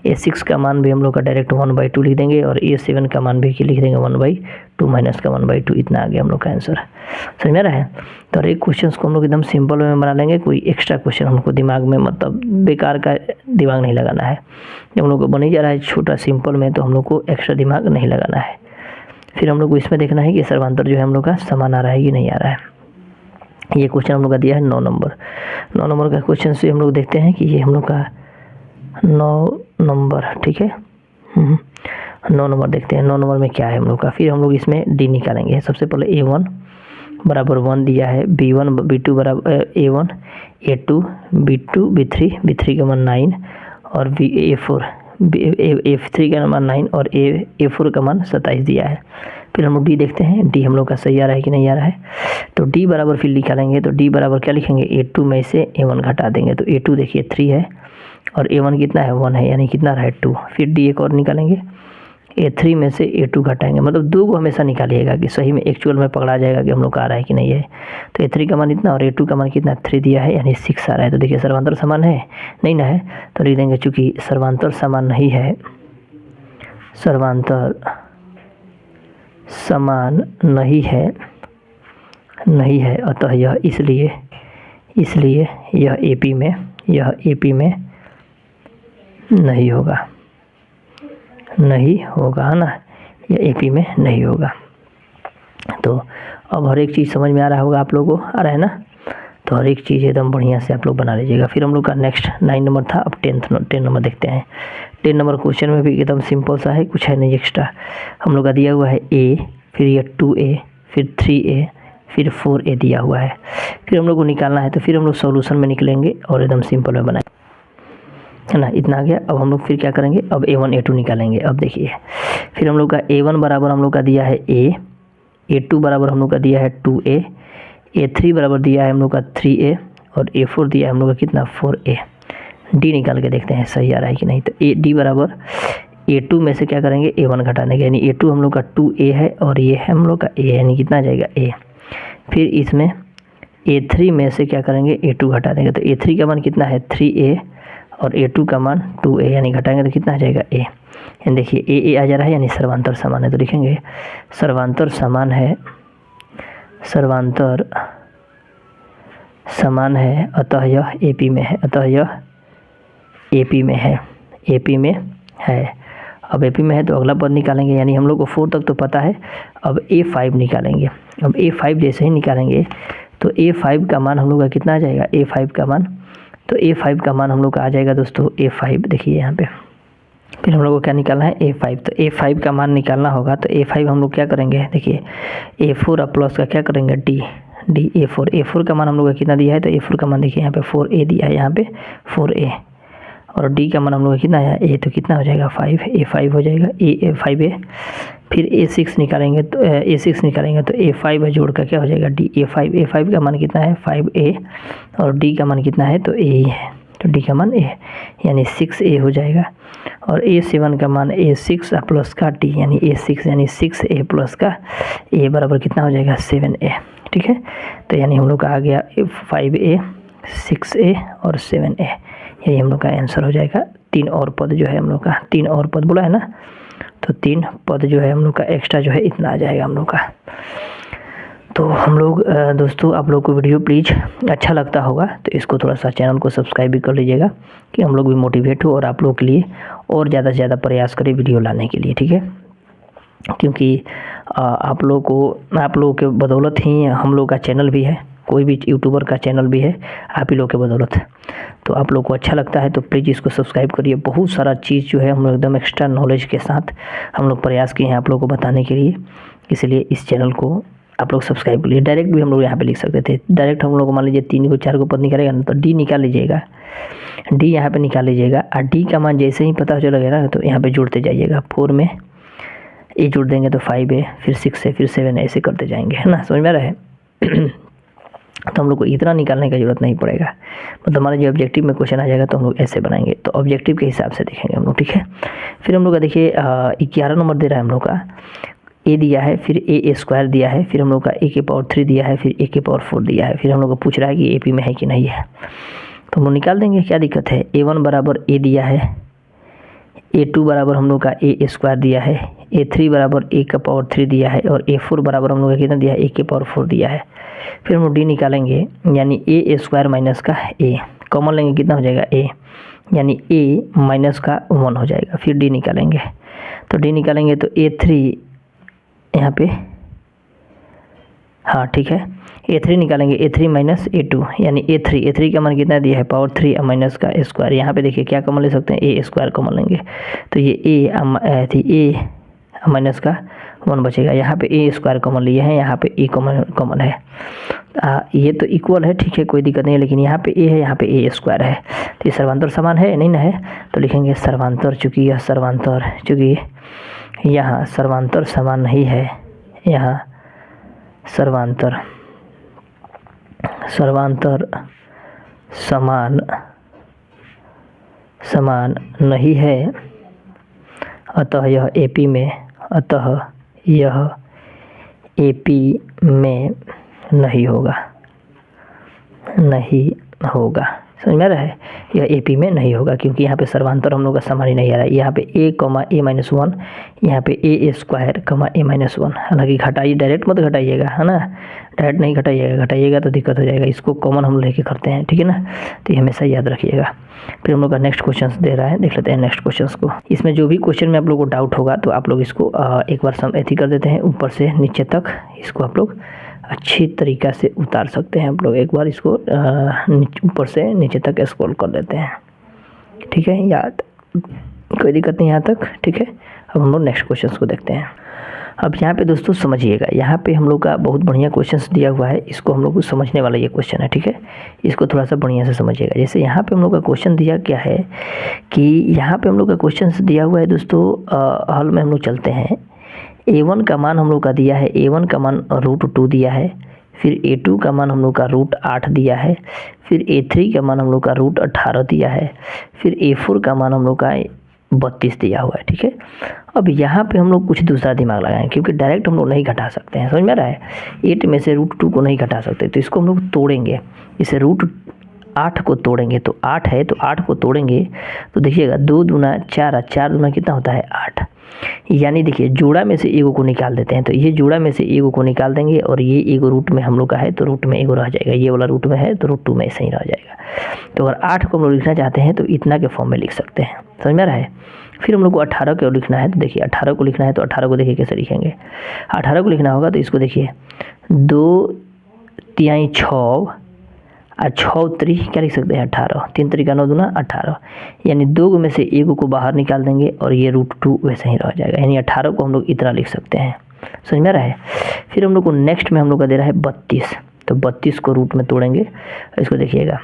[SPEAKER 1] A6 का मान भी हम लोग का डायरेक्ट 1/2 लिख देंगे और A7 का मान भी लिख देंगे 1/2, माइनस का 1/2, इतना आ गया हम लोग का आंसर। समझ में आ रहा है। तो हर एक क्वेश्चन को हम लोग एकदम सिंपल में बना लेंगे, कोई एक्स्ट्रा क्वेश्चन हमको दिमाग में, मतलब बेकार का दिमाग नहीं लगाना है। जब हम लोग को बन ही जा रहा है छोटा सिंपल में, तो हम लोग को एक्स्ट्रा दिमाग नहीं लगाना है। फिर हम लोग को इसमें देखना है कि सर्वांतर जो है हम लोग का समान आ रहा है कि नहीं आ रहा है। ये क्वेश्चन हम लोग का दिया है 9 नंबर का क्वेश्चन से हम लोग देखते हैं कि ये हम लोग का 9 नंबर, ठीक है, 9 नंबर देखते हैं। 9 नंबर में क्या है हम लोग का, फिर हम लोग इसमें D निकालेंगे। सबसे पहले A1 बराबर 1 दिया है, B1 B2 बराबर A1 A2 B2 B3 का मान 9 और A3 का मान 9 और A4 का मान 27 दिया है। फिर हम लोग D देखते हैं, D हम लोग का सही आ रहा है कि नहीं आ रहा है। तो D बराबर फिर निकालेंगे, तो D बराबर क्या लिखेंगे, A2 में से A1 घटा देंगे। तो A2 देखिए 3 है और A1 कितना है, 1 है, यानी कितना रहा है 2। फिर D एक और निकालेंगे, A3 में से A2 घटाएंगे, मतलब 2 को हमेशा निकालिएगा कि सही में एक्चुअल में पकड़ा जाएगा कि हम लोग का आ रहा है कि नहीं है। तो A3 का मान इतना और A2 का मान कितना 3 दिया है, यानी 6 आ रहा है। तो देखिए सर्वांतर समान है, नहीं ना है, तो लिख देंगे चूँकि सर्वांतर समान नहीं है, सर्वांतर समान नहीं है, नहीं है, अतः यह इसलिए यह एपी में नहीं होगा, है ना, यह एपी में नहीं होगा। तो अब हर एक चीज़ समझ में आ रहा होगा आप लोगों को, आ रहा है ना। तो हर एक चीज़ एकदम बढ़िया से आप लोग बना लीजिएगा। फिर हम लोग का नेक्स्ट 9 नंबर था, अब 10 नंबर देखते हैं। 10 नंबर क्वेश्चन में भी एकदम सिंपल सा है, कुछ है नहीं एक्स्ट्रा। हम लोग का दिया हुआ है ए, फिर ये 2a, फिर 3a, फिर 4a दिया हुआ है। फिर हम लोग को निकालना है, तो फिर हम लोग सॉल्यूशन में निकलेंगे और एकदम सिंपल में बनाए, है ना। इतना आ गया। अब हम लोग फिर क्या करेंगे, अब a1 a2 निकालेंगे। अब देखिए, फिर हम लोग का a1 बराबर हम लोग का दिया है a, a2 बराबर हम लोग का दिया है 2a, a3 बराबर दिया है हम लोग का 3a, और a4 दिया है हम लोग का कितना 4a। d निकाल के देखते हैं सही आ रहा है कि नहीं। तो d बराबर a2 में से क्या करेंगे, a1 घटा देंगे, यानी a2 हम लोग का 2a है और ये है हम लोग का a, यानी कितना आ जाएगा a। फिर इसमें a3 में से क्या करेंगे, a2 घटा देंगे, तो a3 का मान कितना है 3a और a2 का मान 2a, यानी घटाएंगे तो कितना आ जाएगा a। यानी देखिए a आ जा रहा है, यानी सर्वांतर समान है। तो लिखेंगे सर्वांतर समान है, अतः यह AP में है, AP में है। अब AP में है तो अगला पद निकालेंगे, यानी हम लोग को 4 तक तो पता है। अब a5 निकालेंगे। अब a5 जैसे ही निकालेंगे तो a5 का मान हम लोग का कितना आ जाएगा, a5 का मान, तो a5 का मान हम लोग का आ जाएगा दोस्तों a5, देखिए यहाँ पे। फिर हम लोग को क्या निकालना है, a5। तो a5 का मान निकालना होगा, तो a5 हम लोग क्या करेंगे, देखिए a4 और प्लस का क्या करेंगे d a4 का मान हम लोग का कितना दिया है, तो a4 का मान देखिए यहाँ पे 4a दिया है, यहाँ पे 4a, और d का मान हम लोग का कितना है a, तो कितना हो जाएगा 5, a5 हो जाएगा a5a। फिर a6 निकालेंगे, तो a5 जोड़ कर क्या हो जाएगा d, a5 का मान कितना है 5a, और d का मान कितना है तो a ही है, तो d का मान a, यानी 6a हो जाएगा। और a7 का मान a6 प्लस का d, यानी a6, यानी 6a प्लस का a बराबर कितना हो जाएगा 7a। ठीक है, तो यानी हम लोग का आ गया 5a, 6a और 7a, यही हम लोग का आंसर हो जाएगा। 3 और पद जो है हम लोग का, 3 और पद बोला है ना, तो 3 पद जो है हम लोग का एक्स्ट्रा जो है इतना आ जाएगा हम लोग का। तो हम लोग दोस्तों, आप लोग को वीडियो प्लीज़ अच्छा लगता होगा तो इसको थोड़ा सा चैनल को सब्सक्राइब भी कर लीजिएगा, कि हम लोग भी मोटिवेट हो और आप लोगों के लिए और ज़्यादा से ज़्यादा प्रयास करें वीडियो लाने के लिए। ठीक है, क्योंकि आप लोगों के बदौलत ही हम लोग का चैनल भी है, कोई भी यूट्यूबर का चैनल भी है आप ही लोग के बदौलत। तो आप लोग को अच्छा लगता है तो प्लीज़ इसको सब्सक्राइब करिए। बहुत सारा चीज़ जो है हम लोग एकदम एक्स्ट्रा नॉलेज के साथ हम लोग प्रयास किए हैं आप लोग को बताने के लिए, इसलिए इस चैनल को आप लोग सब्सक्राइब कर लिए। डायरेक्ट भी हम लोग यहाँ पे लिख सकते थे, डायरेक्ट हम लोग को मान लीजिए 3 को 4 को पद निकालेगा ना, तो डी निकाल लीजिएगा, डी यहाँ पे निकाल लीजिएगा, और डी का मान जैसे ही पता चलेगा ना तो यहाँ पे जोड़ते जाइएगा। 4 में ए जोड़ देंगे तो 5a, फिर 6a, फिर 7a, ऐसे करते जाएंगे, है ना, समझ में आ रहा है। तो हम लोग को इतना निकालने की जरूरत नहीं पड़ेगा, मतलब हमारे जो ऑब्जेक्टिव में क्वेश्चन आ जाएगा तो हम लोग ऐसे बनाएंगे, तो ऑब्जेक्टिव के हिसाब से देखेंगे हम लोग। ठीक है, फिर हम लोग का देखिए 11 नंबर दे रहा है हम लोग का, ए दिया है, फिर a स्क्वायर दिया है, फिर हम लोग का a के पावर 3 दिया है, फिर a के पावर 4 दिया है। फिर हम लोग को पूछ रहा है कि AP में है कि नहीं है, तो हम लोग निकाल देंगे, क्या दिक्कत है। a1 बराबर a दिया है, a2 बराबर हम लोग का a स्क्वायर दिया है, a3 बराबर a का पावर 3 दिया है, और a4 बराबर हम लोग का कितना दिया है, a के पावर 4 दिया है। फिर हम लोग d निकालेंगे, यानी a स्क्वायर माइनस का a, कॉमन लेंगे कितना हो जाएगा a, यानी a माइनस का 1 हो जाएगा। फिर d निकालेंगे, तो d निकालेंगे तो a3 यहाँ पे, हाँ ठीक है, a3 निकालेंगे, a3 माइनस a2, यानी a3 का मान कितना दिया है पावर 3 माइनस का स्क्वायर। यहाँ पे देखिए क्या कॉमन ले सकते हैं, a स्क्वायर कॉमन लेंगे, तो ये a माइनस का 1 बचेगा। यहाँ पे a स्क्वायर कॉमन लिए हैं, यहाँ पे a कॉमन है, ये तो इक्वल है, ठीक है, कोई दिक्कत नहीं है, लेकिन यहाँ पे a है, यहाँ पे a स्क्वायर है, तो ये सर्वांतर समान है नहीं ना है, तो लिखेंगे सर्वांतर, चूँकि यहाँ सर्वांतर समान नहीं है, यहाँ सर्वांतर समान नहीं है, अतः यह AP में नहीं होगा। समझ में आ रहा है। यह एपी में नहीं होगा क्योंकि यहाँ पे सर्वांतर हम लोग का समान ही नहीं आ रहा है। यहाँ पे a comma a minus one, यहाँ पे a square comma a minus one. हालांकि घटाइए, डायरेक्ट मत घटाइएगा, है ना, डायरेक्ट नहीं घटाइएगा, घटाइएगा तो दिक्कत हो जाएगा। इसको कॉमन हम लेके करते हैं, ठीक है ना, तो ये हमेशा याद रखिएगा। फिर हम लोग का नेक्स्ट क्वेश्चन दे रहा है, देख लेते हैं नेक्स्ट क्वेश्चन को। इसमें जो भी क्वेश्चन में आप लोग को डाउट होगा तो आप लोग इसको एक बार ऐसी कर देते हैं, ऊपर से नीचे तक इसको आप लोग अच्छी तरीक़ा से उतार सकते हैं। आप लोग एक बार इसको ऊपर से नीचे तक स्क्रॉल कर देते हैं, ठीक है, याद, कोई दिक्कत नहीं यहाँ तक, ठीक है। अब हम लोग नेक्स्ट क्वेश्चन को देखते हैं। अब यहाँ पे दोस्तों समझिएगा, यहाँ पे हम लोग का बहुत बढ़िया क्वेश्चन दिया हुआ है, इसको हम लोग को समझने वाला ये क्वेश्चन है, ठीक है। इसको थोड़ा सा बढ़िया से समझिएगा। जैसे यहाँ पे हम लोग का क्वेश्चन दिया क्या है कि यहाँ पे हम लोग का क्वेश्चन दिया हुआ है दोस्तों, हल में हम लोग चलते हैं। a1 का मान हम लोग का दिया है, a1 का मान √2 दिया है, फिर a2 का मान हम लोग का √8 दिया है, फिर a3 का मान हम लोग का √18 दिया है, फिर a4 का मान हम लोग का 32 दिया हुआ है, ठीक है। अब यहाँ पे हम लोग कुछ दूसरा दिमाग लगाएं क्योंकि डायरेक्ट हम लोग नहीं घटा सकते हैं, समझ में आ रहा है। 8 में से √2 को नहीं घटा सकते, तो इसको हम लोग तोड़ेंगे। इसे √8 को तोड़ेंगे तो 8 है, तो 8 को तोड़ेंगे तो देखिएगा 2 दूना 4, 4 दूना कितना होता है 8। यानी देखिए जोड़ा में से एगो को निकाल देते हैं, तो ये जोड़ा में से एगो को निकाल देंगे और ये एगो रूट में हम लोग का है तो रूट में एगो रह जाएगा, ये वाला रूट में है तो √2 में ऐसे ही रह जाएगा। तो अगर 8 को हम लोग लिखना चाहते हैं तो इतना के फॉर्म में लिख सकते हैं, समझ में आ रहा है। फिर हम लोग को 18 को लिखना है, तो देखिए 18 को लिखना है तो 18 को देखिए कैसे लिखेंगे। 18 को लिखना होगा तो इसको देखिए 2 तिहाई 6 और 6 3 क्या लिख सकते हैं 18, 3 तरीका 9 दूना 18, यानी 2 में से एगो को बाहर निकाल देंगे और ये √2 वैसे ही रह जाएगा, यानी 18 को हम लोग इतना लिख सकते हैं, समझ में आ रहा है। फिर हम लोग को नेक्स्ट में हम लोग का दे रहा है 32, तो 32 को रूट में तोड़ेंगे। इसको देखिएगा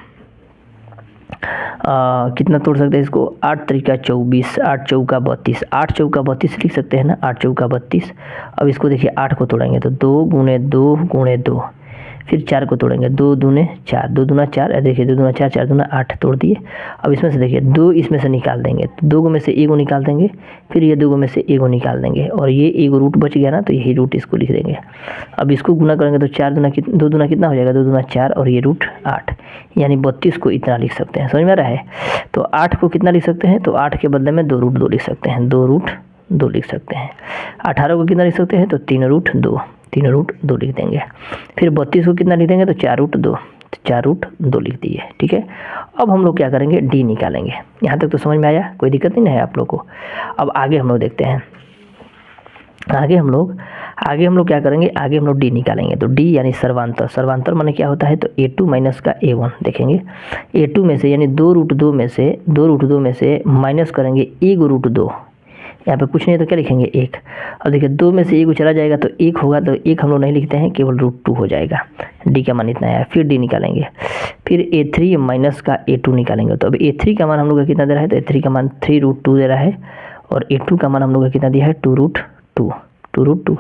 [SPEAKER 1] कितना तोड़ सकते हैं इसको, 8 तरीका 24, 8 चौका 32, 8 चौका 32 लिख सकते हैं ना, 8 चौका 32। अब इसको देखिए 8 को तोड़ेंगे तो 2 गुणे 2 गुणे 2, फिर 4 को तोड़ेंगे 2 दूने 4, 2 दूना 4, देखिए 2 दूना 4, 4 दूना 8 तोड़ दिए। अब इसमें से देखिए 2 इसमें से निकाल देंगे, तो 2 में से एगो निकाल देंगे, फिर ये 2 में से एगो निकाल देंगे और ये एगो रूट बच गया ना, तो यही रूट इसको लिख देंगे। अब इसको गुना करेंगे तो 2 दूना कितना हो जाएगा, 2 दूना 4 और ये √8, यानी 32 को इतना लिख सकते हैं, समझ में आ रहा है। तो 8 को कितना लिख सकते हैं, तो 8 के बदले में 2 √2 लिख सकते हैं, 2 √2 लिख सकते हैं। 18 को कितना लिख सकते हैं, तो 3 √2, 3 √2 लिख देंगे। फिर 32 को कितना लिख देंगे, तो 4 √2, तो 4 √2 लिख दिए, ठीक है। अब हम लोग क्या करेंगे, डी निकालेंगे। यहाँ तक तो समझ में आया, कोई दिक्कत नहीं है आप लोग को। अब आगे हम लोग देखते हैं, आगे हम लोग क्या करेंगे, आगे हम लोग डी निकालेंगे। तो डी यानी सर्वांतर, सर्वांतर माने क्या होता है, तो a2 माइनस का a1 देखेंगे। a2 में से यानी 2 √2 में से माइनस करेंगे 1 √2, यहाँ पे कुछ नहीं है तो क्या लिखेंगे 1। अब देखिए 2 में से 1 चला जाएगा तो 1 होगा, तो 1 हम लोग नहीं लिखते हैं, केवल √2 हो जाएगा। डी का मान इतना है। फिर डी निकालेंगे, फिर a3 माइनस का a2 निकालेंगे। तो अब a3 का मान हम लोग का कितना दे रहा है, तो a3 का मान 3 √2 दे रहा है और a2 का मान हम लोग का कितना दिया है 2 √2।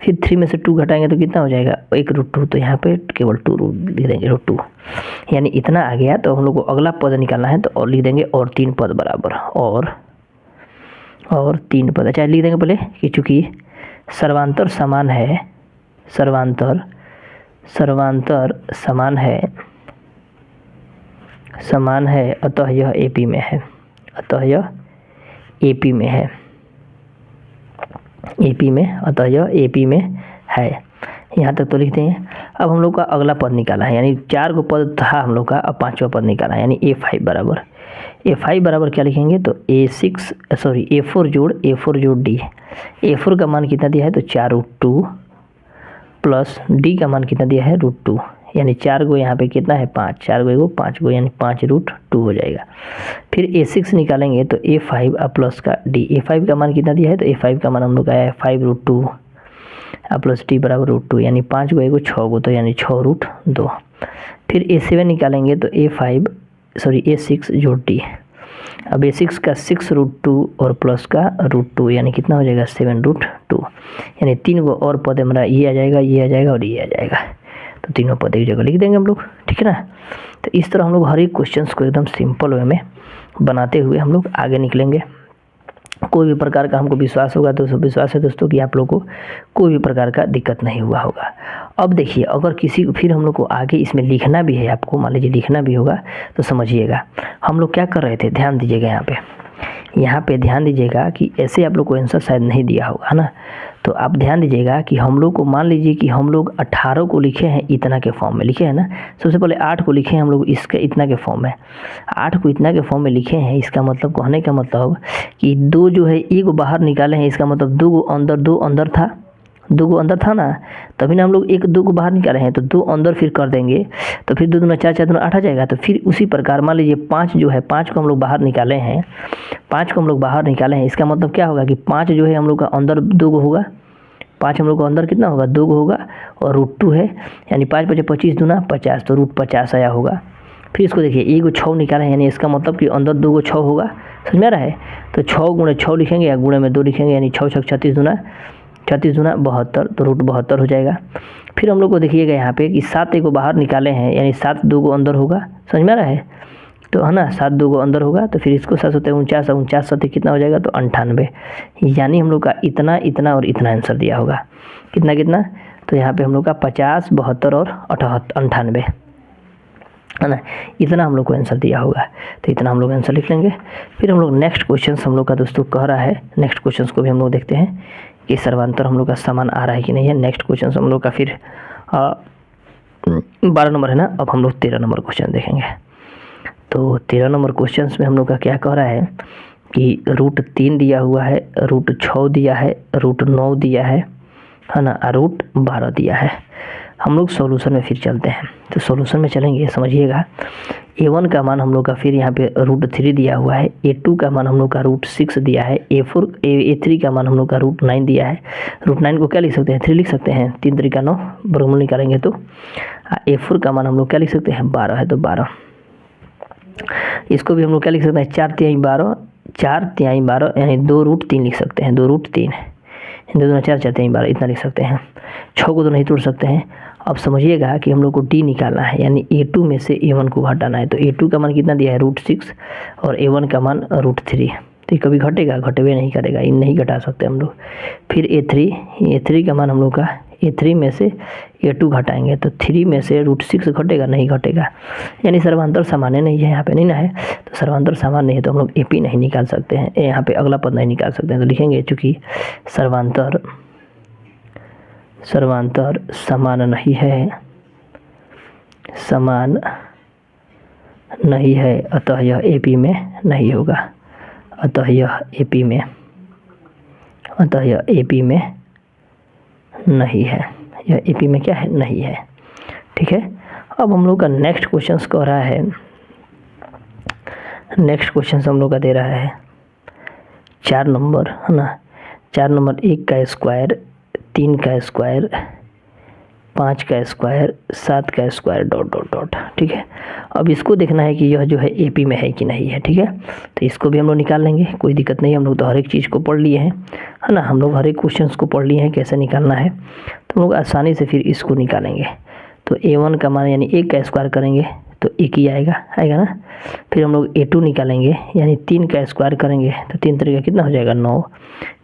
[SPEAKER 1] फिर 3 में से 2 घटाएंगे तो कितना हो जाएगा 1 √2, तो यहाँ पे केवल 2 लिख देंगे √2, यानी इतना आ गया। तो हम लोग को अगला पद निकालना है तो और लिख देंगे और 3 पद बराबर और 3 पद। अच्छा लिख देंगे पहले कि चूँकि सर्वांतर समान है, सर्वांतर समान है, अतः यह AP में है, अतः यह AP में है, अतः यह AP में है। यहाँ तक तो लिखते हैं। अब हम लोग का अगला पद निकाला है, यानी 4 को पद था हम लोग का, अब 5वां पद निकाला है, यानी a5 बराबर क्या लिखेंगे, तो a4 जोड़ d। a4 का मान कितना दिया है, तो 4 √2 प्लस d का मान कितना दिया है √2, यानी 4 को यहाँ पे कितना है 5, 4 को एगो 5 को, यानी 5 √2 हो जाएगा। फिर a6 निकालेंगे तो a5 प्लस का d, a5 का मान कितना दिया है, तो a5 का मान हम लोग आया है 5 √2 प्लस d बराबर √2, यानी 5 को एगो 6 को, तो यानी 6 √2। फिर a7 निकालेंगे तो a6 जोड़ d। अब a6 का 6 √2 और प्लस का √2, यानी कितना हो जाएगा 7 √2, यानी 3 को और पद हमारा ये आ जाएगा और ये आ जाएगा, तो तीनों पद एक जगह लिख देंगे हम लोग, ठीक है ना। तो इस तरह हम लोग हर एक क्वेश्चन को एकदम सिंपल वे में बनाते हुए हम लोग आगे निकलेंगे। कोई भी प्रकार का हमको विश्वास होगा, तो विश्वास है दोस्तों कि आप लोगों को कोई भी प्रकार का दिक्कत नहीं हुआ होगा। अब देखिए, अगर किसी को फिर हम लोग को आगे इसमें लिखना भी है, आपको मान लीजिए लिखना भी होगा, तो समझिएगा हम लोग क्या कर रहे थे, ध्यान दीजिएगा यहाँ पे ध्यान दीजिएगा कि ऐसे आप लोग को आंसर शायद नहीं दिया होगा, है ना। तो आप ध्यान दीजिएगा कि हम लोग को मान लीजिए कि हम लोग 18 को लिखे हैं इतना के फॉर्म में, लिखे हैं ना। सबसे पहले 8 को लिखे हैं हम लोग इसके इतना के फॉर्म में, 8 को इतना के फॉर्म में लिखे हैं। इसका मतलब कहने का मतलब कि 2 जो है एक बाहर निकाले हैं, इसका मतलब 2 अंदर, 2 अंदर था, 2 अंदर था ना, तभी ना हम लोग 2 को बाहर निकाले हैं। तो 2 अंदर फिर कर देंगे, तो फिर 2 दूना 4, 4 दूना 8 आ जाएगा। तो फिर उसी प्रकार मान लीजिए 5 जो है, 5 को हम लोग बाहर निकाले हैं, 5 को हम लोग बाहर निकाले हैं। इसका मतलब क्या होगा कि 5 जो है हम लोग का अंदर 2 होगा, 5 हम लोग को अंदर कितना होगा, 2 होगा, और √2 है, यानी 5 × 25 दूना 50, तो √50 आया होगा। फिर इसको देखिए, 1 6 निकाले हैं, यानी इसका मतलब कि अंदर 2 6 होगा, समझ में आ रहा है। तो 6 × 6 लिखेंगे या गुणे में 2 लिखेंगे, यानी 6 × 36 दूना 72, तो √72 हो जाएगा। फिर हम लोग को देखिएगा यहाँ पे कि 7 को बाहर निकाले हैं, यानी 7 2 को अंदर होगा, समझ में आ रहा है, तो है ना, 7 2 को अंदर होगा। तो फिर इसको 7 7 49, 49 7 कितना हो जाएगा, तो 98, यानी हम लोग का इतना इतना और इतना आंसर दिया होगा। कितना कितना, तो यहाँ पे हम लोग का 50 72 और 98, है ना, इतना हम लोग को आंसर दिया होगा। तो इतना हम लोग आंसर लिख लेंगे। फिर हम लोग नेक्स्ट क्वेश्चन हम लोग का दोस्तों कह रहा है, नेक्स्ट क्वेश्चन को भी हम लोग देखते हैं कि सर्वांतर हम लोग का समान आ रहा है कि नहीं है। नेक्स्ट क्वेश्चन हम लोग का फिर 12 नंबर है ना। अब हम लोग 13 नंबर क्वेश्चन देखेंगे। तो 13 नंबर क्वेश्चन में हम लोग का क्या कह रहा है कि √3 दिया हुआ है, √6 दिया है, √9 दिया है ना, √12 दिया है। हम लोग सॉल्यूशन में फिर चलते हैं। तो सॉल्यूशन में चलेंगे, समझिएगा। A1 का मान हम लोग का फिर यहाँ पे √3 दिया हुआ है, A2 का मान हम लोग का √6 दिया है, A3 का मान हम लोग का √9 दिया है। √9 को क्या लिख सकते हैं, 3 लिख सकते हैं, 3 3 9, वर्गमूल निकालेंगे तो A4 का मान हम लोग क्या लिख सकते हैं, 12 है, तो 12। इसको भी हम लोग क्या लिख सकते हैं, 4 3 12, 4 3 12, यानी 2√3 लिख सकते हैं, 2√3, 2 2 4 4 3 12, इतना लिख सकते हैं। 6 को तो नहीं तोड़ सकते हैं। अब समझिएगा कि हम लोग को D निकालना है, यानी A2 में से A1 को घटाना है। तो A2 का मान कितना दिया है, √6, और A1 का मान √3। तो ये कभी घटेगा, घटेबे नहीं करेगा, ये नहीं घटा सकते हम लोग। फिर A3 का मान हम लोग का, A3 में से A2 घटाएंगे, तो 3 में से √6 घटेगा, नहीं घटेगा, यानी सर्वांतर सामान्य नहीं है, यहाँ पे नहीं ना है। तो सर्वांतर सामान्य नहीं है, तो हम लोग AP नहीं निकाल सकते हैं, यहाँ पे अगला पद नहीं निकाल सकते हैं। तो लिखेंगे चूँकि सर्वांतर समान नहीं है, समान नहीं है, अतः यह AP में नहीं होगा, अतः यह AP में नहीं है, यह AP में क्या है, नहीं है। ठीक है। अब हम लोग का नेक्स्ट क्वेश्चन कह रहा है, नेक्स्ट क्वेश्चन हम लोग का दे रहा है 4 नंबर, है ना। 4 नंबर 1 का स्क्वायर, 3 का स्क्वायर, 5 का स्क्वायर, 7 का स्क्वायर, डॉट डॉट डॉट। ठीक है। अब इसको देखना है कि यह जो है AP में है कि नहीं है। ठीक है। तो इसको भी हम लोग निकाल लेंगे, कोई दिक्कत नहीं। हम लोग तो हर एक चीज़ को पढ़ लिए हैं, है ना, हम लोग हर एक क्वेश्चन को पढ़ लिए हैं कैसे निकालना है। तो हम लोग आसानी से फिर इसको निकालेंगे। तो A1 का मान यानी 1 का स्क्वायर करेंगे तो 1 ही आएगा ना। फिर हम लोग A2 निकालेंगे, यानी 3 का स्क्वायर करेंगे तो 3 तरीका कितना हो जाएगा, 9।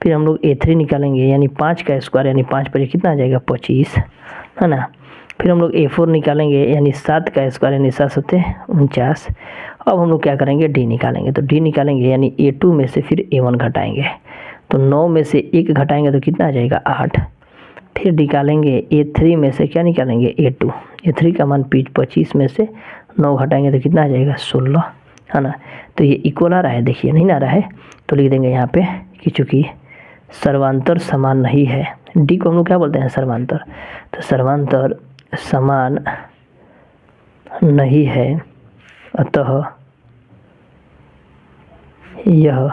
[SPEAKER 1] फिर हम लोग A3 निकालेंगे, यानी 5 का स्क्वायर, यानी 5 पर कितना आ जाएगा, 25, है ना। फिर हम लोग A4 निकालेंगे, यानी 7 का स्क्वायर, यानी 7 7 49। अब हम लोग क्या करेंगे, D निकालेंगे। तो D निकालेंगे, यानी A2 में से फिर A1 घटाएंगे, तो 9 में से 1 घटाएंगे तो कितना आ जाएगा, 8। फिर निकालेंगे A3 में से क्या निकालेंगे, A2। A3 का मान 25 में से 9 घटाएंगे तो कितना आ जाएगा, 16, है ना। तो ये इक्वल आ रहा है, देखिए नहीं आ रहा है, तो लिख देंगे यहाँ पे कि चूँकि सर्वांतर समान नहीं है। D को हम लोग क्या बोलते हैं, सर्वांतर। तो सर्वांतर समान नहीं है, अतः यह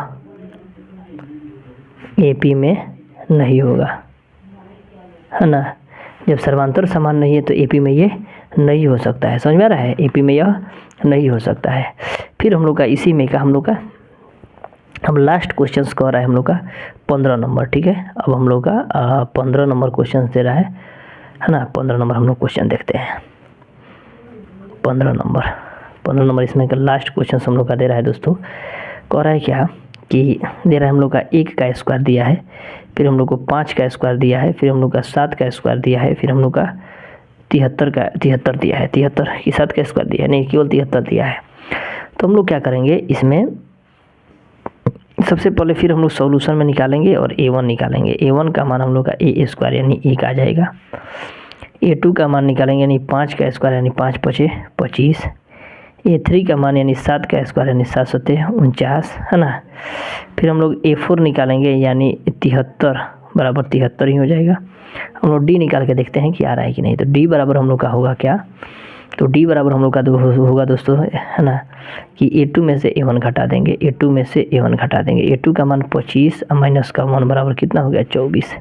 [SPEAKER 1] AP में नहीं होगा, है ना। जब सर्वांतर समान नहीं है तो AP में ये नहीं हो सकता है, समझ में आ रहा है, AP में यह नहीं हो सकता है। फिर हम लोग का इसी में का हम लोग का हम लास्ट क्वेश्चन कह रहा है हम लोग का 15 नंबर। ठीक है। अब हम लोग का 15 नंबर क्वेश्चन दे रहा है ना। 15 नंबर हम लोग क्वेश्चन देखते हैं। 15 नंबर इसमें का लास्ट क्वेश्चन हम लोग का दे रहा है दोस्तों। कह रहा है क्या कि दे रहा है हम लोग का 1 का स्क्वायर दिया है, फिर हम लोग को 5 का स्क्वायर दिया है, फिर हम लोग का 7 का स्क्वायर दिया है, फिर हम लोग का 73 दिया है। 73 की 7 का स्क्वायर दिया है, नहीं केवल 73 दिया है। तो हम लोग क्या करेंगे इसमें, सबसे पहले फिर हम लोग सॉल्यूशन में निकालेंगे और A1 निकालेंगे। A1 का मान हम लोग का A स्क्वायर यानी 1 आ जाएगा। A2 का मान निकालेंगे यानी 5 का स्क्वायर यानी 5 पचे 25। A3 का मान यानी 7 का स्क्वायर यानी 7 सत्ते 49, है ना। फिर हम लोग A4 निकालेंगे यानी 73 बराबर 73 ही हो जाएगा। हम लोग D निकाल के देखते हैं कि आ रहा है कि नहीं। तो D बराबर हम लोग का होगा क्या, तो D बराबर हम लोग का होगा दोस्तों, है ना, कि A2 में से A1 घटा देंगे, A2 में से A1 घटा देंगे। A2 का मान 25 माइनस का मान बराबर कितना हो गया 24।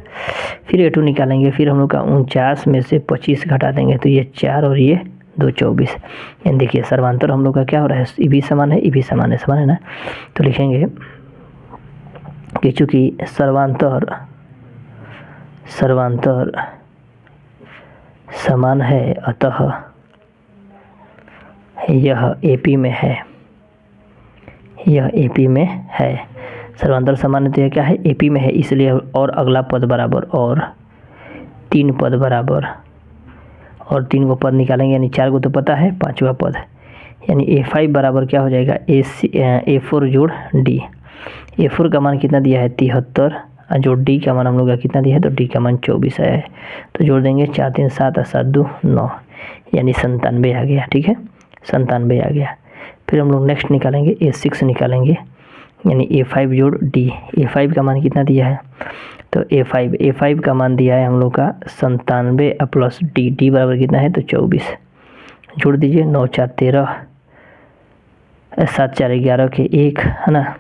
[SPEAKER 1] फिर A2 निकालेंगे, फिर हम लोग का 49 में से 25 घटा देंगे, तो ये 4 और ये 2 24। यानी देखिए सर्वांतर हम लोग का क्या हो रहा है, ई भी समान है, ई भी समान है ना। तो लिखेंगे कि चूँकि सर्वांतर समान है अतः यह AP में है, यह AP में है। सर्वांतर समान तो यह क्या है, AP में है, इसलिए और अगला पद बराबर और 3 पद बराबर और 3 को पद निकालेंगे यानी 4 को तो पता है, 5वां पद यानी A5 बराबर क्या हो जाएगा A4 जोड़ D। A4 का मान कितना दिया है 73 और जो D का मान हम लोग का कितना दिया है, तो D का मान 24 है। तो जोड़ देंगे 4 3 7 और 7 2 9 यानी 97 आ गया। ठीक है, 97 आ गया। फिर हम लोग नेक्स्ट निकालेंगे A6 निकालेंगे यानी A5 जोड़ D। A5 का मान कितना दिया है, तो A5 का मान दिया है हम लोग का 97 प्लस D बराबर कितना है, तो 24। जोड़ दीजिए 9 4 13 7 4 11 के 1, है ना,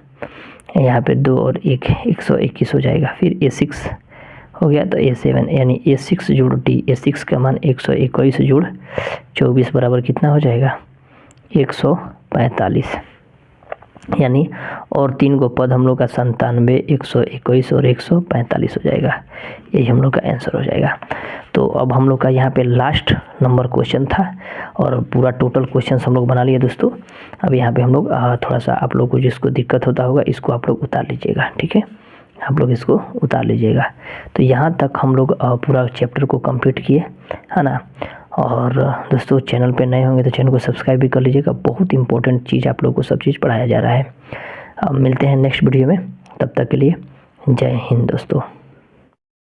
[SPEAKER 1] यहाँ पे 2 और 1 121 हो जाएगा। फिर A6 हो गया, तो A7 यानी A6 जोड़ D। A6 का मान 121 जोड़ 24 बराबर कितना हो जाएगा 145, यानी और 3 को पद हम लोग का 97 121 और 145 हो जाएगा। यही हम लोग का आंसर हो जाएगा। तो अब हम लोग का यहाँ पे लास्ट नंबर क्वेश्चन था और पूरा टोटल क्वेश्चन हम लोग बना लिए दोस्तों। अब यहाँ पे हम लोग थोड़ा सा आप लोग को जिसको दिक्कत होता होगा इसको आप लोग उतार लीजिएगा। ठीक है, आप लोग इसको उतार लीजिएगा। तो यहाँ तक हम लोग पूरा चैप्टर को कंप्लीट किए, है ना। और दोस्तों चैनल पे नए होंगे तो चैनल को सब्सक्राइब भी कर लीजिएगा। बहुत इंपॉर्टेंट चीज़ आप लोग को सब चीज़ पढ़ाया जा रहा है। अब मिलते हैं नेक्स्ट वीडियो में, तब तक के लिए जय हिंद दोस्तों।